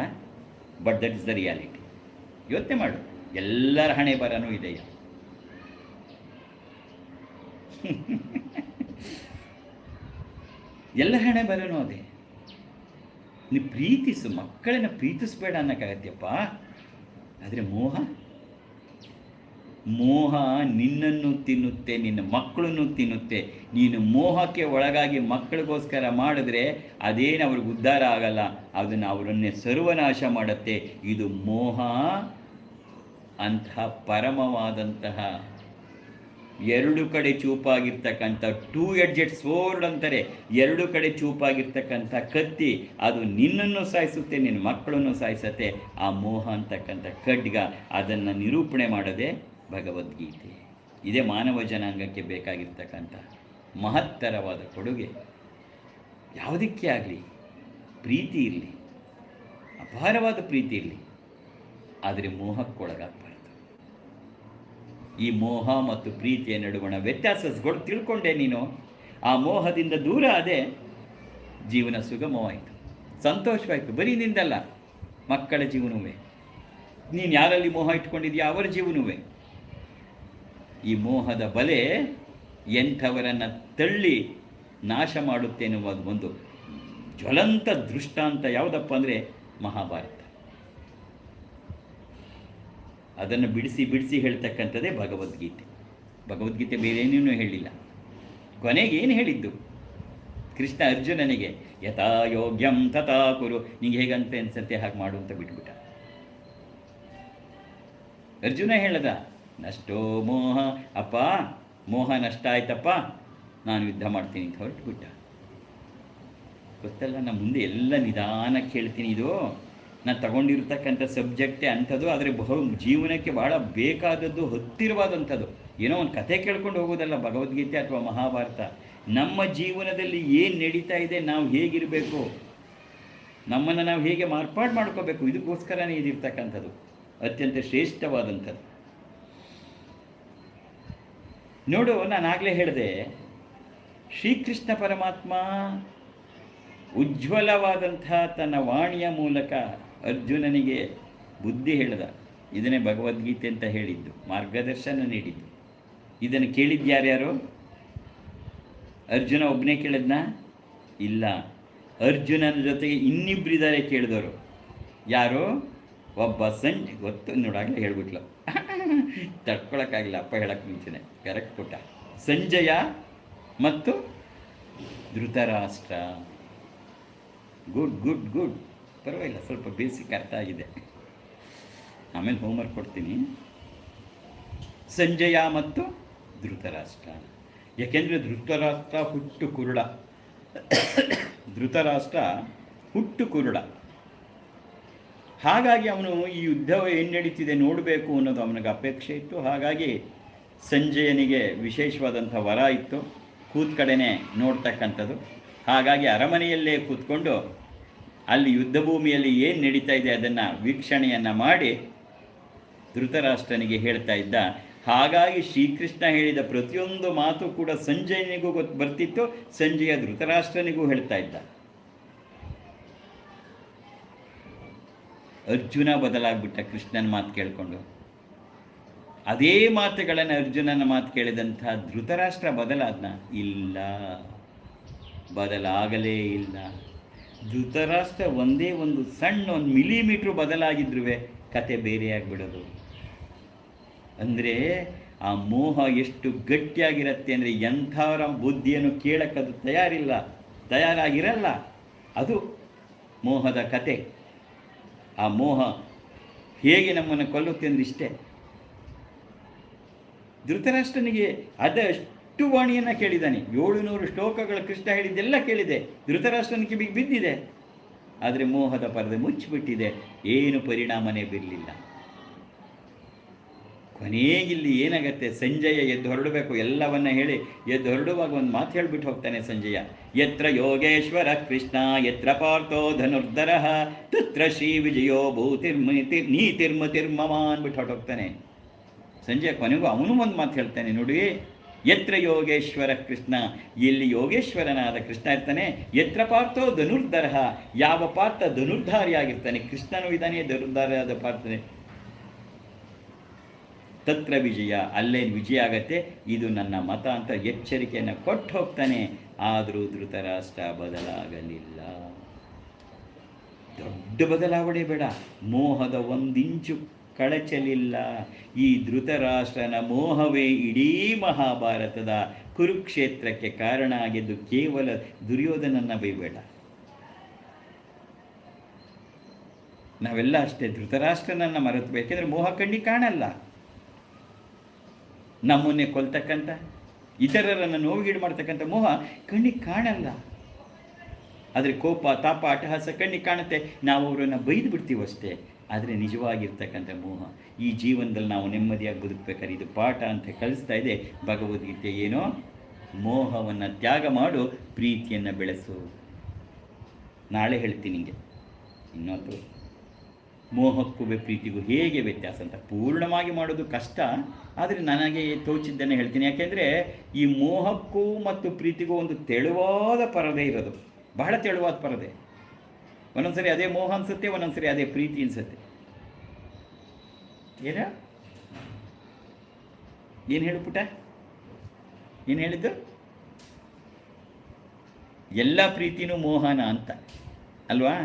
but that is the reality. ಯೋಚನೆ ಮಾಡು, ಎಲ್ಲರ ಹಣೆ ಬರನೂ ಇದೆಯಾ? ಎಲ್ಲ ಹಣೆ ಬರನೂ ಅದೇ. ನೀ ಪ್ರೀತಿಸು, ಮಕ್ಕಳನ್ನ ಪ್ರೀತಿಸಬೇಡ ಅನ್ನೋಕ್ಕಾಗತ್ಯಪ್ಪ. ಆದರೆ ಮೋಹ ನಿನ್ನನ್ನು ತಿನ್ನುತ್ತೆ, ನಿನ್ನ ಮಕ್ಕಳನ್ನು ತಿನ್ನುತ್ತೆ. ನೀನು ಮೋಹಕ್ಕೆ ಒಳಗಾಗಿ ಮಕ್ಕಳಿಗೋಸ್ಕರ ಮಾಡಿದ್ರೆ ಅದೇನು ಅವ್ರಿಗೆ ಉದ್ಧಾರ ಆಗಲ್ಲ, ಅದನ್ನು ಅವರನ್ನೇ ಸರ್ವನಾಶ ಮಾಡುತ್ತೆ. ಇದು ಮೋಹ ಅಂತಹ ಪರಮವಾದಂತಹ ಎರಡು ಕಡೆ ಚೂಪಾಗಿರ್ತಕ್ಕಂಥ ಟೂ ಎಡ್ಜೆಡ್ ಸ್ವೋರ್ಡ್ ಅಂತಾರೆ, ಎರಡು ಕಡೆ ಚೂಪಾಗಿರ್ತಕ್ಕಂಥ ಕತ್ತಿ. ಅದು ನಿನ್ನನ್ನು ಸಾಯಿಸುತ್ತೆ, ನಿನ್ನ ಮಕ್ಕಳನ್ನು ಸಾಯಿಸುತ್ತೆ. ಆ ಮೋಹ ಅಂತಕ್ಕಂಥ ಖಡ್ಗ, ಅದನ್ನು ನಿರೂಪಣೆ ಮಾಡೋದೇ ಭಗವದ್ಗೀತೆ. ಇದೇ ಮಾನವ ಜನಾಂಗಕ್ಕೆ ಬೇಕಾಗಿರ್ತಕ್ಕಂಥ ಮಹತ್ತರವಾದ ಕೊಡುಗೆ. ಯಾವುದಕ್ಕೆ ಆಗಲಿ ಪ್ರೀತಿ ಇರಲಿ, ಅಪಾರವಾದ ಪ್ರೀತಿ ಇರಲಿ, ಆದರೆ ಮೋಹಕ್ಕೊಳಗಾಗಬಾರ್ದು. ಈ ಮೋಹ ಮತ್ತು ಪ್ರೀತಿಯ ನಡುವಣ ವ್ಯತ್ಯಾಸಗಳು ತಿಳ್ಕೊಂಡೆ ನೀನು, ಆ ಮೋಹದಿಂದ ದೂರ ಆದೆ, ಜೀವನ ಸುಗಮವಾಯಿತು, ಸಂತೋಷವಾಯಿತು. ಬರೀ ನಿಂದಲ್ಲ, ಮಕ್ಕಳ ಜೀವನವೇ. ನೀನು ಯಾರಲ್ಲಿ ಮೋಹ ಇಟ್ಕೊಂಡಿದೆಯಾ ಅವರ ಜೀವನವೇ. ಈ ಮೋಹದ ಬಲೆ ಎಂಥವರನ್ನು ತಳ್ಳಿ ನಾಶ ಮಾಡುತ್ತೆ ಎನ್ನುವ ಒಂದು ಜ್ವಲಂತ ದೃಷ್ಟಾಂತ ಯಾವುದಪ್ಪ ಅಂದರೆ ಮಹಾಭಾರತ. ಅದನ್ನು ಬಿಡಿಸಿ ಹೇಳ್ತಕ್ಕಂಥದ್ದೇ ಭಗವದ್ಗೀತೆ. ಭಗವದ್ಗೀತೆ ಬೇರೇನೇನೂ ಹೇಳಿಲ್ಲ. ಕೊನೆಗೆ ಏನು ಹೇಳಿದ್ದು? ಕೃಷ್ಣ ಅರ್ಜುನನಿಗೆ ಯಥಾ ಯೋಗ್ಯಂ ತಥಾ ಕುರು, ನಿಂಗೆ ಹೇಗಂತ ಅನ್ಸತ್ತೆ ಹಾಗೆ ಮಾಡು ಅಂತ ಬಿಟ್ಬಿಟ್ಟ. ಅರ್ಜುನ ಹೇಳ್ದ, ನಷ್ಟೋ ಮೋಹ, ಅಪ್ಪ ಮೋಹ ನಷ್ಟ ಆಯ್ತಪ್ಪ, ನಾನು ಯುದ್ಧ ಮಾಡ್ತೀನಿ ಅಂತ ಹೊರಟುಬಿಟ್ಟ. ಗೊತ್ತಲ್ಲ, ನಾನು ಮುಂದೆ ಎಲ್ಲ ನಿಧಾನಕ್ಕೆ ಹೇಳ್ತೀನಿ. ಇದು ನಾನು ತಗೊಂಡಿರ್ತಕ್ಕಂಥ ಸಬ್ಜೆಕ್ಟೇ ಅಂಥದ್ದು, ಆದರೆ ಜೀವನಕ್ಕೆ ಭಾಳ ಬೇಕಾದದ್ದು, ಹತ್ತಿರವಾದಂಥದ್ದು. ಏನೋ ಒಂದು ಕಥೆ ಕೇಳ್ಕೊಂಡು ಹೋಗೋದಲ್ಲ ಭಗವದ್ಗೀತೆ ಅಥವಾ ಮಹಾಭಾರತ. ನಮ್ಮ ಜೀವನದಲ್ಲಿ ಏನು ನಡೀತಾ ಇದೆ, ನಾವು ಹೇಗಿರಬೇಕು, ನಮ್ಮನ್ನು ನಾವು ಹೇಗೆ ಮಾರ್ಪಾಡು ಮಾಡ್ಕೋಬೇಕು, ಇದಕ್ಕೋಸ್ಕರನೇ ಇದಿರ್ತಕ್ಕಂಥದ್ದು. ಅತ್ಯಂತ ಶ್ರೇಷ್ಠವಾದಂಥದ್ದು. ನೋಡು, ನಾನು ಆಗಲೇ ಹೇಳಿದೆ, ಶ್ರೀಕೃಷ್ಣ ಪರಮಾತ್ಮ ಉಜ್ವಲವಾದಂಥ ತನ್ನ ವಾಣಿಯ ಮೂಲಕ ಅರ್ಜುನನಿಗೆ ಬುದ್ಧಿ ಹೇಳಿದ. ಇದನ್ನೇ ಭಗವದ್ಗೀತೆ ಅಂತ ಹೇಳಿದ್ದು, ಮಾರ್ಗದರ್ಶನ ನೀಡಿದ್ದು. ಇದನ್ನು ಕೇಳಿದ್ಯಾರ್ಯಾರು? ಅರ್ಜುನ ಒಬ್ಬನೇ ಕೇಳಿದ್ನ? ಇಲ್ಲ, ಅರ್ಜುನನ ಜೊತೆಗೆ ಇನ್ನಿಬ್ಬರಿದ್ದಾರೆ ಕೇಳಿದವರು. ಯಾರು? ಒಬ್ಬ ಸಂಜೆ, ಗೊತ್ತು ನೋಡಾಗಲೇ ಹೇಳ್ಬಿಟ್ಲು, ತಡ್ಕೊಳಕ್ಕಾಗಿಲ್ಲ, ಅಪ್ಪ ಹೇಳಕ್ಕೆ ಮುಂಚೆನೆ ಕರೆಕ್ಟ್ ಕೊಟ್ಟ. ಸಂಜಯ ಮತ್ತು ಧೃತರಾಷ್ಟ್ರ. ಗುಡ್ ಗುಡ್ ಗುಡ್, ಪರವಾಗಿಲ್ಲ, ಸ್ವಲ್ಪ ಬೇಸಿಕ್ ಅರ್ಥ ಆಗಿದೆ. ಆಮೇಲೆ ಹೋಮ್ವರ್ಕ್ ಕೊಡ್ತೀನಿ. ಸಂಜಯ ಮತ್ತು ಧೃತರಾಷ್ಟ್ರ. ಯಾಕೆಂದರೆ ಧೃತರಾಷ್ಟ್ರ ಹುಟ್ಟು ಕುರುಡ. ಧೃತರಾಷ್ಟ್ರ ಹುಟ್ಟು ಕುರುಡ. ಹಾಗಾಗಿ ಅವನು ಈ ಯುದ್ಧ ಏನು ನಡೀತಿದೆ ನೋಡಬೇಕು ಅನ್ನೋದು ಅವನಿಗೆ ಅಪೇಕ್ಷೆ ಇತ್ತು. ಹಾಗಾಗಿ ಸಂಜಯನಿಗೆ ವಿಶೇಷವಾದಂಥ ವರ ಇತ್ತು, ಕೂತ್ ಕಡೆನೇ ನೋಡ್ತಕ್ಕಂಥದ್ದು. ಹಾಗಾಗಿ ಅರಮನೆಯಲ್ಲೇ ಕೂತ್ಕೊಂಡು ಅಲ್ಲಿ ಯುದ್ಧ ಭೂಮಿಯಲ್ಲಿ ಏನು ನಡೀತಾ ಇದೆ ಅದನ್ನು ವೀಕ್ಷಣೆಯನ್ನು ಮಾಡಿ ಧೃತರಾಷ್ಟ್ರನಿಗೆ ಹೇಳ್ತಾ ಇದ್ದ. ಹಾಗಾಗಿ ಶ್ರೀಕೃಷ್ಣ ಹೇಳಿದ ಪ್ರತಿಯೊಂದು ಮಾತು ಕೂಡ ಸಂಜಯನಿಗೂ ಬರ್ತಿತ್ತು, ಸಂಜಯ ಧೃತರಾಷ್ಟ್ರನಿಗೂ ಹೇಳ್ತಾ ಇದ್ದ. ಅರ್ಜುನ ಬದಲಾಗ್ಬಿಟ್ಟ ಕೃಷ್ಣನ ಮಾತು ಕೇಳಿಕೊಂಡು. ಅದೇ ಮಾತುಗಳನ್ನು ಅರ್ಜುನನ ಮಾತು ಕೇಳಿದಂಥ ಧೃತರಾಷ್ಟ್ರ ಬದಲಾದ್ನ? ಇಲ್ಲ, ಬದಲಾಗಲೇ ಇಲ್ಲ. ಧೃತರಾಷ್ಟ್ರ ಒಂದೇ ಒಂದು ಸಣ್ಣ ಒಂದು ಮಿಲಿಮೀಟ್ರು ಬದಲಾಗಿದ್ರೂ ಕತೆ ಬೇರೆಯಾಗಿಬಿಡೋದು. ಅಂದರೆ ಆ ಮೋಹ ಎಷ್ಟು ಗಟ್ಟಿಯಾಗಿರುತ್ತೆ ಅಂದರೆ ಎಂಥವರ ಬುದ್ಧಿಯನ್ನು ಕೇಳಕ್ಕದು ತಯಾರಾಗಿರಲ್ಲ. ಅದು ಮೋಹದ ಕತೆ. ಆ ಮೋಹ ಹೇಗೆ ನಮ್ಮನ್ನು ಕೊಲ್ಲುತ್ತೆ ಅಂದರೆ ಇಷ್ಟೇ. ಧೃತರಾಷ್ಟ್ರನಿಗೆ ಅದಷ್ಟು ವಾಣಿಯನ್ನು ಕೇಳಿದ್ದಾನೆ. 700 ಶ್ಲೋಕಗಳು ಕೃಷ್ಣ ಹೇಳಿದ್ದೆಲ್ಲ ಕೇಳಿದೆ. ಧೃತರಾಷ್ಟ್ರನಿಗೆ ಬಿದ್ದಿದೆ, ಆದರೆ ಮೋಹದ ಪರದೆ ಮುಚ್ಚಿಬಿಟ್ಟಿದೆ. ಏನು ಪರಿಣಾಮನೇ ಬೀರಲಿಲ್ಲ. ಕೊನೆಗಿಲ್ಲಿ ಏನಾಗತ್ತೆ, ಸಂಜಯ ಎದ್ದು ಹೊರಡಬೇಕು, ಎಲ್ಲವನ್ನ ಹೇಳಿ ಎದ್ದು ಹೊರಡುವಾಗ ಒಂದು ಮಾತು ಹೇಳಿಬಿಟ್ಟು ಹೋಗ್ತಾನೆ ಸಂಜಯ. ಯತ್ರ ಯೋಗೇಶ್ವರ ಕೃಷ್ಣ ಯತ್ರ ಪಾರ್ಥೋ ಧನುರ್ಧರ ತತ್ರ ಶ್ರೀ ವಿಜಯೋ ನೀತಿರ್ಮತಿರ್ಮಮ ಅಂದ್ಬಿಟ್ಟು ಹೊರಟೋಗ್ತಾನೆ ಸಂಜಯ. ಕೊನೆಗೂ ಅವನು ಒಂದು ಮಾತು ಹೇಳ್ತಾನೆ ನೋಡಿ, ಯತ್ರ ಯೋಗೇಶ್ವರ ಕೃಷ್ಣ, ಎಲ್ಲಿ ಯೋಗೇಶ್ವರನಾದ ಕೃಷ್ಣ ಇರ್ತಾನೆ, ಯತ್ರ ಪಾರ್ಥೋ ಧನುರ್ಧರ, ಯಾವ ಪಾರ್ಥ ಧನುರ್ಧಾರಿಯಾಗಿರ್ತಾನೆ, ಕೃಷ್ಣನೂ ಇದ್ದಾನೆ ಧನುರ್ಧಾರಿಯಾದ ಪಾರ್ಥನೆ, ತತ್ರ ವಿಜಯ, ಅಲ್ಲೇ ವಿಜಯ ಆಗತ್ತೆ, ಇದು ನನ್ನ ಮತ ಅಂತ ಎಚ್ಚರಿಕೆಯನ್ನು ಕೊಟ್ಟು ಹೋಗ್ತಾನೆ. ಆದರೂ ಧೃತರಾಷ್ಟ್ರ ಬದಲಾಗಲಿಲ್ಲ. ದೊಡ್ಡ ಬದಲಾವಣೆ ಬೇಡ, ಮೋಹದ ಒಂದಿಂಚು ಕಳಚಲಿಲ್ಲ. ಈ ಧೃತರಾಷ್ಟ್ರನ ಮೋಹವೇ ಇಡೀ ಮಹಾಭಾರತದ ಕುರುಕ್ಷೇತ್ರಕ್ಕೆ ಕಾರಣ ಆಗಿದ್ದು. ಕೇವಲ ದುರ್ಯೋಧನನ್ನ ಬೈಬೇಡ. ನಾವೆಲ್ಲ ಅಷ್ಟೇ, ಧೃತರಾಷ್ಟ್ರನನ್ನು ಮರೆತು, ಬೇಕೆಂದರೆ ಮೋಹ ಕಣ್ಣಿಗೆ ಕಾಣಲ್ಲ. ನಮ್ಮನ್ನೇ ಕೊಲ್ತಕ್ಕಂಥ, ಇತರರನ್ನು ನೋವಿಗೀಡು ಮಾಡ್ತಕ್ಕಂಥ ಮೋಹ ಕಣ್ಣಿಗೆ ಕಾಣಲ್ಲ. ಆದರೆ ಕೋಪ, ತಾಪ, ಅಟ್ಟಹಾಸ ಕಣ್ಣಿಗೆ ಕಾಣುತ್ತೆ, ನಾವು ಅವರನ್ನು ಬೈದು ಬಿಡ್ತೀವಿ ಅಷ್ಟೇ. ಆದರೆ ನಿಜವಾಗಿರ್ತಕ್ಕಂಥ ಮೋಹ ಈ ಜೀವನದಲ್ಲಿ ನಾವು ನೆಮ್ಮದಿಯಾಗಿ ಬದುಕಬೇಕಾದ್ರೆ ಇದು ಪಾಠ ಅಂತ ಕಲಿಸ್ತಾ ಇದೆ ಭಗವದ್ಗೀತೆ. ಏನೋ ಮೋಹವನ್ನು ತ್ಯಾಗ ಮಾಡು, ಪ್ರೀತಿಯನ್ನು ಬೆಳೆಸು. ನಾಳೆ ಹೇಳ್ತೀನಿ ನಿಮಗೆ ಇನ್ನೊಂದು ಮೋಹಕ್ಕೂ ಪ್ರೀತಿಗೂ ಹೇಗೆ ವ್ಯತ್ಯಾಸ ಅಂತ. ಪೂರ್ಣವಾಗಿ ಮಾಡೋದು ಕಷ್ಟ, ಆದರೆ ನನಗೆ ತೋಚಿದ್ದನ್ನು ಹೇಳ್ತೀನಿ. ಯಾಕೆಂದರೆ ಈ ಮೋಹಕ್ಕೂ ಮತ್ತು ಪ್ರೀತಿಗೂ ಒಂದು ತೆಳುವಾದ ಪರದೆ ಇರೋದು, ಬಹಳ ತೆಳುವಾದ ಪರದೆ. ಒಂದೊಂದ್ಸರಿ ಅದೇ ಮೋಹ ಅನಿಸುತ್ತೆ, ಒಂದೊಂದ್ಸರಿ ಅದೇ ಪ್ರೀತಿ ಅನಿಸುತ್ತೆ. ಏನು ಹೇಳು ಪುಟ, ಏನು ಹೇಳಿದ್ದು? ಎಲ್ಲ ಪ್ರೀತಿನೂ ಮೋಹನ ಅಂತ ಅಲ್ವಾ?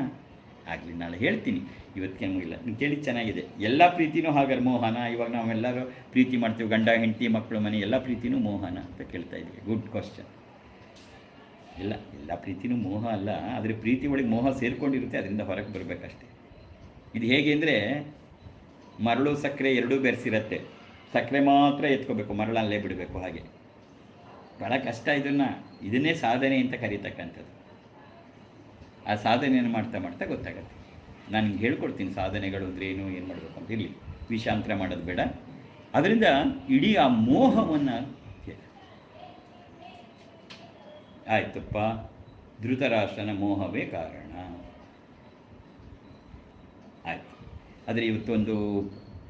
ಆಗಲಿ, ನಾಳೆ ಹೇಳ್ತೀನಿ, ಇವತ್ತಿಗೆ ಮುಗಿಲ್ಲ. ನೀವು ಕೇಳಿ ಚೆನ್ನಾಗಿದೆ. ಎಲ್ಲ ಪ್ರೀತಿನೂ ಹಾಗಾದ್ರೆ ಮೋಹನ? ಇವಾಗ ನಾವೆಲ್ಲರೂ ಪ್ರೀತಿ ಮಾಡ್ತೀವಿ, ಗಂಡ ಹೆಂಡತಿ ಮಕ್ಕಳು ಮನೆ, ಎಲ್ಲ ಪ್ರೀತಿನೂ ಮೋಹನ ಅಂತ ಕೇಳ್ತಾ ಇದ್ದೀವಿ. Good question. ಎಲ್ಲ ಪ್ರೀತಿನೂ ಮೋಹ ಅಲ್ಲ, ಆದರೆ ಪ್ರೀತಿ ಒಳಗೆ ಮೋಹ ಸೇರಿಕೊಂಡಿರುತ್ತೆ, ಅದರಿಂದ ಹೊರಗೆ ಬರಬೇಕಷ್ಟೆ. ಇದು ಹೇಗೆ ಅಂದರೆ, ಮರಳು ಸಕ್ಕರೆ ಎರಡೂ ಬೆರೆಸಿರತ್ತೆ, ಸಕ್ಕರೆ ಮಾತ್ರ ಎತ್ಕೋಬೇಕು, ಮರಳಲ್ಲೇ ಬಿಡಬೇಕು. ಹಾಗೆ ಭಾಳ ಕಷ್ಟ. ಇದನ್ನೇ ಸಾಧನೆ ಅಂತ ಕರೀತಕ್ಕಂಥದ್ದು. ಆ ಸಾಧನೆಯನ್ನು ಮಾಡ್ತಾ ಮಾಡ್ತಾ ಗೊತ್ತಾಗತ್ತೆ. ನಾನು ನಿಮ್ಗೆ ಹೇಳ್ಕೊಡ್ತೀನಿ ಸಾಧನೆಗಳು ಅಂದರೆ ಏನು, ಏನು ಮಾಡಬೇಕು ಅಂತ. ಇರಲಿ, ವಿಷಾಂತರ ಮಾಡೋದು ಬೇಡ. ಅದರಿಂದ ಇಡೀ ಆ ಮೋಹವನ್ನು, ಆಯ್ತಪ್ಪ, ಧೃತರಾಷ್ಟ್ರನ ಮೋಹವೇ ಕಾರಣ ಆಯಿತು. ಆದರೆ ಇವತ್ತೊಂದು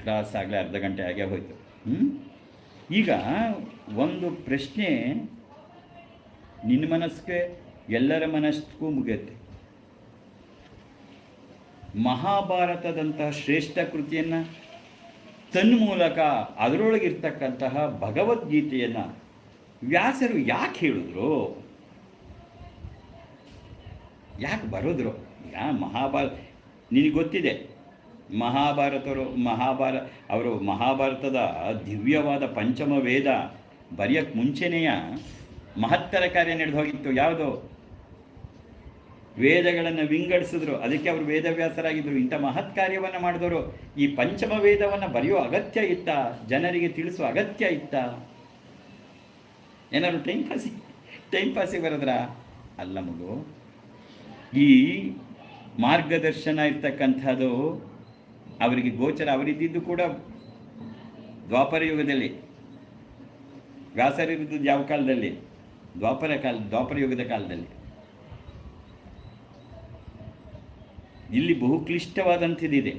ಕ್ಲಾಸ್ ಆಗಲೇ ಅರ್ಧ ಗಂಟೆ ಆಗೇ ಹೋಯಿತು. ಈಗ ಒಂದು ಪ್ರಶ್ನೆ ನಿನ್ನ ಮನಸ್ಸಿಗೆ, ಎಲ್ಲರ ಮನಸ್ಸಿಗೂ ಮುಗಿಯುತ್ತೆ. ಮಹಾಭಾರತದಂತಹ ಶ್ರೇಷ್ಠ ಕೃತಿಯನ್ನು ತನ್ಮೂಲಕ ಅದರೊಳಗಿರ್ತಕ್ಕಂತಹ ಭಗವದ್ಗೀತೆಯನ್ನು ವ್ಯಾಸರು ಯಾಕೆ ಹೇಳಿದ್ರು, ಯಾಕೆ ಬರೋದ್ರು? ಈಗ ನಿನಗೆ ಗೊತ್ತಿದೆ, ಅವರು ಮಹಾಭಾರತದ ದಿವ್ಯವಾದ ಪಂಚಮ ವೇದ ಬರೆಯೋಕ್ಕೆ ಮುಂಚೆನೆಯ ಮಹತ್ತರ ಕಾರ್ಯ ನಡೆದು ಹೋಗಿತ್ತು. ಯಾವುದೋ ವೇದಗಳನ್ನು ವಿಂಗಡಿಸಿದ್ರು, ಅದಕ್ಕೆ ಅವರು ವೇದವ್ಯಾಸರಾಗಿದ್ದರು. ಇಂಥ ಮಹತ್ ಕಾರ್ಯವನ್ನು ಮಾಡಿದವರು ಈ ಪಂಚಮ ವೇದವನ್ನು ಬರೆಯೋ ಅಗತ್ಯ ಇತ್ತ? ಜನರಿಗೆ ತಿಳಿಸುವ ಅಗತ್ಯ ಇತ್ತ? ಏನಾದ್ರು ಟೈಮ್ ಪಾಸಿಗೆ ಬರೋದ್ರ? ಅಲ್ಲ ಮಗು. ಈ ಮಾರ್ಗದರ್ಶನ ಇರ್ತಕ್ಕಂಥದ್ದು ಅವರಿಗೆ ಗೋಚರ. ಅವರಿದ್ದಿದ್ದು ಕೂಡ ದ್ವಾಪರ ಯುಗದಲ್ಲಿ. ವ್ಯಾಸರಿದ್ದು ಯಾವ ಕಾಲದಲ್ಲಿ? ದ್ವಾಪರ ಯುಗದ ಕಾಲದಲ್ಲಿ. ಇಲ್ಲಿ ಬಹು ಕ್ಲಿಷ್ಟವಾದಂಥದ್ದಿದೆ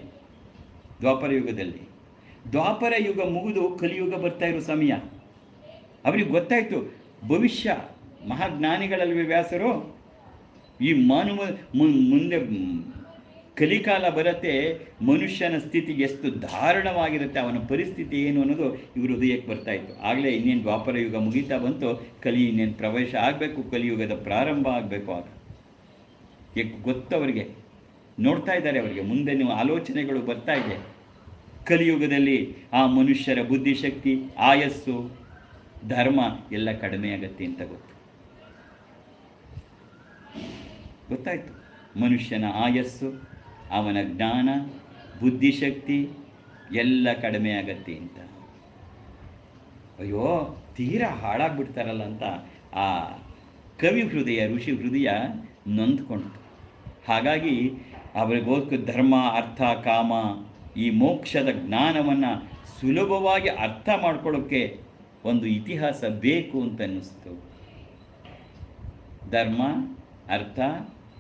ದ್ವಾಪರ ಯುಗದಲ್ಲಿ. ದ್ವಾಪರ ಯುಗ ಮುಗಿದು ಕಲಿಯುಗ ಬರ್ತಾ ಇರೋ ಸಮಯ. ಅವರಿಗೆ ಗೊತ್ತಾಯಿತು ಭವಿಷ್ಯ. ಮಹಾಜ್ಞಾನಿಗಳಲ್ಲಿ ವ್ಯಾಸರು ಈ ಮುಂದೆ ಕಲಿಕಾಲ ಬರುತ್ತೆ, ಮನುಷ್ಯನ ಸ್ಥಿತಿಗೆ ಎಷ್ಟು ದಾರುಣವಾಗಿರುತ್ತೆ, ಅವನ ಪರಿಸ್ಥಿತಿ ಏನು ಅನ್ನೋದು ಇವರು ಹೃದಯಕ್ಕೆ ಬರ್ತಾಯಿತ್ತು. ಆಗಲೇ ಇನ್ನೇನು ದ್ವಾಪರ ಯುಗ ಮುಗೀತಾ ಬಂತು, ಇನ್ನೇನು ಪ್ರವೇಶ ಆಗಬೇಕು, ಕಲಿಯುಗದ ಪ್ರಾರಂಭ ಆಗಬೇಕು. ಆಗ ಗೊತ್ತವರಿಗೆ, ನೋಡ್ತಾ ಇದ್ದಾರೆ, ಅವರಿಗೆ ಮುಂದೆ ನೀವು ಆಲೋಚನೆಗಳು ಬರ್ತಾ ಇದೆ. ಕಲಿಯುಗದಲ್ಲಿ ಆ ಮನುಷ್ಯರ ಬುದ್ಧಿಶಕ್ತಿ, ಆಯಸ್ಸು, ಧರ್ಮ ಎಲ್ಲ ಕಡಿಮೆ ಆಗತ್ತೆ ಅಂತ ಗೊತ್ತಾಯಿತು. ಮನುಷ್ಯನ ಆಯಸ್ಸು, ಅವನ ಜ್ಞಾನ, ಬುದ್ಧಿಶಕ್ತಿ ಎಲ್ಲ ಕಡಿಮೆ ಆಗತ್ತೆ ಅಂತ. ಅಯ್ಯೋ, ತೀರಾ ಹಾಳಾಗ್ಬಿಡ್ತಾರಲ್ಲ ಅಂತ ಆ ಕವಿ ಹೃದಯ, ಋಷಿ ಹೃದಯ ನೊಂದ್ಕೊಂಡು. ಹಾಗಾಗಿ ಅವರಿಗೋಸ್ಕರ ಧರ್ಮ, ಅರ್ಥ, ಕಾಮ, ಈ ಮೋಕ್ಷದ ಜ್ಞಾನವನ್ನು ಸುಲಭವಾಗಿ ಅರ್ಥ ಮಾಡ್ಕೊಳ್ಳೋಕ್ಕೆ ಒಂದು ಇತಿಹಾಸ ಬೇಕು ಅಂತ ಅನ್ನಿಸ್ತು. ಧರ್ಮ, ಅರ್ಥ,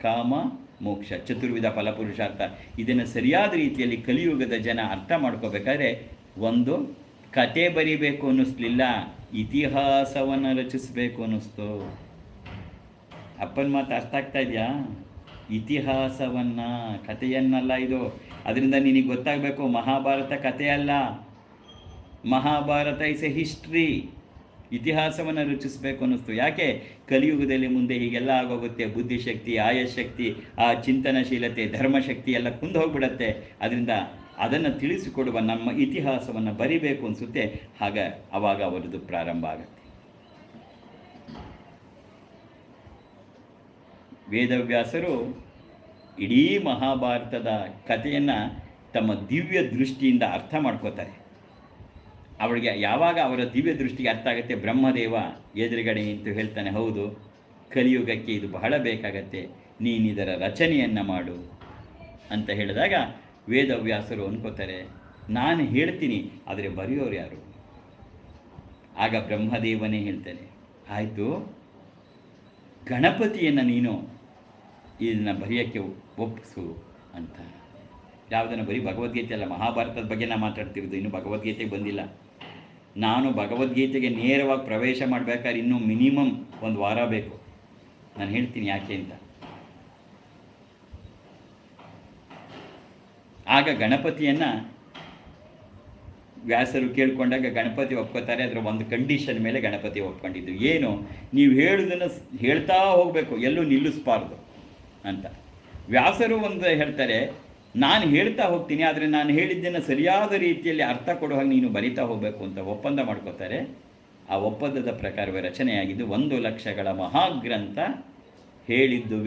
ಕಾಮ, ಮೋಕ್ಷ, ಚತುರ್ವಿಧ ಫಲಪುರುಷಾರ್ಥ, ಇದನ್ನು ಸರಿಯಾದ ರೀತಿಯಲ್ಲಿ ಕಲಿಯುಗದ ಜನ ಅರ್ಥ ಮಾಡ್ಕೋಬೇಕಾದ್ರೆ ಒಂದು ಕತೆ ಬರಿಬೇಕು ಅನ್ನಿಸ್ಲಿಲ್ಲ, ಇತಿಹಾಸವನ್ನು ರಚಿಸಬೇಕು ಅನ್ನಿಸ್ತು. ಅಪ್ಪನ ಮಾತು ಅರ್ಥ ಆಗ್ತಾ ಇದೆಯಾ? ಇತಿಹಾಸವನ್ನು, ಕಥೆಯನ್ನಲ್ಲ ಇದು. ಅದರಿಂದ ನಿನಗೆ ಗೊತ್ತಾಗಬೇಕು, ಮಹಾಭಾರತ ಕಥೆ ಅಲ್ಲ, ಮಹಾಭಾರತ ಇಸ್ ಎ ಹಿಸ್ಟ್ರಿ. ಇತಿಹಾಸವನ್ನು ರಚಿಸಬೇಕು ಅನ್ನಿಸ್ತು. ಯಾಕೆ? ಕಲಿಯುಗದಲ್ಲಿ ಮುಂದೆ ಹೀಗೆಲ್ಲ ಆಗೋಗುತ್ತೆ, ಬುದ್ಧಿಶಕ್ತಿ, ಆಯಶಕ್ತಿ, ಆ ಚಿಂತನಶೀಲತೆ, ಧರ್ಮಶಕ್ತಿ ಎಲ್ಲ ಕುಂದು ಹೋಗ್ಬಿಡತ್ತೆ. ಅದರಿಂದ ಅದನ್ನು ತಿಳಿಸಿಕೊಡುವ ನಮ್ಮ ಇತಿಹಾಸವನ್ನು ಬರಿಬೇಕು ಅನಿಸುತ್ತೆ. ಆವಾಗ ಅವರದ್ದು ಪ್ರಾರಂಭ ಆಗುತ್ತೆ. ವೇದವ್ಯಾಸರು ಇಡೀ ಮಹಾಭಾರತದ ಕಥೆಯನ್ನು ತಮ್ಮ ದಿವ್ಯ ದೃಷ್ಟಿಯಿಂದ ಅರ್ಥ ಮಾಡ್ಕೋತಾರೆ. ಅವಳಿಗೆ ಯಾವಾಗ ಅವರ ದಿವ್ಯ ದೃಷ್ಟಿಗೆ ಅರ್ಥ ಆಗುತ್ತೆ, ಬ್ರಹ್ಮದೇವ ಎದುರುಗಡೆ ನಿಂತು ಹೇಳ್ತಾನೆ, ಹೌದು, ಕಲಿಯುಗಕ್ಕೆ ಇದು ಬಹಳ ಬೇಕಾಗತ್ತೆ, ನೀನಿದರ ರಚನೆಯನ್ನು ಮಾಡು ಅಂತ ಹೇಳಿದಾಗ ವೇದವ್ಯಾಸರು ಅನ್ಕೋತಾರೆ, ನಾನು ಹೇಳ್ತೀನಿ, ಆದರೆ ಬರೆಯೋರು ಯಾರು? ಆಗ ಬ್ರಹ್ಮದೇವನೇ ಹೇಳ್ತಾನೆ, ಆಯಿತು, ಗಣಪತಿಯನ್ನು ನೀನು ಇದನ್ನು ಬರೆಯೋಕ್ಕೆ ಒಪ್ಪಿಸು ಅಂತ. ಯಾವುದನ್ನು ಬರೀ ಭಗವದ್ಗೀತೆ ಅಲ್ಲ, ಮಹಾಭಾರತದ ಬಗ್ಗೆ ನಾನು ಮಾತಾಡ್ತಿರೋದು, ಇನ್ನೂ ಭಗವದ್ಗೀತೆಗೆ ಬಂದಿಲ್ಲ. ನಾನು ಭಗವದ್ಗೀತೆಗೆ ನೇರವಾಗಿ ಪ್ರವೇಶ ಮಾಡಬೇಕಾದ್ರೆ ಇನ್ನೂ ಮಿನಿಮಮ್ 1 ವಾರ ಬೇಕು. ನಾನು ಹೇಳ್ತೀನಿ ಯಾಕೆ ಅಂತ. ಆಗ ಗಣಪತಿಯನ್ನು ವ್ಯಾಸರು ಕೇಳಿಕೊಂಡಾಗ ಗಣಪತಿ ಒಪ್ಕೋತಾರೆ. ಅದರ ಒಂದು ಕಂಡೀಷನ್ ಮೇಲೆ ಗಣಪತಿ ಒಪ್ಕೊಂಡಿದ್ದು ಏನು, ನೀವು ಹೇಳೋದನ್ನು ಹೇಳ್ತಾ ಹೋಗಬೇಕು, ಎಲ್ಲೂ ನಿಲ್ಲಿಸಬಾರ್ದು ಅಂತ. ವ್ಯಾಸರು ಒಂದು ಹೇಳ್ತಾರೆ, ನಾನು ಹೇಳ್ತಾ ಹೋಗ್ತೀನಿ, ಆದರೆ ನಾನು ಹೇಳಿದ್ದನ್ನು ಸರಿಯಾದ ರೀತಿಯಲ್ಲಿ ಅರ್ಥ ಕೊಡೋ ಹಾಗೆ ನೀನು ಬರಿತಾ ಹೋಗಬೇಕು ಅಂತ ಒಪ್ಪಂದ ಮಾಡ್ಕೋತಾರೆ. ಆ ಒಪ್ಪಂದದ ಪ್ರಕಾರವೇ ರಚನೆಯಾಗಿದ್ದು 1 ಲಕ್ಷಗಳ ಮಹಾಗ್ರಂಥ. ಹೇಳಿದ್ದು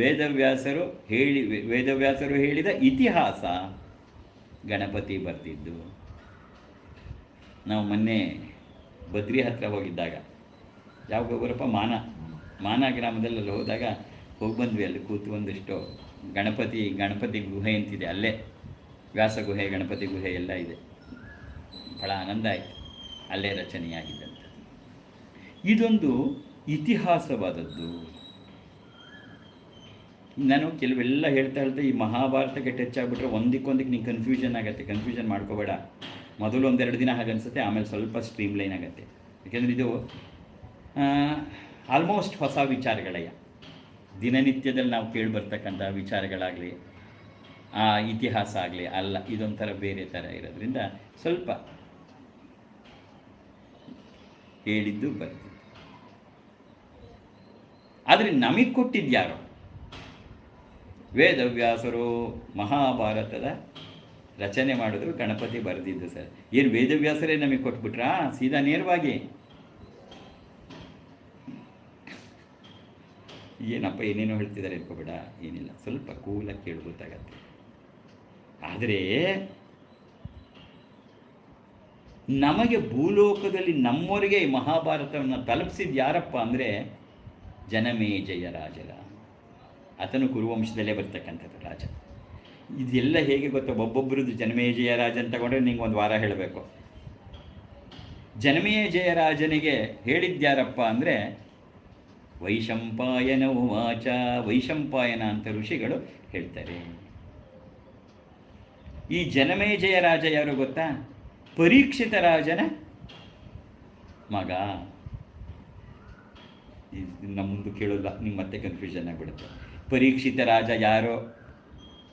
ವೇದವ್ಯಾಸರು ಹೇಳಿದ ಇತಿಹಾಸ ಗಣಪತಿ ಬರೆದಿದ್ದು. ನಾವು ಮೊನ್ನೆ ಬದ್ರಿ ಹತ್ರ ಹೋಗಿದ್ದಾಗ, ಯಾವಾಗ ಹೋಗೋರಪ್ಪ, ಮಾನ ಗ್ರಾಮದಲ್ಲಿ ಹೋದಾಗ ಹೋಗಿ ಬಂದ್ವಿ. ಅಲ್ಲಿ ಕೂತು ಒಂದಿಷ್ಟು ಗಣಪತಿ ಗುಹೆ ಅಂತಿದೆ, ಅಲ್ಲೇ ವ್ಯಾಸ ಗುಹೆ, ಗಣಪತಿ ಗುಹೆ ಎಲ್ಲ ಇದೆ. ಬಹಳ ಆನಂದ ಆಯಿತು. ಅಲ್ಲೇ ರಚನೆಯಾಗಿದ್ದಂಥದ್ದು. ಇದೊಂದು ಇತಿಹಾಸವಾದದ್ದು. ನಾನು ಕೆಲವೆಲ್ಲ ಹೇಳ್ತಾ ಈ ಮಹಾಭಾರತಕ್ಕೆ ಟಚ್ ಆಗಿಬಿಟ್ರೆ ಒಂದಕ್ಕೊಂದಕ್ಕೆ ನೀನು ಕನ್ಫ್ಯೂಷನ್ ಆಗುತ್ತೆ. ಕನ್ಫ್ಯೂಷನ್ ಮಾಡ್ಕೋಬೇಡ. ಮೊದಲು 1-2 ದಿನ ಹಾಗನ್ಸುತ್ತೆ, ಆಮೇಲೆ ಸ್ವಲ್ಪ ಸ್ಟ್ರೀಮ್ಲೈನ್ ಆಗುತ್ತೆ. ಯಾಕೆಂದರೆ ಇದು ಆಲ್ಮೋಸ್ಟ್ ಹೊಸ ವಿಚಾರಗಳಯ್ಯ. ದಿನನಿತ್ಯದಲ್ಲಿ ನಾವು ಕೇಳಿಬರ್ತಕ್ಕಂಥ ವಿಚಾರಗಳಾಗಲಿ, ಆ ಇತಿಹಾಸ ಆಗಲಿ ಅಲ್ಲ, ಇದೊಂಥರ ಬೇರೆ ಥರ ಇರೋದ್ರಿಂದ ಸ್ವಲ್ಪ ಹೇಳಿದ್ದು ಬರ್ತಿತ್ತು. ಆದರೆ ನಮಗೆ ಕೊಟ್ಟಿದ್ಯಾರೋ? ವೇದವ್ಯಾಸರು ಮಹಾಭಾರತದ ರಚನೆ ಮಾಡಿದ್ರು, ಗಣಪತಿ ಬರೆದಿದ್ದು ಸರ್. ಏನು ವೇದವ್ಯಾಸರೇ ನಮಗೆ ಕೊಟ್ಬಿಟ್ರಾ ಸೀದಾ ನೇರವಾಗಿ? ಏನಪ್ಪ ಏನೇನೋ ಹೇಳ್ತಿದ್ದಾರೆ ಇಟ್ಕೋಬೇಡ, ಏನಿಲ್ಲ, ಸ್ವಲ್ಪ ಕೂಲಾಗಿ ಕೇಳಿ ಗೊತ್ತಾಗತ್ತೆ. ಆದರೆ ನಮಗೆ ಭೂಲೋಕದಲ್ಲಿ ನಮ್ಮವರಿಗೆ ಈ ಮಹಾಭಾರತವನ್ನು ತಲುಪಿಸಿದ ಯಾರಪ್ಪ ಅಂದರೆ ಜನಮೇಜಯ ರಾಜರ. ಆತನು ಕುರುವಂಶದಲ್ಲೇ ಬರ್ತಕ್ಕಂಥದ್ದು ರಾಜ. ಇದೆಲ್ಲ ಹೇಗೆ ಗೊತ್ತಾ? ಒಬ್ಬೊಬ್ಬರದ್ದು ಜನಮೇಜಯ ರಾಜನ್ ತಗೊಂಡ್ರೆ ನಿಂಗೆ 1 ವಾರ ಹೇಳಬೇಕು. ಜನಮೇಜಯ ರಾಜನಿಗೆ ಹೇಳಿದ್ಯಾರಪ್ಪ ಅಂದರೆ ವೈಶಂಪಾಯನ ಉವಾಚ. ವೈಶಂಪಾಯನ ಅಂತ ಋಷಿಗಳು ಹೇಳ್ತಾರೆ. ಈ ಜನಮೇಜಯ ರಾಜ ಯಾರು ಗೊತ್ತಾ? ಪರೀಕ್ಷಿತ ರಾಜನ ಮಗ. ನಮ್ಮ ಮುಂದೆ ಕೇಳೋಲ್ಲ, ನಿಮ್ಗೆ ಮತ್ತೆ ಕನ್ಫ್ಯೂಷನ್ ಆಗಿಬಿಡುತ್ತೆ. ಪರೀಕ್ಷಿತ ರಾಜ ಯಾರೋ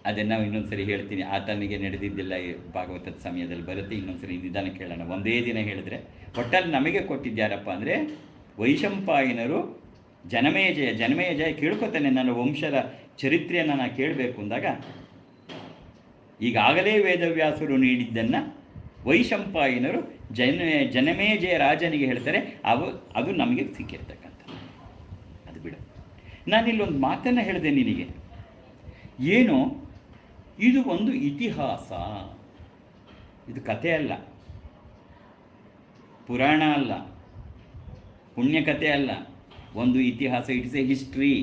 ಅದನ್ನು ನಾವು ಇನ್ನೊಂದ್ಸರಿ ಹೇಳ್ತೀನಿ. ಆತನಿಗೆ ನಡೆದಿದ್ದಿಲ್ಲ ಭಾಗವತದ ಸಮಯದಲ್ಲಿ ಬರುತ್ತೆ. ಇನ್ನೊಂದ್ಸರಿ ನಿಧಾನ ಕೇಳೋಣ. ಒಂದೇ ದಿನ ಹೇಳಿದ್ರೆ ಒಟ್ಟಲ್ಲಿ ನಮಗೆ ಕೊಟ್ಟಿದ್ಯಾರಪ್ಪ ಅಂದರೆ ವೈಶಂಪಾಯನರು ಜನಮೇಜಯ ಕೇಳ್ಕೊತಾನೆ, ನನ್ನ ವಂಶದ ಚರಿತ್ರೆಯನ್ನು ನಾನು ಕೇಳಬೇಕು ಅಂದಾಗ ಈಗಾಗಲೇ ವೇದವ್ಯಾಸರು ನೀಡಿದ್ದನ್ನು ವೈಶಂಪಾಯನರು ಜನಮೇಜಯ ರಾಜನಿಗೆ ಹೇಳ್ತಾರೆ. ಅದು ನಮಗೆ ಸಿಕ್ಕಿರ್ತಕ್ಕಂಥ. ಅದು ಬಿಡು. ನಾನಿಲ್ಲೊಂದು ಮಾತನ್ನು ಹೇಳಿದೆ ನಿನಗೆ, ಏನು, ಇದು ಒಂದು ಇತಿಹಾಸ. ಇದು ಕಥೆ ಅಲ್ಲ, ಪುರಾಣ ಅಲ್ಲ, ಪುಣ್ಯಕಥೆ ಅಲ್ಲ, ಒಂದು ಇತಿಹಾಸ. It's A history.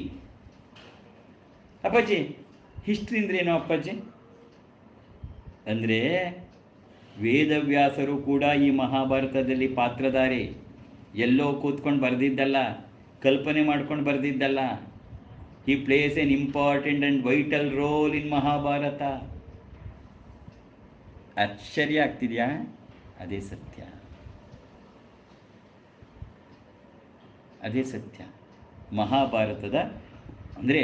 ಅಪ್ಪಾಜಿ, ಹಿಸ್ಟ್ರಿ ಅಂದರೆ ಏನೋ ಅಪ್ಪಾಜಿ? ಅಂದರೆ ವೇದವ್ಯಾಸರು ಕೂಡ ಈ ಮಹಾಭಾರತದಲ್ಲಿ ಪಾತ್ರಧಾರಿ. ಎಲ್ಲೋ ಕೂತ್ಕೊಂಡು ಬರೆದಿದ್ದಲ್ಲ, ಕಲ್ಪನೆ ಮಾಡ್ಕೊಂಡು ಬರೆದಿದ್ದಲ್ಲ. He plays an important and vital role in Mahabharata. ಆಶ್ಚರ್ಯ ಆಗ್ತಿದೆಯಾ? ಅದೇ ಸತ್ಯ, ಅದೇ ಸತ್ಯ. ಮಹಾಭಾರತದ ಅಂದರೆ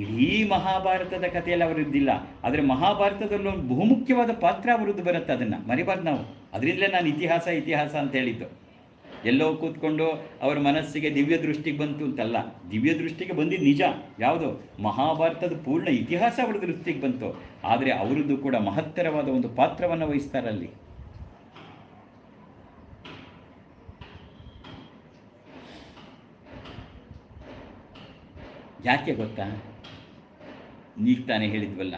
ಇಡೀ ಮಹಾಭಾರತದ ಕಥೆಯಲ್ಲಿ ಅವರಿದ್ದಿಲ್ಲ, ಆದರೆ ಮಹಾಭಾರತದಲ್ಲಿ ಒಂದು ಬಹುಮುಖ್ಯವಾದ ಪಾತ್ರ ಅವರದ್ದು ಬರುತ್ತೆ. ಅದನ್ನು ಮರಿಬಾರ್ದು ನಾವು. ಅದರಿಂದಲೇ ನಾನು ಇತಿಹಾಸ ಇತಿಹಾಸ ಅಂತ ಹೇಳಿದ್ದು. ಎಲ್ಲೋ ಕೂತ್ಕೊಂಡು ಅವರ ಮನಸ್ಸಿಗೆ ದಿವ್ಯ ದೃಷ್ಟಿಗೆ ಬಂತು ಅಂತಲ್ಲ. ದಿವ್ಯ ದೃಷ್ಟಿಗೆ ಬಂದಿದ್ದು ನಿಜ. ಯಾವುದು? ಮಹಾಭಾರತದ ಪೂರ್ಣ ಇತಿಹಾಸ ಅವರ ದೃಷ್ಟಿಗೆ ಬಂತು. ಆದರೆ ಅವರದ್ದು ಕೂಡ ಮಹತ್ತರವಾದ ಒಂದು ಪಾತ್ರವನ್ನು ವಹಿಸ್ತಾರಲ್ಲಿ. ಯಾಕೆ ಗೊತ್ತಾ? ಈಗ ತಾನೇ ಹೇಳಿದ್ವಲ್ಲ,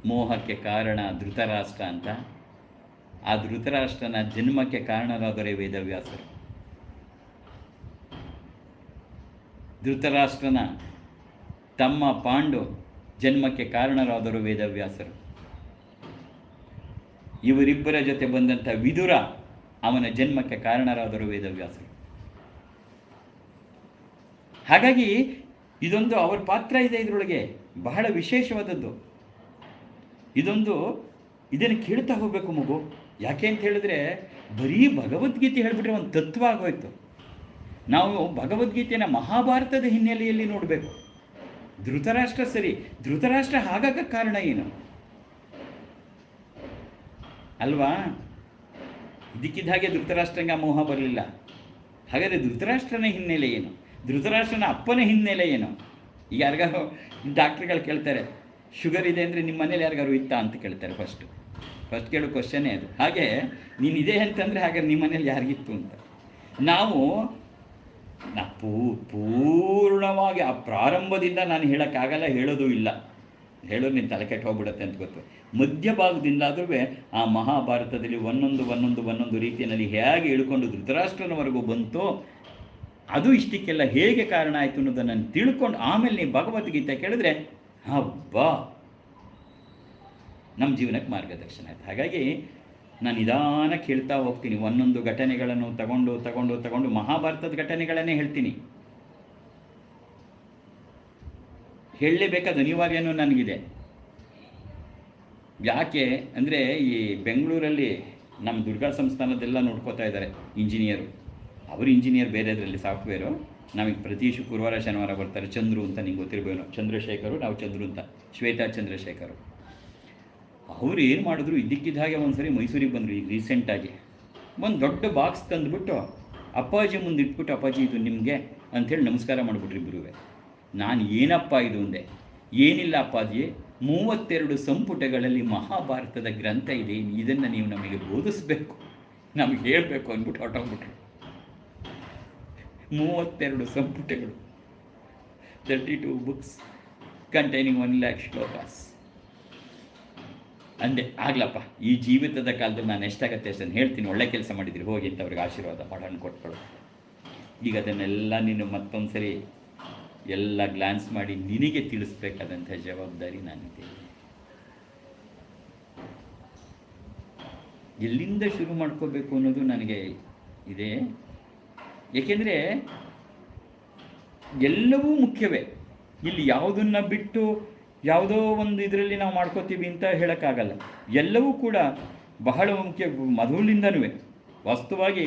ಮೋಹಕ್ಕೆ ಕಾರಣ ಧೃತರಾಷ್ಟ್ರ ಅಂತ. ಆ ಧೃತರಾಷ್ಟ್ರನ ಜನ್ಮಕ್ಕೆ ಕಾರಣರಾದವರೇ ವೇದವ್ಯಾಸರು. ಧೃತರಾಷ್ಟ್ರನ ತಮ್ಮ ಪಾಂಡು ಜನ್ಮಕ್ಕೆ ಕಾರಣರಾದರು ವೇದವ್ಯಾಸರು. ಇವರಿಬ್ಬರ ಜೊತೆ ಬಂದಂಥ ವಿದುರ, ಅವನ ಜನ್ಮಕ್ಕೆ ಕಾರಣರಾದರು ವೇದವ್ಯಾಸರು. ಹಾಗಾಗಿ ಇದೊಂದು ಅವರ ಪಾತ್ರ ಇದೆ ಇದರೊಳಗೆ, ಬಹಳ ವಿಶೇಷವಾದದ್ದು. ಇದನ್ನು ಕೇಳ್ತಾ ಹೋಗಬೇಕು ಮಗು. ಯಾಕೆ ಅಂತ ಹೇಳಿದ್ರೆ ಬರೀ ಭಗವದ್ಗೀತೆ ಹೇಳಿಬಿಟ್ರೆ ಒಂದು ತತ್ವ ಆಗೋಯ್ತು. ನಾವು ಭಗವದ್ಗೀತೆಯನ್ನು ಮಹಾಭಾರತದ ಹಿನ್ನೆಲೆಯಲ್ಲಿ ನೋಡಬೇಕು. ಧೃತರಾಷ್ಟ್ರ ಸರಿ, ಧೃತರಾಷ್ಟ್ರ ಹಾಗಾಗ ಕಾರಣ ಏನು ಅಲ್ವಾ? ಇದಕ್ಕಿದ್ದ ಹಾಗೆ ಧೃತರಾಷ್ಟ್ರಂಗೆ ಮೋಹ ಬರಲಿಲ್ಲ. ಹಾಗಾದರೆ ಧೃತರಾಷ್ಟ್ರನ ಹಿನ್ನೆಲೆ ಏನು? ಧೃತರಾಷ್ಟ್ರನ ಅಪ್ಪನ ಹಿನ್ನೆಲೆ ಏನು? ಈಗ ಯಾರಿಗಾರು ಡಾಕ್ಟ್ರುಗಳು ಕೇಳ್ತಾರೆ, ಶುಗರ್ ಇದೆ ಅಂದರೆ ನಿಮ್ಮ ಮನೇಲಿ ಯಾರಿಗಾರು ಇತ್ತಾ ಅಂತ ಕೇಳ್ತಾರೆ. ಫಸ್ಟ್ ಕೇಳೋ ಕ್ವಶನ್ನೇ ಅದು. ಹಾಗೆ ನೀನಿದೆ ಅಂತಂದರೆ ಹಾಗಾದ್ರೆ ನಿಮ್ಮ ಮನೇಲಿ ಯಾರಿಗಿತ್ತು ಅಂತ. ನಾವು ಪೂರ್ಣವಾಗಿ ಆ ಪ್ರಾರಂಭದಿಂದ ನಾನು ಹೇಳೋಕ್ಕಾಗಲ್ಲ, ಹೇಳೋದು ಇಲ್ಲ. ಹೇಳೋದು ನಿನ್ನ ತಲೆ ಕೆಟ್ಟು ಹೋಗ್ಬಿಡುತ್ತೆ ಅಂತ ಗೊತ್ತು. ಮಧ್ಯಭಾಗದಿಂದಾದರೂ ಆ ಮಹಾಭಾರತದಲ್ಲಿ ಒಂದೊಂದು ರೀತಿಯಲ್ಲಿ ಹೇಗೆ ಇಳ್ಕೊಂಡು ಧೃತರಾಷ್ಟ್ರನವರೆಗೂ ಬಂತೋ ಅದು ಇಷ್ಟಕ್ಕೆಲ್ಲ ಹೇಗೆ ಕಾರಣ ಆಯಿತು ಅನ್ನೋದನ್ನು ತಿಳ್ಕೊಂಡು ಆಮೇಲೆ ನೀವು ಭಗವದ್ಗೀತೆ ಕೇಳಿದ್ರೆ ಹಬ್ಬ ನಮ್ಮ ಜೀವನಕ್ಕೆ ಮಾರ್ಗದರ್ಶನ ಆಯ್ತು. ಹಾಗಾಗಿ ನಾನು ನಿಧಾನ ಕೇಳ್ತಾ ಹೋಗ್ತೀನಿ. ಒಂದೊಂದು ಘಟನೆಗಳನ್ನು ತಗೊಂಡು ಮಹಾಭಾರತದ ಘಟನೆಗಳನ್ನೇ ಹೇಳ್ತೀನಿ. ಹೇಳಲೇಬೇಕಾದ ಅನಿವಾರ್ಯನೂ ನನಗಿದೆ. ಯಾಕೆ ಅಂದರೆ ಈ ಬೆಂಗಳೂರಲ್ಲಿ ನಮ್ಮ ದುರ್ಗಾ ಸಂಸ್ಥಾನದೆಲ್ಲ ನೋಡ್ಕೋತಾ ಇದ್ದಾರೆ ಇಂಜಿನಿಯರು. ಅವರು ಇಂಜಿನಿಯರ್ ಬೇರೆದರಲ್ಲಿ ಸಾಫ್ಟ್ವೇರು. ನಮಗೆ ಪ್ರತಿ ಶುಕ್ರವಾರ ಶನಿವಾರ ಬರ್ತಾರೆ. ಚಂದ್ರು ಅಂತ ನಿಂಗೆ ಗೊತ್ತಿರಬೇಕು, ಚಂದ್ರಶೇಖರು, ನಾವು ಚಂದ್ರು ಅಂತ, ಶ್ವೇತಾ ಚಂದ್ರಶೇಖರು. ಅವರು ಏನು ಮಾಡಿದ್ರು, ಇದ್ದಕ್ಕಿದ್ದ ಹಾಗೆ ಒಂದು ಸರಿ ಮೈಸೂರಿಗೆ ಬಂದರು. ಈಗ ರೀಸೆಂಟಾಗಿ ಒಂದು ದೊಡ್ಡ ಬಾಕ್ಸ್ ತಂದುಬಿಟ್ಟು ಅಪ್ಪಾಜಿ ಮುಂದೆ ಇಟ್ಬಿಟ್ಟು, ಅಪ್ಪಾಜಿ ಇದು ನಿಮಗೆ ಅಂಥೇಳಿ ನಮಸ್ಕಾರ ಮಾಡಿಬಿಟ್ರಿ ಇಬ್ಬರೂ. ನಾನು ಏನಪ್ಪ ಇದು ಅಂದೆ. ಏನಿಲ್ಲ ಅಪ್ಪಾಜಿ, 32 ಸಂಪುಟಗಳಲ್ಲಿ ಮಹಾಭಾರತದ ಗ್ರಂಥ ಇದೆ, ಇದನ್ನು ನೀವು ನಮಗೆ ಬೋಧಿಸ್ಬೇಕು, ನಮಗೆ ಹೇಳಬೇಕು ಅಂದ್ಬಿಟ್ಟು ಹೊರಟೋಗ್ಬಿಟ್ರು. 32 ಸಂಪುಟಗಳು, 32 ಬುಕ್ಸ್ ಕಂಟೈನಿಂಗ್ 1 lakh ಶ್ಲೋಕಾಸ್. ಅಂದೆ ಆಗ್ಲಪ್ಪ, ಈ ಜೀವಿತದ ಕಾಲದಲ್ಲಿ ನಾನು ಎಷ್ಟಾಗತ್ತೆ ಅಷ್ಟನ್ನು ಹೇಳ್ತೀನಿ, ಒಳ್ಳೆ ಕೆಲಸ ಮಾಡಿದ್ರಿ, ಹೋಗಿ ಅಂತ ಅವ್ರಿಗೆ ಆಶೀರ್ವಾದ ಮಾಡೋಣ ಕೊಟ್ಕೊಳ್ಳು. ಈಗ ಅದನ್ನೆಲ್ಲ ನೀನು ಮತ್ತೊಂದು ಸರಿ ಎಲ್ಲ ಗ್ಲಾನ್ಸ್ ಮಾಡಿ ನಿನಗೆ ತಿಳಿಸ್ಬೇಕಾದಂಥ ಜವಾಬ್ದಾರಿ ನಾನಿದೆ. ಎಲ್ಲಿಂದ ಶುರು ಮಾಡ್ಕೋಬೇಕು ಅನ್ನೋದು ನನಗೆ ಇದೆ. ಏಕೆಂದರೆ ಎಲ್ಲವೂ ಮುಖ್ಯವೇ. ಇಲ್ಲಿ ಯಾವುದನ್ನು ಬಿಟ್ಟು ಯಾವುದೋ ಒಂದು ಇದರಲ್ಲಿ ನಾವು ಮಾಡ್ಕೋತೀವಿ ಅಂತ ಹೇಳೋಕ್ಕಾಗಲ್ಲ. ಎಲ್ಲವೂ ಕೂಡ ಬಹಳ ಮುಖ್ಯ ಮೊದಲಿಂದನೂ. ವಾಸ್ತವವಾಗಿ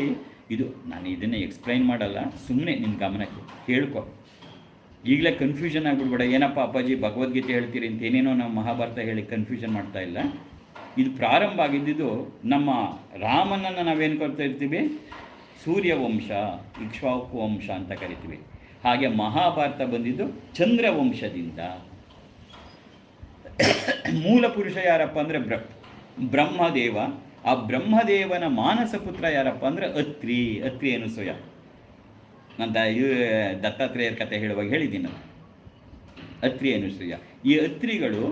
ಇದು ನಾನು ಇದನ್ನು ಎಕ್ಸ್ಪ್ಲೈನ್ ಮಾಡಲ್ಲ, ಸುಮ್ಮನೆ ನಿನ್ನ ಗಮನಕ್ಕೆ ಕೇಳ್ಕೊ. ಈಗಲೇ ಕನ್ಫ್ಯೂಷನ್ ಆಗಿಬಿಡ್ಬೇಡ, ಏನಪ್ಪ ಅಪ್ಪಾಜಿ ಭಗವದ್ಗೀತೆ ಹೇಳ್ತೀರಿ ಅಂತ ಏನೇನೋ ನಾವು ಮಹಾಭಾರತ ಹೇಳಿ ಕನ್ಫ್ಯೂಷನ್ ಮಾಡ್ತಾ ಇಲ್ಲ. ಇದು ಪ್ರಾರಂಭ ಆಗಿದ್ದು ನಮ್ಮ ರಾಮನನ್ನು ನಾವೇನು ಕೊಡ್ತಾ ಇರ್ತೀವಿ, ಸೂರ್ಯವಂಶ, ಇಕ್ಷ್ವಾಕು ವಂಶ ಅಂತ ಕರಿತೀವಿ. ಹಾಗೆ ಮಹಾಭಾರತ ಬಂದಿದ್ದು ಚಂದ್ರವಂಶದಿಂದ. ಮೂಲ ಪುರುಷ ಯಾರಪ್ಪ ಅಂದರೆ ಬ್ರಹ್ಮದೇವ. ಆ ಬ್ರಹ್ಮದೇವನ ಮಾನಸ ಪುತ್ರ ಯಾರಪ್ಪ ಅಂದರೆ ಅತ್ರಿ ಅನುಸೂಯ. ನಾನು ದತ್ತಾತ್ರೇಯರ ಕಥೆ ಹೇಳುವಾಗ ಹೇಳಿದ್ದೀನಿ, ಅತ್ರಿ ಅನುಸೂಯ. ಈ ಅತ್ರಿಗಳು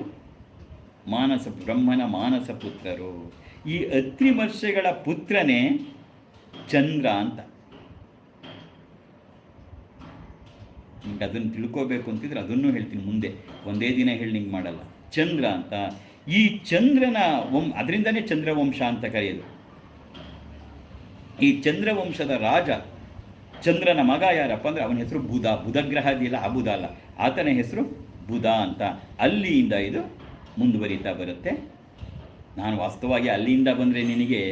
ಬ್ರಹ್ಮನ ಮಾನಸ ಪುತ್ರರು. ಈ ಅತ್ರಿ ಮಹರ್ಷಿಗಳ ಪುತ್ರನೇ ಚಂದ್ರ ಅಂತ. ನಿಮ್ಗೆ ಅದನ್ನು ತಿಳ್ಕೋಬೇಕು ಅಂತಿದ್ರೆ ಅದನ್ನು ಹೇಳ್ತೀನಿ ಮುಂದೆ, ಒಂದೇ ದಿನ ಹೇಳಿ ನಿಂಗೆ ಮಾಡಲ್ಲ. ಚಂದ್ರ ಅಂತ ಈ ಚಂದ್ರನ ಅದರಿಂದನೇ ಚಂದ್ರವಂಶ ಅಂತ ಕರೆಯೋದು. ಈ ಚಂದ್ರವಂಶದ ರಾಜ ಚಂದ್ರನ ಮಗ ಯಾರಪ್ಪ ಅಂದರೆ ಅವನ ಹೆಸರು ಬುಧ. ಬುಧಗ್ರಹ ಇದೆಯಲ್ಲ, ಆ ಬುಧ ಅಲ್ಲ, ಆತನ ಹೆಸರು ಬುಧ ಅಂತ. ಅಲ್ಲಿಯಿಂದ ಇದು ಮುಂದುವರಿತಾ ಬರುತ್ತೆ. ನಾನು ವಾಸ್ತವವಾಗಿ ಅಲ್ಲಿಂದ ಬಂದರೆ ನಿನಗೆ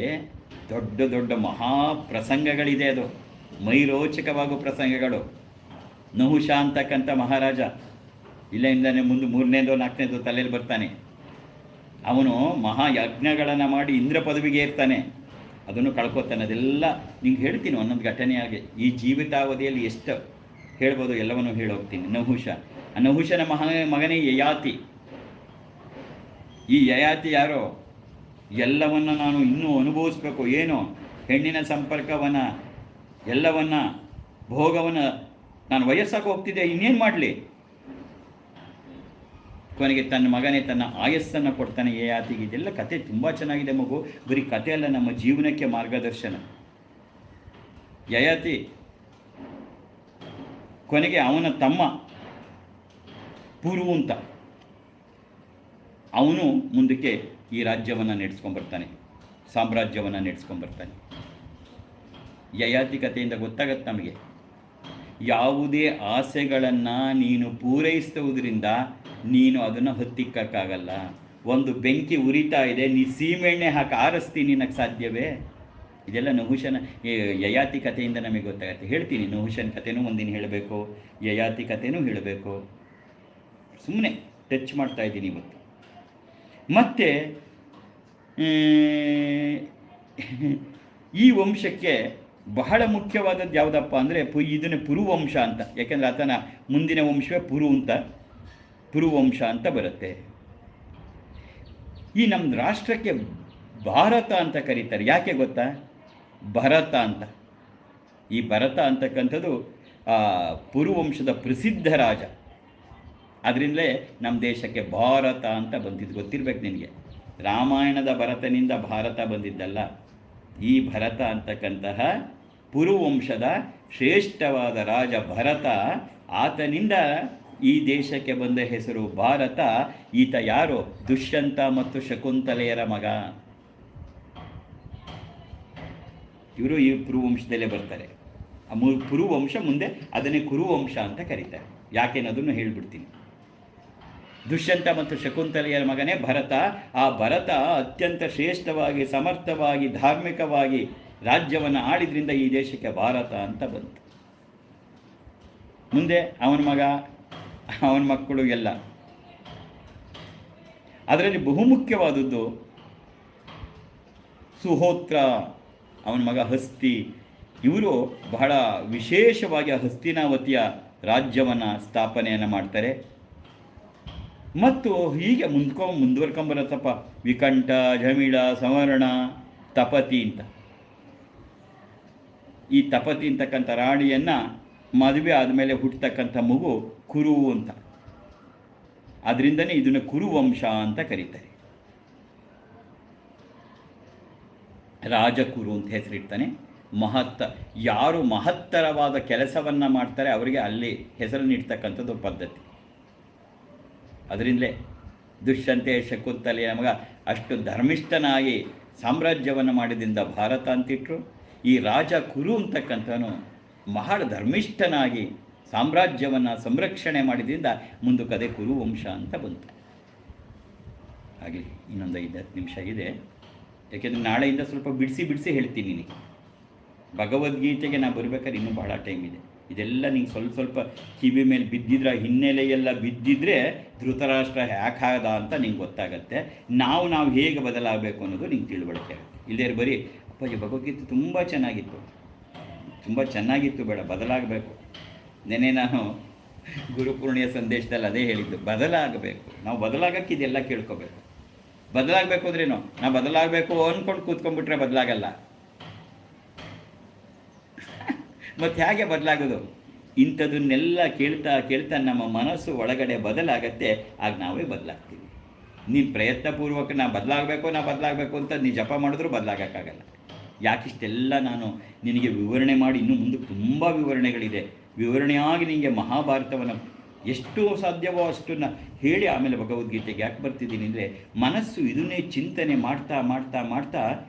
ದೊಡ್ಡ ದೊಡ್ಡ ಮಹಾಪ್ರಸಂಗಗಳಿದೆ, ಅದು ಮೈರೋಚಕವಾಗುವ ಪ್ರಸಂಗಗಳು. ನಹುಷ ಅಂತಕ್ಕಂಥ ಮಹಾರಾಜ ಇಲ್ಲಿಂದನೇ ಮುಂದೆ 3ನೇದೋ 4ನೇದೋ ತಲೆಯಲ್ಲಿ ಬರ್ತಾನೆ. ಅವನು ಮಹಾಯಜ್ಞಗಳನ್ನು ಮಾಡಿ ಇಂದ್ರ ಪದವಿಗೆ ಇರ್ತಾನೆ, ಅದನ್ನು ಕಳ್ಕೊತಾನೆ. ಅದೆಲ್ಲ ನಿಂಗೆ ಹೇಳ್ತೀನಿ ಒಂದೊಂದು ಘಟನೆಯಾಗಿ. ಈ ಜೀವಿತಾವಧಿಯಲ್ಲಿ ಎಷ್ಟು ಹೇಳ್ಬೋದು ಎಲ್ಲವನ್ನೂ ಹೇಳೋಗ್ತೀನಿ. ನಹುಷ, ಆ ನಹುಷನ ಮಗನೇ ಯಯಾತಿ. ಈ ಯಯಾತಿ ಯಾರೋ, ಎಲ್ಲವನ್ನು ನಾನು ಇನ್ನೂ ಅನುಭವಿಸ್ಬೇಕು, ಏನು ಹೆಣ್ಣಿನ ಸಂಪರ್ಕವನ್ನು, ಎಲ್ಲವನ್ನ ಭೋಗವನ್ನು, ನಾನು ವಯಸ್ಸಾಗಿ ಹೋಗ್ತಿದ್ದೆ, ಇನ್ನೇನು ಮಾಡಲಿ. ಕೊನೆಗೆ ತನ್ನ ಮಗನೇ ತನ್ನ ಆಯಸ್ಸನ್ನು ಕೊಡ್ತಾನೆ ಯಯಾತಿಗೆ. ಇದೆಲ್ಲ ಕತೆ ತುಂಬ ಚೆನ್ನಾಗಿದೆ ಮಗು, ಬರೀ ಕತೆ ಅಲ್ಲ, ನಮ್ಮ ಜೀವನಕ್ಕೆ ಮಾರ್ಗದರ್ಶನ. ಯಯಾತಿ ಕೊನೆಗೆ ಅವನ ತಮ್ಮ ಪುರು ಅಂತ, ಅವನು ಮುಂದಕ್ಕೆ ಈ ರಾಜ್ಯವನ್ನು ನಡೆಸ್ಕೊಂಡ್ಬರ್ತಾನೆ, ಸಾಮ್ರಾಜ್ಯವನ್ನು ನಡೆಸ್ಕೊಂಡ್ಬರ್ತಾನೆ. ಯಯಾತಿ ಕಥೆಯಿಂದ ಗೊತ್ತಾಗತ್ತೆ ನಮಗೆ, ಯಾವುದೇ ಆಸೆಗಳನ್ನು ನೀನು ಪೂರೈಸುವುದರಿಂದ ನೀನು ಅದನ್ನು ಹತ್ತಿಕ್ಕಾಗಲ್ಲ. ಒಂದು ಬೆಂಕಿ ಉರಿತಾ ಇದೆ, ನೀ ಸೀಮೆಣ್ಣೆ ಹಾಕಿ ಆರಿಸ್ತೀನಿ, ನಿನಗೆ ಸಾಧ್ಯವೇ? ಇದೆಲ್ಲ ನಹುಷನ ಯಯಾತಿ ಕಥೆಯಿಂದ ನಮಗೆ ಗೊತ್ತಾಗತ್ತೆ. ಹೇಳ್ತೀನಿ, ನಹುಷನ ಕಥೆನೂ ಒಂದಿನ ಹೇಳಬೇಕು, ಯಯಾತಿ ಕಥೆನೂ ಹೇಳಬೇಕು. ಸುಮ್ಮನೆ ಟಚ್ ಮಾಡ್ತಾ ಇದ್ದೀನಿ ಇವತ್ತು. ಮತ್ತು ಈ ವಂಶಕ್ಕೆ ಬಹಳ ಮುಖ್ಯವಾದದ್ದು ಯಾವುದಪ್ಪ ಅಂದರೆ ಇದನ್ನು ಪುರುವಂಶ ಅಂತ. ಯಾಕೆಂದರೆ ಆತನ ಮುಂದಿನ ವಂಶವೇ ಪುರುವಂಶ ಅಂತ ಬರುತ್ತೆ. ಈ ನಮ್ಮ ರಾಷ್ಟ್ರಕ್ಕೆ ಭಾರತ ಅಂತ ಕರೀತಾರೆ. ಯಾಕೆ ಗೊತ್ತಾ? ಭರತ ಅಂತ. ಈ ಭರತ ಅಂತಕ್ಕಂಥದ್ದು ಪುರುವಂಶದ ಪ್ರಸಿದ್ಧ ರಾಜ. ಅದರಿಂದಲೇ ನಮ್ಮ ದೇಶಕ್ಕೆ ಭಾರತ ಅಂತ ಬಂದಿದ್ದು. ಗೊತ್ತಿರಬೇಕು ನಿನಗೆ, ರಾಮಾಯಣದ ಭರತನಿಂದ ಭಾರತ ಬಂದಿದ್ದಲ್ಲ. ಈ ಭರತ ಅಂತಕ್ಕಂತಹ ಪುರುವಂಶದ ಶ್ರೇಷ್ಠವಾದ ರಾಜ ಭರತ, ಆತನಿಂದ ಈ ದೇಶಕ್ಕೆ ಬಂದ ಹೆಸರು ಭಾರತ. ಈತ ಯಾರು? ದುಷ್ಯಂತ ಮತ್ತು ಶಕುಂತಲೆಯರ ಮಗ. ಇವರು ಈ ಪುರುವಂಶದಲ್ಲೇ ಬರ್ತಾರೆ. ಆ ಪುರುವಂಶ ಮುಂದೆ ಅದನ್ನೇ ಕುರುವಂಶ ಅಂತ ಕರೀತಾರೆ. ಯಾಕೆನ್ನೋದನ್ನು ಹೇಳಿಬಿಡ್ತೀನಿ. ದುಷ್ಯಂತ ಮತ್ತು ಶಕುಂತಲೆಯರ ಮಗನೇ ಭರತ. ಆ ಭರತ ಅತ್ಯಂತ ಶ್ರೇಷ್ಠವಾಗಿ, ಸಮರ್ಥವಾಗಿ, ಧಾರ್ಮಿಕವಾಗಿ ರಾಜ್ಯವನ್ನು ಆಳಿದ್ರಿಂದ ಈ ದೇಶಕ್ಕೆ ಭಾರತ ಅಂತ ಬಂತು. ಮುಂದೆ ಅವನ ಮಗ, ಅವನ ಮಕ್ಕಳು ಎಲ್ಲ. ಅದರಲ್ಲಿ ಬಹುಮುಖ್ಯವಾದದ್ದು ಸುಹೋತ್ರ, ಅವನ ಮಗ ಹಸ್ತಿ. ಇವರು ಬಹಳ ವಿಶೇಷವಾಗಿ ಹಸ್ತಿನಾವತಿಯ ರಾಜ್ಯವನ್ನು ಸ್ಥಾಪನೆಯನ್ನು ಮಾಡ್ತಾರೆ. ಮತ್ತು ಹೀಗೆ ಮುಂದುವರ್ಕೊಂಬರತ್ತಪ್ಪ. ವಿಕಂಠ, ಜಮಿಳ, ಸಂವರ್ಣ, ತಪತಿ ಅಂತ. ಈ ತಪತಿ ಅಂತಕ್ಕಂಥ ರಾಣಿಯನ್ನು ಮದುವೆ ಆದಮೇಲೆ ಹುಟ್ಟತಕ್ಕಂಥ ಮಗು ಕುರು ಅಂತ. ಅದರಿಂದನೇ ಇದನ್ನು ಕುರುವಂಶ ಅಂತ ಕರೀತಾರೆ. ರಾಜಕುರು ಅಂತ ಹೆಸರಿಡ್ತಾನೆ. ಯಾರು ಮಹತ್ತರವಾದ ಕೆಲಸವನ್ನು ಮಾಡ್ತಾರೆ ಅವರಿಗೆ ಅಲ್ಲಿ ಹೆಸರನ್ನು ಇಡ್ತಕ್ಕಂಥದ್ದು ಪದ್ಧತಿ. ಅದರಿಂದಲೇ ದುಷ್ಯಂತೆ ಶಕುಂತಲೆಯ ಮಗ ಅಷ್ಟು ಧರ್ಮಿಷ್ಠನಾಗಿ ಸಾಮ್ರಾಜ್ಯವನ್ನು ಮಾಡಿದಿಂದ ಭಾರತ ಅಂತಿಟ್ರು. ಈ ರಾಜ ಕುರು ಅಂತಕ್ಕಂಥವನು ಬಹಳ ಧರ್ಮಿಷ್ಠನಾಗಿ ಸಾಮ್ರಾಜ್ಯವನ್ನು ಸಂರಕ್ಷಣೆ ಮಾಡಿದ್ರಿಂದ ಮುಂದಕ್ಕದೇ ಕುರುವಂಶ ಅಂತ ಬಂತು. ಹಾಗೆ ಇನ್ನೊಂದು 5-10 ನಿಮಿಷ ಇದೆ. ಯಾಕೆಂದರೆ ನಾಳೆಯಿಂದ ಸ್ವಲ್ಪ ಬಿಡಿಸಿ ಹೇಳ್ತೀನಿ ನಿನಗೆ. ಭಗವದ್ಗೀತೆಗೆ ನಾನು ಬರಬೇಕಾದ್ರೆ ಇನ್ನೂ ಬಹಳ ಟೈಮ್ ಇದೆ. ಇದೆಲ್ಲ ನಿಂಗೆ ಸ್ವಲ್ಪ ಕಿವಿ ಮೇಲೆ ಬಿದ್ದಿದ್ರೆ, ಹಿನ್ನೆಲೆಯೆಲ್ಲ ಬಿದ್ದಿದ್ರೆ ಧೃತರಾಷ್ಟ್ರ ಯಾಕಾದ ಅಂತ ನಿಂಗೆ ಗೊತ್ತಾಗತ್ತೆ. ನಾವು ಹೇಗೆ ಬದಲಾಗಬೇಕು ಅನ್ನೋದು ನಿಂಗೆ ತಿಳುವಳಿಕೆ ಆಗುತ್ತೆ. ಇಲ್ಲೇ ಬರೀ ಅಪ್ಪಾಜಿ ಭಗವದ್ಗೀತೆ ತುಂಬ ಚೆನ್ನಾಗಿತ್ತು ಬೇಡ, ಬದಲಾಗಬೇಕು. ನೆನೆ ನಾನು ಗುರುಪೂರ್ಣಿಯ ಸಂದೇಶದಲ್ಲಿ ಅದೇ ಹೇಳಿದ್ದು, ಬದಲಾಗಬೇಕು. ನಾವು ಬದಲಾಗಕ್ಕೆ ಇದೆಲ್ಲ ಕೇಳ್ಕೋಬೇಕು. ಬದಲಾಗಬೇಕು ಅಂದ್ರೇನು? ನಾವು ಬದಲಾಗಬೇಕು ಅಂದ್ಕೊಂಡು ಕೂತ್ಕೊಂಡ್ಬಿಟ್ರೆ ಬದಲಾಗಲ್ಲ. ಮತ್ತು ಹೇಗೆ ಬದಲಾಗೋದು? ಇಂಥದನ್ನೆಲ್ಲ ಕೇಳ್ತಾ ನಮ್ಮ ಮನಸ್ಸು ಒಳಗಡೆ ಬದಲಾಗತ್ತೆ. ಆಗ ನಾವೇ ಬದಲಾಗ್ತೀವಿ. ನೀನು ಪ್ರಯತ್ನಪೂರ್ವಕ ನಾ ಬದಲಾಗಬೇಕು ಅಂತ ನೀನು ಜಪ ಮಾಡಿದ್ರೂ ಬದಲಾಗೋಕ್ಕಾಗಲ್ಲ. ಯಾಕಿಷ್ಟೆಲ್ಲ ನಾನು ನಿನಗೆ ವಿವರಣೆ ಮಾಡಿ, ಇನ್ನೂ ಮುಂದೆ ತುಂಬ ವಿವರಣೆಗಳಿದೆ. ವಿವರಣೆಯಾಗಿ ನಿನಗೆ ಮಹಾಭಾರತವನ್ನು ಎಷ್ಟು ಸಾಧ್ಯವೋ ಅಷ್ಟನ್ನು ಹೇಳಿ ಆಮೇಲೆ ಭಗವದ್ಗೀತೆಗೆ ಯಾಕೆ ಬರ್ತಿದ್ದೀನಿ ಅಂದರೆ, ಮನಸ್ಸು ಇದನ್ನೇ ಚಿಂತನೆ ಮಾಡ್ತಾ ಮಾಡ್ತಾ ಮಾಡ್ತಾ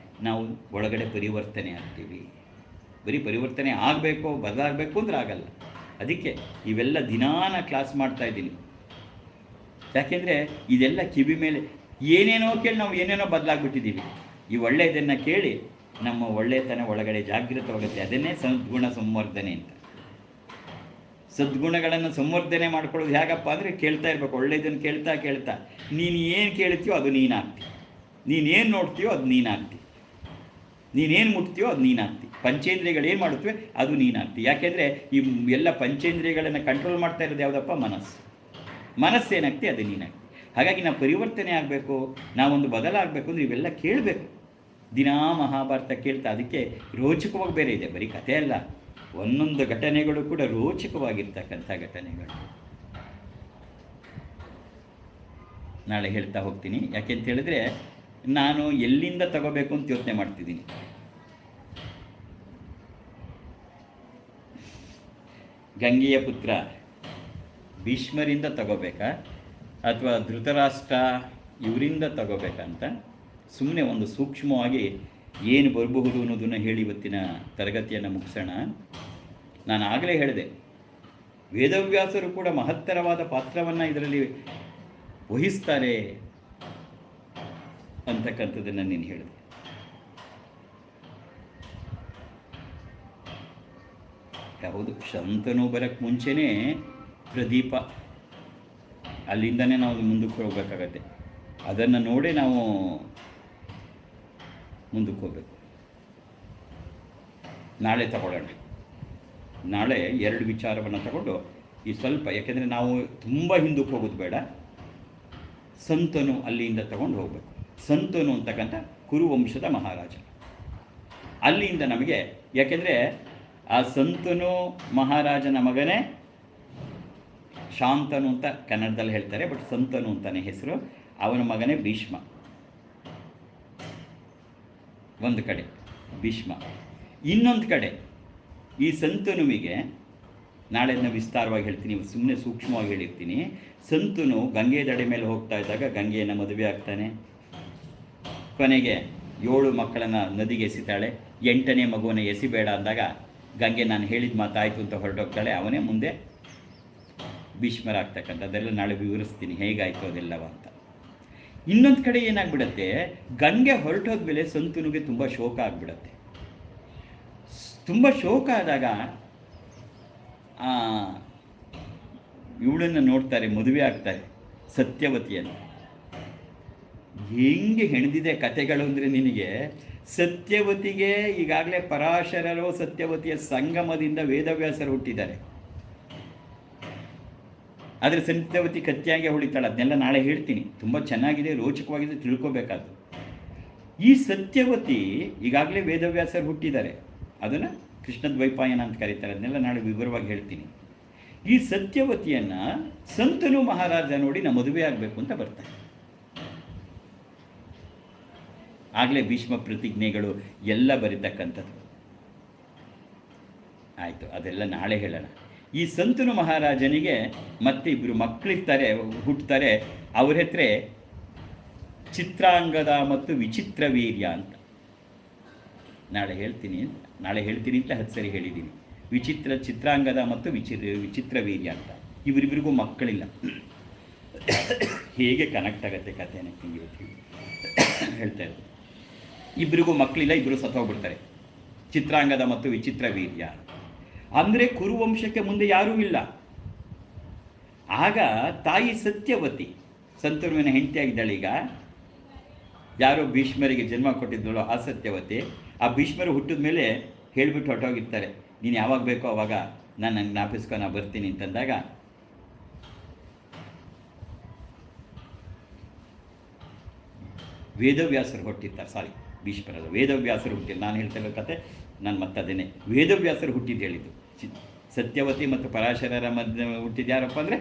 ನಾವು ಒಳಗಡೆ ಪರಿವರ್ತನೆ ಆಗ್ತೀವಿ. ಬರೀ ಪರಿವರ್ತನೆ ಆಗಬೇಕು, ಬದಲಾಗಬೇಕು ಅಂದರೆ ಆಗಲ್ಲ. ಅದಕ್ಕೆ ಇವೆಲ್ಲ ದಿನಾನ ಕ್ಲಾಸ್ ಮಾಡ್ತಾಯಿದ್ದೀನಿ. ಯಾಕೆಂದರೆ ಇದೆಲ್ಲ ಕಿವಿ ಮೇಲೆ ಏನೇನೋ ಕೇಳಿ ನಾವು ಏನೇನೋ ಬದಲಾಗ್ಬಿಟ್ಟಿದ್ದೀವಿ. ಈ ಒಳ್ಳೆಯದನ್ನು ಕೇಳಿ ನಮ್ಮ ಒಳ್ಳೆಯತನ ಒಳಗಡೆ ಜಾಗೃತವಾಗುತ್ತೆ. ಅದನ್ನೇ ಸದ್ಗುಣ ಸಂವರ್ಧನೆ ಅಂತ. ಸದ್ಗುಣಗಳನ್ನು ಸಂವರ್ಧನೆ ಮಾಡ್ಕೊಳ್ಳೋದು ಹೇಗಪ್ಪ ಅಂದರೆ, ಕೇಳ್ತಾ ಇರಬೇಕು. ಒಳ್ಳೆಯದನ್ನು ಕೇಳ್ತಾ ಕೇಳ್ತಾ ನೀನು ಏನು ಕೇಳ್ತೀಯೋ ಅದು ನೀನಾಗ್ತಿ, ನೀನೇನು ನೋಡ್ತೀಯೋ ಅದು ನೀನಾಗ್ತಿ, ನೀನೇನು ಮುಟ್ತೀಯೋ ಅದು ನೀನಾಗ್ತಿ. ಪಂಚೇಂದ್ರಿಯಗಳು ಏನು ಮಾಡುತ್ತವೆ ಅದು ನೀನಾಗ್ತಿ. ಯಾಕೆಂದರೆ ಈ ಎಲ್ಲ ಪಂಚೇಂದ್ರಿಯಗಳನ್ನು ಕಂಟ್ರೋಲ್ ಮಾಡ್ತಾ ಇರೋದು ಯಾವುದಪ್ಪ? ಮನಸ್ಸೇನಾಗ್ತಿ ಅದು ನೀನಾಗ್ತಿ. ಹಾಗಾಗಿ ನಾವು ಪರಿವರ್ತನೆ ಆಗಬೇಕು, ನಾವೊಂದು ಬದಲಾಗಬೇಕು ಅಂದರೆ ಇವೆಲ್ಲ ಕೇಳಬೇಕು. ದಿನಾ ಮಹಾಭಾರತ ಕೇಳ್ತಾ, ಅದಕ್ಕೆ ರೋಚಕವಾಗಿ ಬೇರೆ ಇದೆ, ಬರೀ ಕಥೆ ಅಲ್ಲ, ಒಂದೊಂದು ಘಟನೆಗಳು ಕೂಡ ರೋಚಕವಾಗಿರ್ತಕ್ಕಂಥ ಘಟನೆಗಳು. ನಾಳೆ ಹೇಳ್ತಾ ಹೋಗ್ತೀನಿ. ಯಾಕೆಂತ ಹೇಳಿದ್ರೆ ನಾನು ಎಲ್ಲಿಂದ ತಗೋಬೇಕು ಅಂತ ಯೋಚನೆ ಮಾಡ್ತಿದ್ದೀನಿ. ಗಂಗೆಯ ಪುತ್ರ ಭೀಷ್ಮರಿಂದ ತಗೋಬೇಕಾ ಅಥವಾ ಧೃತರಾಷ್ಟ್ರ ಇವರಿಂದ ತಗೋಬೇಕಂತ ಸುಮ್ಮನೆ ಒಂದು ಸೂಕ್ಷ್ಮವಾಗಿ ಏನು ಬರಬಹುದು ಅನ್ನೋದನ್ನು ಹೇಳಿ ಇವತ್ತಿನ ತರಗತಿಯನ್ನು ಮುಗಿಸೋಣ. ನಾನು ಆಗಲೇ ಹೇಳಿದೆ, ವೇದವ್ಯಾಸರು ಕೂಡ ಮಹತ್ತರವಾದ ಪಾತ್ರವನ್ನು ಇದರಲ್ಲಿ ವಹಿಸ್ತಾರೆ ಅಂತಕ್ಕಂಥದ್ದನ್ನು ನೀನು ಹೇಳಿದೆ. ಹೌದು, ಶಂತನು ಬರೋಕ್ಕೆ ಮುಂಚೆನೇ ಪ್ರದೀಪ, ಅಲ್ಲಿಂದನೇ ನಾವು ಮುಂದಕ್ಕೆ ಹೋಗ್ಬೇಕಾಗತ್ತೆ. ಅದನ್ನು ನೋಡೇ ನಾವು ಮುಂದಕ್ಕೆ ಹೋಗ್ಬೇಕು. ನಾಳೆ ತಗೊಳ್ಳೋಣ. ನಾಳೆ 2 ವಿಚಾರವನ್ನು ತಗೊಂಡು ಈ ಸ್ವಲ್ಪ, ಯಾಕೆಂದರೆ ನಾವು ತುಂಬ ಹಿಂದಕ್ಕೆ ಹೋಗೋದು ಬೇಡ, ಸಂತನು ಅಲ್ಲಿಂದ ತಗೊಂಡು ಹೋಗಬೇಕು. ಸಂತನು ಅಂತಕ್ಕಂಥ ಕುರುವಂಶದ ಮಹಾರಾಜ. ಅಲ್ಲಿಂದ ನಮಗೆ, ಯಾಕೆಂದರೆ ಆ ಸಂತನು ಮಹಾರಾಜನ ಮಗನೇ ಶಾಂತನು ಅಂತ ಕನ್ನಡದಲ್ಲಿ ಹೇಳ್ತಾರೆ, ಬಟ್ ಸಂತನು ಅಂತಾನೆ ಹೆಸರು. ಅವನ ಮಗನೇ ಭೀಷ್ಮ. ಒಂದು ಕಡೆ ಭೀಷ್ಮ, ಇನ್ನೊಂದು ಕಡೆ ಈ ಸಂತನುವಿಗೆ ನಾಳೆ ವಿಸ್ತಾರವಾಗಿ ಹೇಳ್ತೀನಿ, ಸುಮ್ಮನೆ ಸೂಕ್ಷ್ಮವಾಗಿ ಹೇಳಿರ್ತೀನಿ. ಸಂತನು ಗಂಗೆ ದಡೆ ಮೇಲೆ ಹೋಗ್ತಾ ಇದ್ದಾಗ ಗಂಗೆಯನ್ನು ಮದುವೆ ಆಗ್ತಾನೆ. ಕೊನೆಗೆ 7 ಮಕ್ಕಳನ್ನು ನದಿಗೆ ಎಸಿತಾಳೆ. 8ನೇ ಮಗುವನ್ನು ಎಸಿಬೇಡ ಅಂದಾಗ ಗಂಗೆ ನಾನು ಹೇಳಿದ ಮಾತಾಯಿತು ಅಂತ ಹೊರಟೋಗ್ತಾಳೆ. ಅವನೇ ಮುಂದೆ ಭೀಷ್ಮರಾಗ್ತಕ್ಕಂಥದ್ದೆಲ್ಲ ನಾಳೆ ವಿವರಿಸ್ತೀನಿ ಹೇಗಾಯಿತು ಅದೆಲ್ಲವ ಅಂತ. ಇನ್ನೊಂದು ಕಡೆ ಏನಾಗ್ಬಿಡತ್ತೆ, ಗಂಗೆ ಹೊರಟೋದ್ಮೇಲೆ ಸಂತನುಗೆ ತುಂಬ ಶೋಕ ಆಗಿಬಿಡತ್ತೆ. ತುಂಬ ಶೋಕ ಆದಾಗ ಇವಳನ್ನು ನೋಡ್ತಾರೆ, ಮದುವೆ ಆಗ್ತಾರೆ, ಸತ್ಯವತಿಯನ್ನು. ಹೆಂಗೆ ಹೆಣೆದಿದೆ ಕಥೆಗಳು ಅಂದರೆ ನಿನಗೆ. ಸತ್ಯವತಿಗೆ ಈಗಾಗಲೇ ಪರಾಶರರು ಸತ್ಯವತಿಯ ಸಂಗಮದಿಂದ ವೇದವ್ಯಾಸರು ಹುಟ್ಟಿದ್ದಾರೆ. ಆದರೆ ಸತ್ಯವತಿ ಕತ್ಯಾಗೆ ಹೊಳಿತಾಳೆ. ಅದನ್ನೆಲ್ಲ ನಾಳೆ ಹೇಳ್ತೀನಿ. ತುಂಬ ಚೆನ್ನಾಗಿದೆ, ರೋಚಕವಾಗಿದೆ, ತಿಳ್ಕೊಬೇಕಾದ್ದು. ಈ ಸತ್ಯವತಿ ಈಗಾಗಲೇ ವೇದವ್ಯಾಸರು ಹುಟ್ಟಿದ್ದಾರೆ. ಅದನ್ನು ಕೃಷ್ಣದ್ವೈಪಾಯನ ಅಂತ ಕರೀತಾರೆ. ಅದನ್ನೆಲ್ಲ ನಾಳೆ ವಿವರವಾಗಿ ಹೇಳ್ತೀನಿ. ಈ ಸತ್ಯವತಿಯನ್ನು ಸಂತನು ಮಹಾರಾಜ ನೋಡಿ ನಾ ಮದುವೆ ಆಗಬೇಕು ಅಂತ ಬರ್ತಾರೆ. ಆಗಲೇ ಭೀಷ್ಮ ಪ್ರತಿಜ್ಞೆಗಳು ಎಲ್ಲ ಬರೀತಕ್ಕಂಥದ್ದು. ಆಯಿತು, ಅದೆಲ್ಲ ನಾಳೆ ಹೇಳೋಣ. ಈ ಸಂತನು ಮಹಾರಾಜನಿಗೆ ಮತ್ತೆ 2 ಮಕ್ಕಳಿರ್ತಾರೆ, ಹುಟ್ಟುತ್ತಾರೆ. ಅವ್ರ ಹೆಸರೇ ಚಿತ್ರಾಂಗದ ಮತ್ತು ವಿಚಿತ್ರವೀರ್ಯ ಅಂತ. ನಾಳೆ ಹೇಳ್ತೀನಿ ಅಂತ 10 ಸರಿ ಹೇಳಿದ್ದೀನಿ. ಚಿತ್ರಾಂಗದ ಮತ್ತು ವಿಚಿತ್ರವೀರ್ಯ ಅಂತ. ಇವರಿಬ್ಬರಿಗೂ ಮಕ್ಕಳಿಲ್ಲ. ಹೇಗೆ ಕನೆಕ್ಟ್ ಆಗುತ್ತೆ ಕಥೆ ಅನ್ನಕ್ಕೆ ಇವತ್ತು ಹೇಳ್ತಾ ಇರೋದು. ಇಬ್ಬರಿಗೂ ಮಕ್ಕಳಿಲ್ಲ, ಇಬ್ಬರು ಸತ್ತೋಗ್ಬಿಡ್ತಾರೆ. ಚಿತ್ರಾಂಗದ ಮತ್ತು ವಿಚಿತ್ರವೀರ್ಯ ಅಂದರೆ ಕುರುವಂಶಕ್ಕೆ ಮುಂದೆ ಯಾರೂ ಇಲ್ಲ. ಆಗ ತಾಯಿ ಸತ್ಯವತಿ ಸಂತನುವಿನ ಹೆಂಡತಿಯಾಗಿದ್ದಾಳೆ. ಈಗ ಯಾರೋ ಭೀಷ್ಮರಿಗೆ ಜನ್ಮ ಕೊಟ್ಟಿದ್ದಳು ಆ ಸತ್ಯವತಿ. ಆ ಭೀಷ್ಮರು ಹುಟ್ಟಿದ ಮೇಲೆ ಹೇಳಿಬಿಟ್ಟು ಹೊರಟೋಗಿರ್ತಾರೆ, ನೀನು ಯಾವಾಗ ಬೇಕೋ ಆವಾಗ ನಾನು ಜ್ಞಾಪಿಸ್ಕೊ, ನಾನು ಬರ್ತೀನಿ ಅಂತಂದಾಗ ವೇದವ್ಯಾಸರು ಹುಟ್ಟಿರ್ತಾರೆ. ಭೀಷ್ಮರಲ್ಲ, ವೇದವ್ಯಾಸರು ಹುಟ್ಟಿಲ್ಲ. ನಾನು ಹೇಳ್ತಾ ಇರೋ ಕತೆ ನಾನು ಮತ್ತೆ ಅದನ್ನೇ ವೇದವ್ಯಾಸರು ಹುಟ್ಟಿದ್ದು ಹೇಳಿದ್ದು. ಸತ್ಯವತಿ ಮತ್ತು ಪರಾಶರರ ಮಧ್ಯೆ ಹುಟ್ಟಿದ್ದು ಯಾರಪ್ಪ ಅಂದರೆ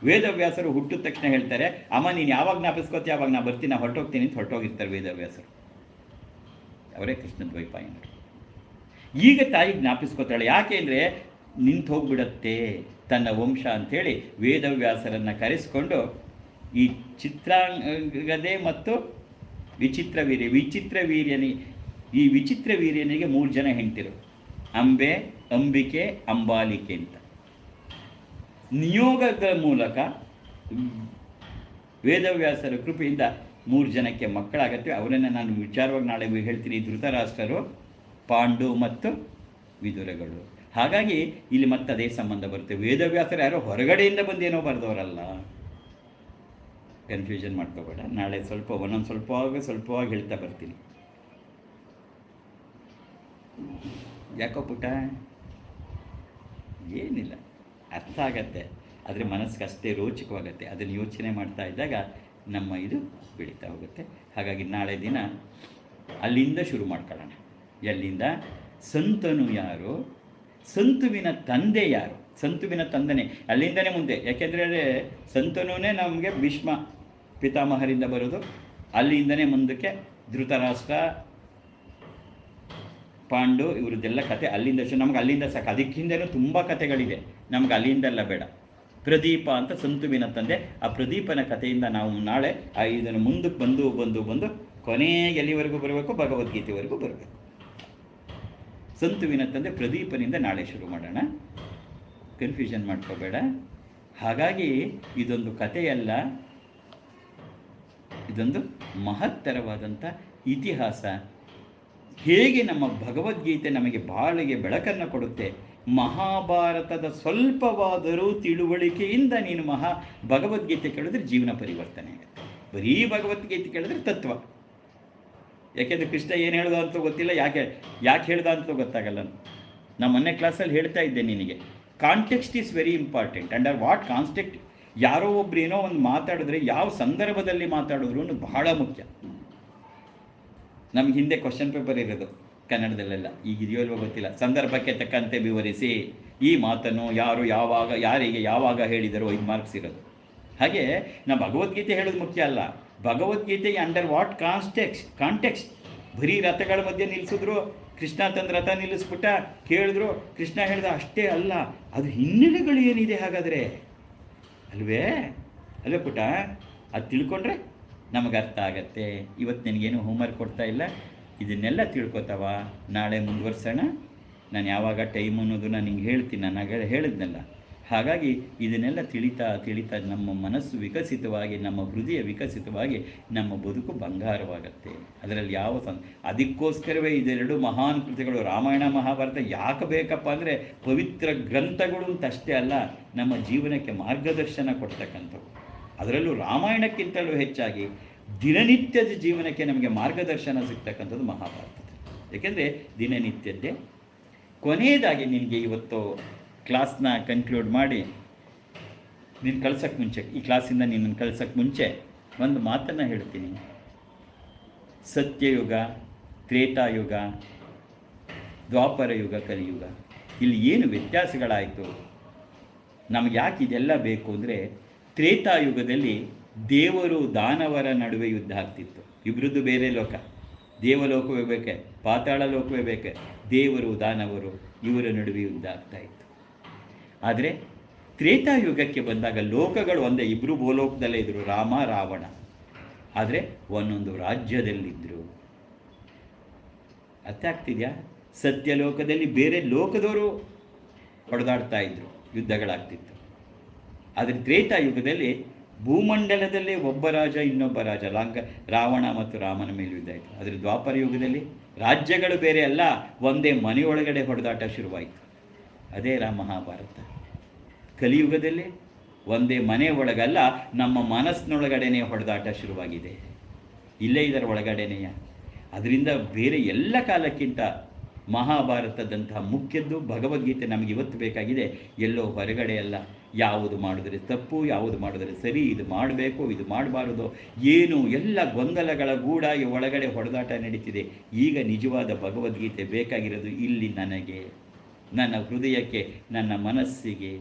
ವೇದವ್ಯಾಸರು ಹುಟ್ಟಿದ ತಕ್ಷಣ ಹೇಳ್ತಾರೆ, ಅಮ್ಮ ನೀನು ಯಾವಾಗ ಜ್ಞಾಪಿಸ್ಕೋತೀಯ ಆವಾಗ ನಾನು ಬರ್ತೀನಿ, ನಾನು ಹೊರಟೋಗ್ತೀನಿ ಅಂತ ಹೊರಟೋಗಿರ್ತಾರೆ ವೇದವ್ಯಾಸರು. ಅವರೇ ಕೃಷ್ಣದ್ವೈಪಾಯನರು. ಈಗ ತಾಯಿ ಜ್ಞಾಪಿಸ್ಕೋತಾಳೆ. ಯಾಕೆ ಅಂದರೆ ನಿಂತು ಹೋಗ್ಬಿಡತ್ತೆ ತನ್ನ ವಂಶ ಅಂಥೇಳಿ ವೇದವ್ಯಾಸರನ್ನು ಕರೆಸಿಕೊಂಡು ಈ ಚಿತ್ರಾಂಗದೆ ಮತ್ತು ಈ ವಿಚಿತ್ರ ವೀರ್ಯನಿಗೆ 3 ಜನ ಹೆಂಡ್ತಿರು, ಅಂಬೆ, ಅಂಬಿಕೆ, ಅಂಬಾಲಿಕೆ ಅಂತ. ನಿಯೋಗದ ಮೂಲಕ ವೇದವ್ಯಾಸರ ಕೃಪೆಯಿಂದ 3 ಜನಕ್ಕೆ ಮಕ್ಕಳಾಗತ್ತೆ. ಅವರನ್ನು ನಾನು ವಿಚಾರವಾಗಿ ನಾಳೆ ಹೇಳ್ತೀನಿ. ಧೃತರಾಷ್ಟ್ರರು, ಪಾಂಡು ಮತ್ತು ವಿದುರಗಳು. ಹಾಗಾಗಿ ಇಲ್ಲಿ ಮತ್ತೆ ಅದೇ ಸಂಬಂಧ ಬರುತ್ತೆ. ವೇದವ್ಯಾಸರು ಯಾರೋ ಹೊರಗಡೆಯಿಂದ ಬಂದೇನೋ ಬರೆದವರಲ್ಲ. ಕನ್ಫ್ಯೂಷನ್ ಮಾಡ್ಕೋಬೇಡ. ನಾಳೆ ಒಂದೊಂದು ಸ್ವಲ್ಪವಾಗಿ ಹೇಳ್ತಾ ಬರ್ತೀನಿ. ಯಾಕೋ ಪುಟ್ಟ ಏನಿಲ್ಲ, ಅರ್ಥ ಆಗತ್ತೆ, ಆದರೆ ಮನಸ್ಸಿಗೆ ಅಷ್ಟೇ ರೋಚಕವಾಗತ್ತೆ. ಅದನ್ನು ಯೋಚನೆ ಮಾಡ್ತಾ ಇದ್ದಾಗ ನಮ್ಮ ಇದು ಬೆಳೀತಾ ಹೋಗುತ್ತೆ. ಹಾಗಾಗಿ ನಾಳೆ ದಿನ ಅಲ್ಲಿಂದ ಶುರು ಮಾಡ್ಕೊಳ್ಳೋಣ. ಎಲ್ಲಿಂದ? ಸಂತನು ಯಾರು, ಸಂತುವಿನ ತಂದೆ ಯಾರು, ಸಂತುವಿನ ತಂದನೆ ಅಲ್ಲಿಂದನೇ ಮುಂದೆ. ಯಾಕೆಂದರೆ ಸಂತನುನೇ ನಮಗೆ ಭೀಷ್ಮ ಪಿತಾಮಹರಿಂದ ಬರೋದು. ಅಲ್ಲಿಂದನೇ ಮುಂದಕ್ಕೆ ಧೃತರಾಷ್ಟ್ರ, ಪಾಂಡು ಇವರದ್ದೆಲ್ಲ ಕತೆ ಅಲ್ಲಿಂದ ನಮ್ಗೆ ಅಲ್ಲಿಂದ ಸಾಕು. ಅದಕ್ಕಿಂತಲೂ ತುಂಬ ಕಥೆಗಳಿದೆ, ನಮ್ಗೆ ಅಲ್ಲಿಂದೆಲ್ಲ ಬೇಡ. ಪ್ರದೀಪ ಅಂತ ಸಂತುವಿನ ತಂದೆ, ಆ ಪ್ರದೀಪನ ಕಥೆಯಿಂದ ನಾವು ನಾಳೆ ಇದನ್ನು ಮುಂದಕ್ಕೆ ಬಂದು ಕೊನೆಗೆ ಎಲ್ಲಿವರೆಗೂ ಬರಬೇಕು? ಭಗವದ್ಗೀತೆವರೆಗೂ ಬರಬೇಕು. ಸಂತುವಿನ ತಂದೆ ಪ್ರದೀಪನಿಂದ ನಾಳೆ ಶುರು ಮಾಡೋಣ. ಕನ್ಫ್ಯೂಷನ್ ಮಾಡ್ಕೋಬೇಡ. ಹಾಗಾಗಿ ಇದೊಂದು ಕಥೆಯಲ್ಲ, ಇದೊಂದು ಮಹತ್ತರವಾದಂಥ ಇತಿಹಾಸ. ಹೇಗೆ ನಮ್ಮ ಭಗವದ್ಗೀತೆ ನಮಗೆ ಬಾಳಿಗೆ ಬೆಳಕನ್ನು ಕೊಡುತ್ತೆ. ಮಹಾಭಾರತದ ಸ್ವಲ್ಪವಾದರೂ ತಿಳುವಳಿಕೆಯಿಂದ ನೀನು ಭಗವದ್ಗೀತೆ ಕೇಳಿದ್ರೆ ಜೀವನ ಪರಿವರ್ತನೆ ಆಗುತ್ತೆ. ಬರೀ ಭಗವದ್ಗೀತೆ ಕೇಳಿದ್ರೆ ತತ್ವ. ಯಾಕೆಂದರೆ ಕೃಷ್ಣ ಏನು ಹೇಳ್ದ ಅಂತ ಗೊತ್ತಿಲ್ಲ, ಯಾಕೆ ಹೇಳ್ದ ಅಂತ ಗೊತ್ತಾಗಲ್ಲ. ನಾನು ಮೊನ್ನೆ ಕ್ಲಾಸಲ್ಲಿ ಹೇಳ್ತಾ ಇದ್ದೆ ನಿನಗೆ, context is very important. Under what context, ಯಾರೋ ಒಬ್ರು ಏನೋ ಒಂದು ಮಾತಾಡಿದ್ರೆ ಯಾವ ಸಂದರ್ಭದಲ್ಲಿ ಮಾತಾಡಿದ್ರು ಅನ್ನೋದು ಬಹಳ ಮುಖ್ಯ. ನಮ್ಗೆ ಹಿಂದೆ ಕ್ವಶನ್ ಪೇಪರ್ ಇರೋದು ಕನ್ನಡದಲ್ಲೆಲ್ಲ, ಈಗ ಇದೆಯೋ ಇಲ್ವೋ ಗೊತ್ತಿಲ್ಲ. ಸಂದರ್ಭಕ್ಕೆ ತಕ್ಕಂತೆ ವಿವರಿಸಿ ಈ ಮಾತನ್ನು ಯಾರಿಗೆ ಯಾವಾಗ ಹೇಳಿದರೋ 5 ಮಾರ್ಕ್ಸ್ ಇರೋದು. ಹಾಗೆ ನಾವು ಭಗವದ್ಗೀತೆ ಹೇಳೋದು ಮುಖ್ಯ ಅಲ್ಲ. Bhagavad Gita under what context. ಬರೀ ರಥಗಳ ಮಧ್ಯೆ ನಿಲ್ಲಿಸಿದ್ರು, ಕೃಷ್ಣ ತಂದು ರಥ ನಿಲ್ಲಿಸ್ಬಿಟ್ಟ, ಕೇಳಿದ್ರು, ಕೃಷ್ಣ ಹೇಳ್ದ ಅಷ್ಟೇ ಅಲ್ಲ, ಅದು ಹಿನ್ನೆಲೆಗಳು ಏನಿದೆ ಹಾಗಾದರೆ ಅಲ್ವೇ ಪುಟ್ಟ? ಅದು ತಿಳ್ಕೊಂಡ್ರೆ ನಮಗೆ ಅರ್ಥ ಆಗತ್ತೆ. ಇವತ್ತು ನನಗೇನು ಹೋಮ್ವರ್ಕ್ ಕೊಡ್ತಾ ಇಲ್ಲ, ಇದನ್ನೆಲ್ಲ ತಿಳ್ಕೊತಾವ. ನಾಳೆ ಮುಂದುವರ್ಸೋಣ. ನಾನು ಯಾವಾಗ ಟೈಮ್ ಅನ್ನೋದು ನಾನು ನಿಂಗೆ ಹೇಳ್ತೀನಿ, ನಾನು ಹೇಳಿದ್ನಲ್ಲ. ಹಾಗಾಗಿ ಇದನ್ನೆಲ್ಲ ತಿಳಿತಾ ನಮ್ಮ ಮನಸ್ಸು ವಿಕಸಿತವಾಗಿ, ನಮ್ಮ ಹೃದಯ ವಿಕಸಿತವಾಗಿ ನಮ್ಮ ಬದುಕು ಬಂಗಾರವಾಗತ್ತೆ. ಅದರಲ್ಲಿ ಅದಕ್ಕೋಸ್ಕರವೇ ಇದೆರಡು ಮಹಾನ್ ಕೃತಿಗಳು, ರಾಮಾಯಣ ಮಹಾಭಾರತ ಯಾಕೆ ಬೇಕಪ್ಪ ಅಂದರೆ ಪವಿತ್ರ ಗ್ರಂಥಗಳು ಅಂತಷ್ಟೇ ಅಲ್ಲ, ನಮ್ಮ ಜೀವನಕ್ಕೆ ಮಾರ್ಗದರ್ಶನ ಕೊಡ್ತಕ್ಕಂಥವು. ಅದರಲ್ಲೂ ರಾಮಾಯಣಕ್ಕಿಂತಲೂ ಹೆಚ್ಚಾಗಿ ದಿನನಿತ್ಯದ ಜೀವನಕ್ಕೆ ನಮಗೆ ಮಾರ್ಗದರ್ಶನ ಸಿಗ್ತಕ್ಕಂಥದ್ದು ಮಹಾಭಾರತ. ಏಕೆಂದರೆ ದಿನನಿತ್ಯದ್ದೇ. ಕೊನೆಯದಾಗಿ ನಿನಗೆ ಇವತ್ತು ಕ್ಲಾಸ್ನ ಕನ್ಕ್ಲೂಡ್ ಮಾಡಿ ನೀನು ಕಳ್ಸೋಕ್ಕೆ ಮುಂಚೆ, ಈ ಕ್ಲಾಸಿಂದ ನಿನ್ನನ್ನು ಕಳ್ಸೋಕ್ಕೆ ಮುಂಚೆ ಒಂದು ಮಾತನ್ನು ಹೇಳ್ತೀನಿ. ಸತ್ಯಯುಗ, ತ್ರೇತಾಯುಗ, ದ್ವಾಪರ ಯುಗ, ಕಲಿಯುಗ, ಇಲ್ಲಿ ಏನು ವ್ಯತ್ಯಾಸಗಳಾಯಿತು, ನಮಗೆ ಯಾಕೆ ಇದೆಲ್ಲ ಬೇಕು ಅಂದರೆ, ತ್ರೇತಾಯುಗದಲ್ಲಿ ದೇವರು ದಾನವರ ನಡುವೆ ಯುದ್ಧ ಆಗ್ತಿತ್ತು. ಇಬ್ಬರದ್ದು ಬೇರೆ ಲೋಕ, ದೇವಲೋಕವೇ ಬೇಕೆ, ಪಾತಾಳ ಲೋಕವೇ ಬೇಕೆ, ದೇವರು ದಾನವರು ಇವರ ನಡುವೆ ಯುದ್ಧ ಆಗ್ತಾಯಿತ್ತು. ಆದರೆ ತ್ರೇತಾಯುಗಕ್ಕೆ ಬಂದಾಗ ಲೋಕಗಳು ಒಂದೇ, ಇಬ್ಬರು ಭೂಲೋಕದಲ್ಲೇ ಇದ್ದರು, ರಾಮ ರಾವಣ. ಆದರೆ ಒಂದೊಂದು ರಾಜ್ಯದಲ್ಲಿದ್ದರು. ಅರ್ಥ ಆಗ್ತಿದೆಯಾ? ಸತ್ಯಲೋಕದಲ್ಲಿ ಬೇರೆ ಲೋಕದವರು ಹೊಡೆದಾಡ್ತಾ ಇದ್ರು, ಯುದ್ಧಗಳಾಗ್ತಿತ್ತು. ಆದರೆ ತ್ರೇತಾಯುಗದಲ್ಲಿ ಭೂಮಂಡಲದಲ್ಲೇ ಒಬ್ಬ ರಾಜ ಇನ್ನೊಬ್ಬ ರಾಜ, ರಾವಣ ಮತ್ತು ರಾಮನ ಮೇಲೆ ಯುದ್ಧ ಆಯಿತು. ಆದರೆ ದ್ವಾಪರ ಯುಗದಲ್ಲಿ ರಾಜ್ಯಗಳು ಬೇರೆ ಅಲ್ಲ, ಒಂದೇ ಮನೆಯೊಳಗಡೆ ಹೊಡೆದಾಟ ಶುರುವಾಯಿತು. ಅದೇ ಮಹಾಭಾರತ. ಕಲಿಯುಗದಲ್ಲಿ ಒಂದೇ ಮನೆ ಒಳಗಲ್ಲ, ನಮ್ಮ ಮನಸ್ಸಿನೊಳಗಡೆನೇ ಹೊಡೆದಾಟ ಶುರುವಾಗಿದೆ. ಇಲ್ಲೇ ಇದರ ಒಳಗಡೆನೆಯ. ಅದರಿಂದ ಬೇರೆ ಎಲ್ಲ ಕಾಲಕ್ಕಿಂತ ಮಹಾಭಾರತದಂತಹ ಮುಖ್ಯದ್ದು ಭಗವದ್ಗೀತೆ ನಮಗೆ ಇವತ್ತು ಬೇಕಾಗಿದೆ. ಎಲ್ಲೋ ಹೊರಗಡೆ ಅಲ್ಲ, ಯಾವುದು ಮಾಡಿದ್ರೆ ತಪ್ಪು, ಯಾವುದು ಮಾಡಿದ್ರೆ ಸರಿ, ಇದು ಮಾಡಬೇಕು, ಇದು ಮಾಡಬಾರದು, ಏನು ಎಲ್ಲ ಗೊಂದಲಗಳ ಗೂಡಾಗಿ ಒಳಗಡೆ ಹೊಡೆದಾಟ ನಡೀತಿದೆ. ಈಗ ನಿಜವಾದ ಭಗವದ್ಗೀತೆ ಬೇಕಾಗಿರೋದು ಇಲ್ಲಿ ನನಗೆ, ನನ್ನ ಹೃದಯಕ್ಕೆ, ನನ್ನ ಮನಸ್ಸಿಗೆ.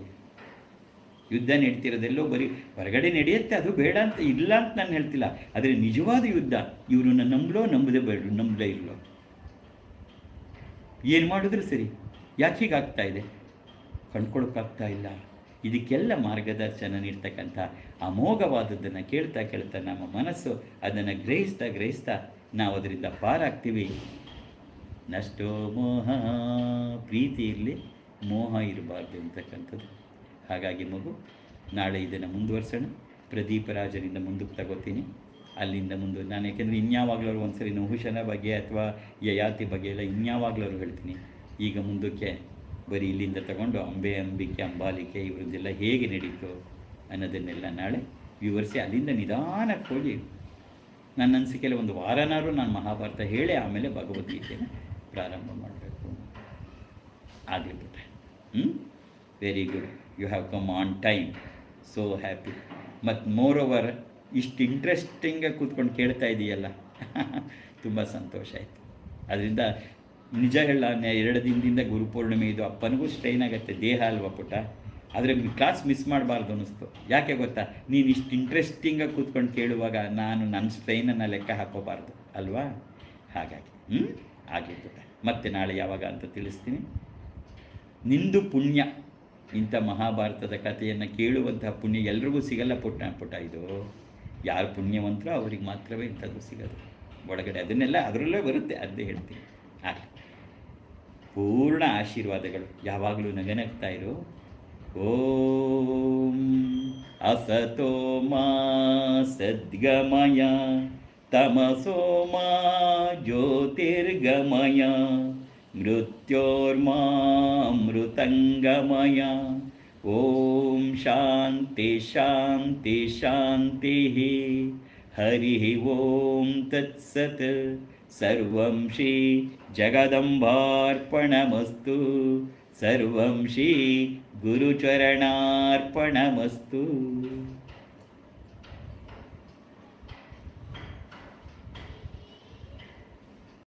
ಯುದ್ಧ ನಡೀತಿರೋದೆಲ್ಲೋ ಬರೀ ಹೊರಗಡೆ ನಡೆಯುತ್ತೆ, ಅದು ಬೇಡ ಅಂತ ಇಲ್ಲ ಅಂತ ನಾನು ಹೇಳ್ತಿಲ್ಲ. ಆದರೆ ನಿಜವಾದ ಯುದ್ಧ ಇವ್ರನ್ನ ನಂಬದೇ ಇರಲೋ, ಏನು ಮಾಡಿದ್ರು ಸರಿ, ಯಾಕೆ ಹೀಗಾಗ್ತಾ ಇದೆ? ಕಂಡ್ಕೊಳಕ್ಕಾಗ್ತಾ ಇಲ್ಲ. ಇದಕ್ಕೆಲ್ಲ ಮಾರ್ಗದರ್ಶನ ನೀಡ್ತಕ್ಕಂಥ ಅಮೋಘವಾದದ್ದನ್ನು ಕೇಳ್ತಾ ಕೇಳ್ತಾ ನಮ್ಮ ಮನಸ್ಸು ಅದನ್ನು ಗ್ರಹಿಸ್ತಾ ನಾವು ಅದರಿಂದ ಪಾರಾಗ್ತೀವಿ. ನಷ್ಟೋ ಮೋಹ, ಪ್ರೀತಿ ಇರಲಿ, ಮೋಹ ಇರಬಾರ್ದು ಅಂತಕ್ಕಂಥದ್ದು. ಹಾಗಾಗಿ ಮಗು, ನಾಳೆ ಇದನ್ನು ಮುಂದುವರ್ಸೋಣ. ಪ್ರದೀಪರಾಜನಿಂದ ಮುಂದಕ್ಕೆ ತಗೋತೀನಿ. ಅಲ್ಲಿಂದ ಮುಂದೆ ನಾನು, ಯಾಕೆಂದರೆ ಇನ್ಯಾವಾಗಲೂ ಒಂದು ಸರಿ ನಹುಷನ ಬಗ್ಗೆ ಅಥವಾ ಯಯಾತಿ ಬಗ್ಗೆ ಎಲ್ಲ ಇನ್ಯಾವಾಗಲೂ ಹೇಳ್ತೀನಿ. ಈಗ ಮುಂದಕ್ಕೆ ಬರೀ ಇಲ್ಲಿಂದ ತಗೊಂಡು ಅಂಬಿಕೆ, ಅಂಬಾಲಿಕೆ ಇವರದ್ದೆಲ್ಲ ಹೇಗೆ ನಡೀತು ಅನ್ನೋದನ್ನೆಲ್ಲ ನಾಳೆ ವಿವರಿಸಿ ಅಲ್ಲಿಂದ ನಿಧಾನಕ್ಕೆ ಹೋಗಿ ನನ್ನ ಅನಿಸಿಕೆಯಲ್ಲಿ ಒಂದು ವಾರನಾರು ನಾನು ಮಹಾಭಾರತ ಹೇಳಿ ಆಮೇಲೆ ಭಗವದ್ಗೀತೆನ ಪ್ರಾರಂಭ ಮಾಡಬೇಕು. ಆಗಲಿ ಬಿಟ್ಟೆ. Very good, you have come on time. So happy. ಮತ್ತು ಮೋರ್ ಓವರ್ ಇಷ್ಟು ಇಂಟ್ರೆಸ್ಟಿಂಗಾಗಿ ಕೂತ್ಕೊಂಡು ಕೇಳ್ತಾ ಇದೆಯಲ್ಲ, ತುಂಬ ಸಂತೋಷ ಆಯಿತು. ಅದರಿಂದ ನಿಜ ಹೇಳ, 2 ದಿನದಿಂದ ಗುರುಪೂರ್ಣಿಮೆ ಇದು, ಅಪ್ಪನಿಗೂ ಸ್ಟ್ರೈನ್ ಆಗುತ್ತೆ, ದೇಹ ಅಲ್ವಾ ಪುಟ್ಟ. ಆದರೆ ಕ್ಲಾಸ್ ಮಿಸ್ ಮಾಡಬಾರ್ದು ಅನ್ನಿಸ್ತು. ಯಾಕೆ ಗೊತ್ತಾ, ನೀನು ಇಷ್ಟು ಇಂಟ್ರೆಸ್ಟಿಂಗಾಗಿ ಕೂತ್ಕೊಂಡು ಕೇಳುವಾಗ ನಾನು ನನ್ನ ಸ್ಟ್ರೈನನ್ನು ಲೆಕ್ಕ ಹಾಕೋಬಾರ್ದು ಅಲ್ವಾ. ಹಾಗಾಗಿ ಆಗಲಿ ಪುಟ್ಟ. ಮತ್ತೆ ನಾಳೆ ಯಾವಾಗ ಅಂತ ತಿಳಿಸ್ತೀನಿ. ನಿಂದು ಪುಣ್ಯ, ಇಂಥ ಮಹಾಭಾರತದ ಕಥೆಯನ್ನು ಕೇಳುವಂತಹ ಪುಣ್ಯ ಎಲ್ರಿಗೂ ಸಿಗಲ್ಲ ಪುಟ್ಟ. ಇದು ಯಾರು ಪುಣ್ಯವಂತರೋ ಅವ್ರಿಗೆ ಮಾತ್ರವೇ ಇಂಥದ್ದು ಸಿಗೋದು. ಒಳಗಡೆ ಅದನ್ನೆಲ್ಲ ಅದರಲ್ಲೇ ಬರುತ್ತೆ, ಅದೇ ಹೇಳ್ತೀನಿ. ಆಗಲಿ. ಪೂರ್ಣ ಆಶೀರ್ವಾದಗಳು. ಯಾವಾಗಲೂ ನಗನಗ್ತಾ ಇರು. ಓಂ ಅಸತೋ ಮಾ ಸದ್ಗಮಯ ತಮಸೋಮಾ ಜ್ಯೋತಿರ್ಗಮಯ ಮೃತ್ಯೋರ್ಮಾಮೃತಂಗಮಯ. ಓಂ ಶಾಂತಿ ಶಾಂತಿ ಶಾಂತಿ. ಹರಿ ಓಂ ತತ್ಸತ್. ಸರ್ವಂ ಶ್ರೀ ಜಗದಂಬಾರ್ಪಣಮಸ್ತು. ಸರ್ವಂ ಶ್ರೀ ಗುರುಚರಣಾರ್ಪಣಮಸ್ತು.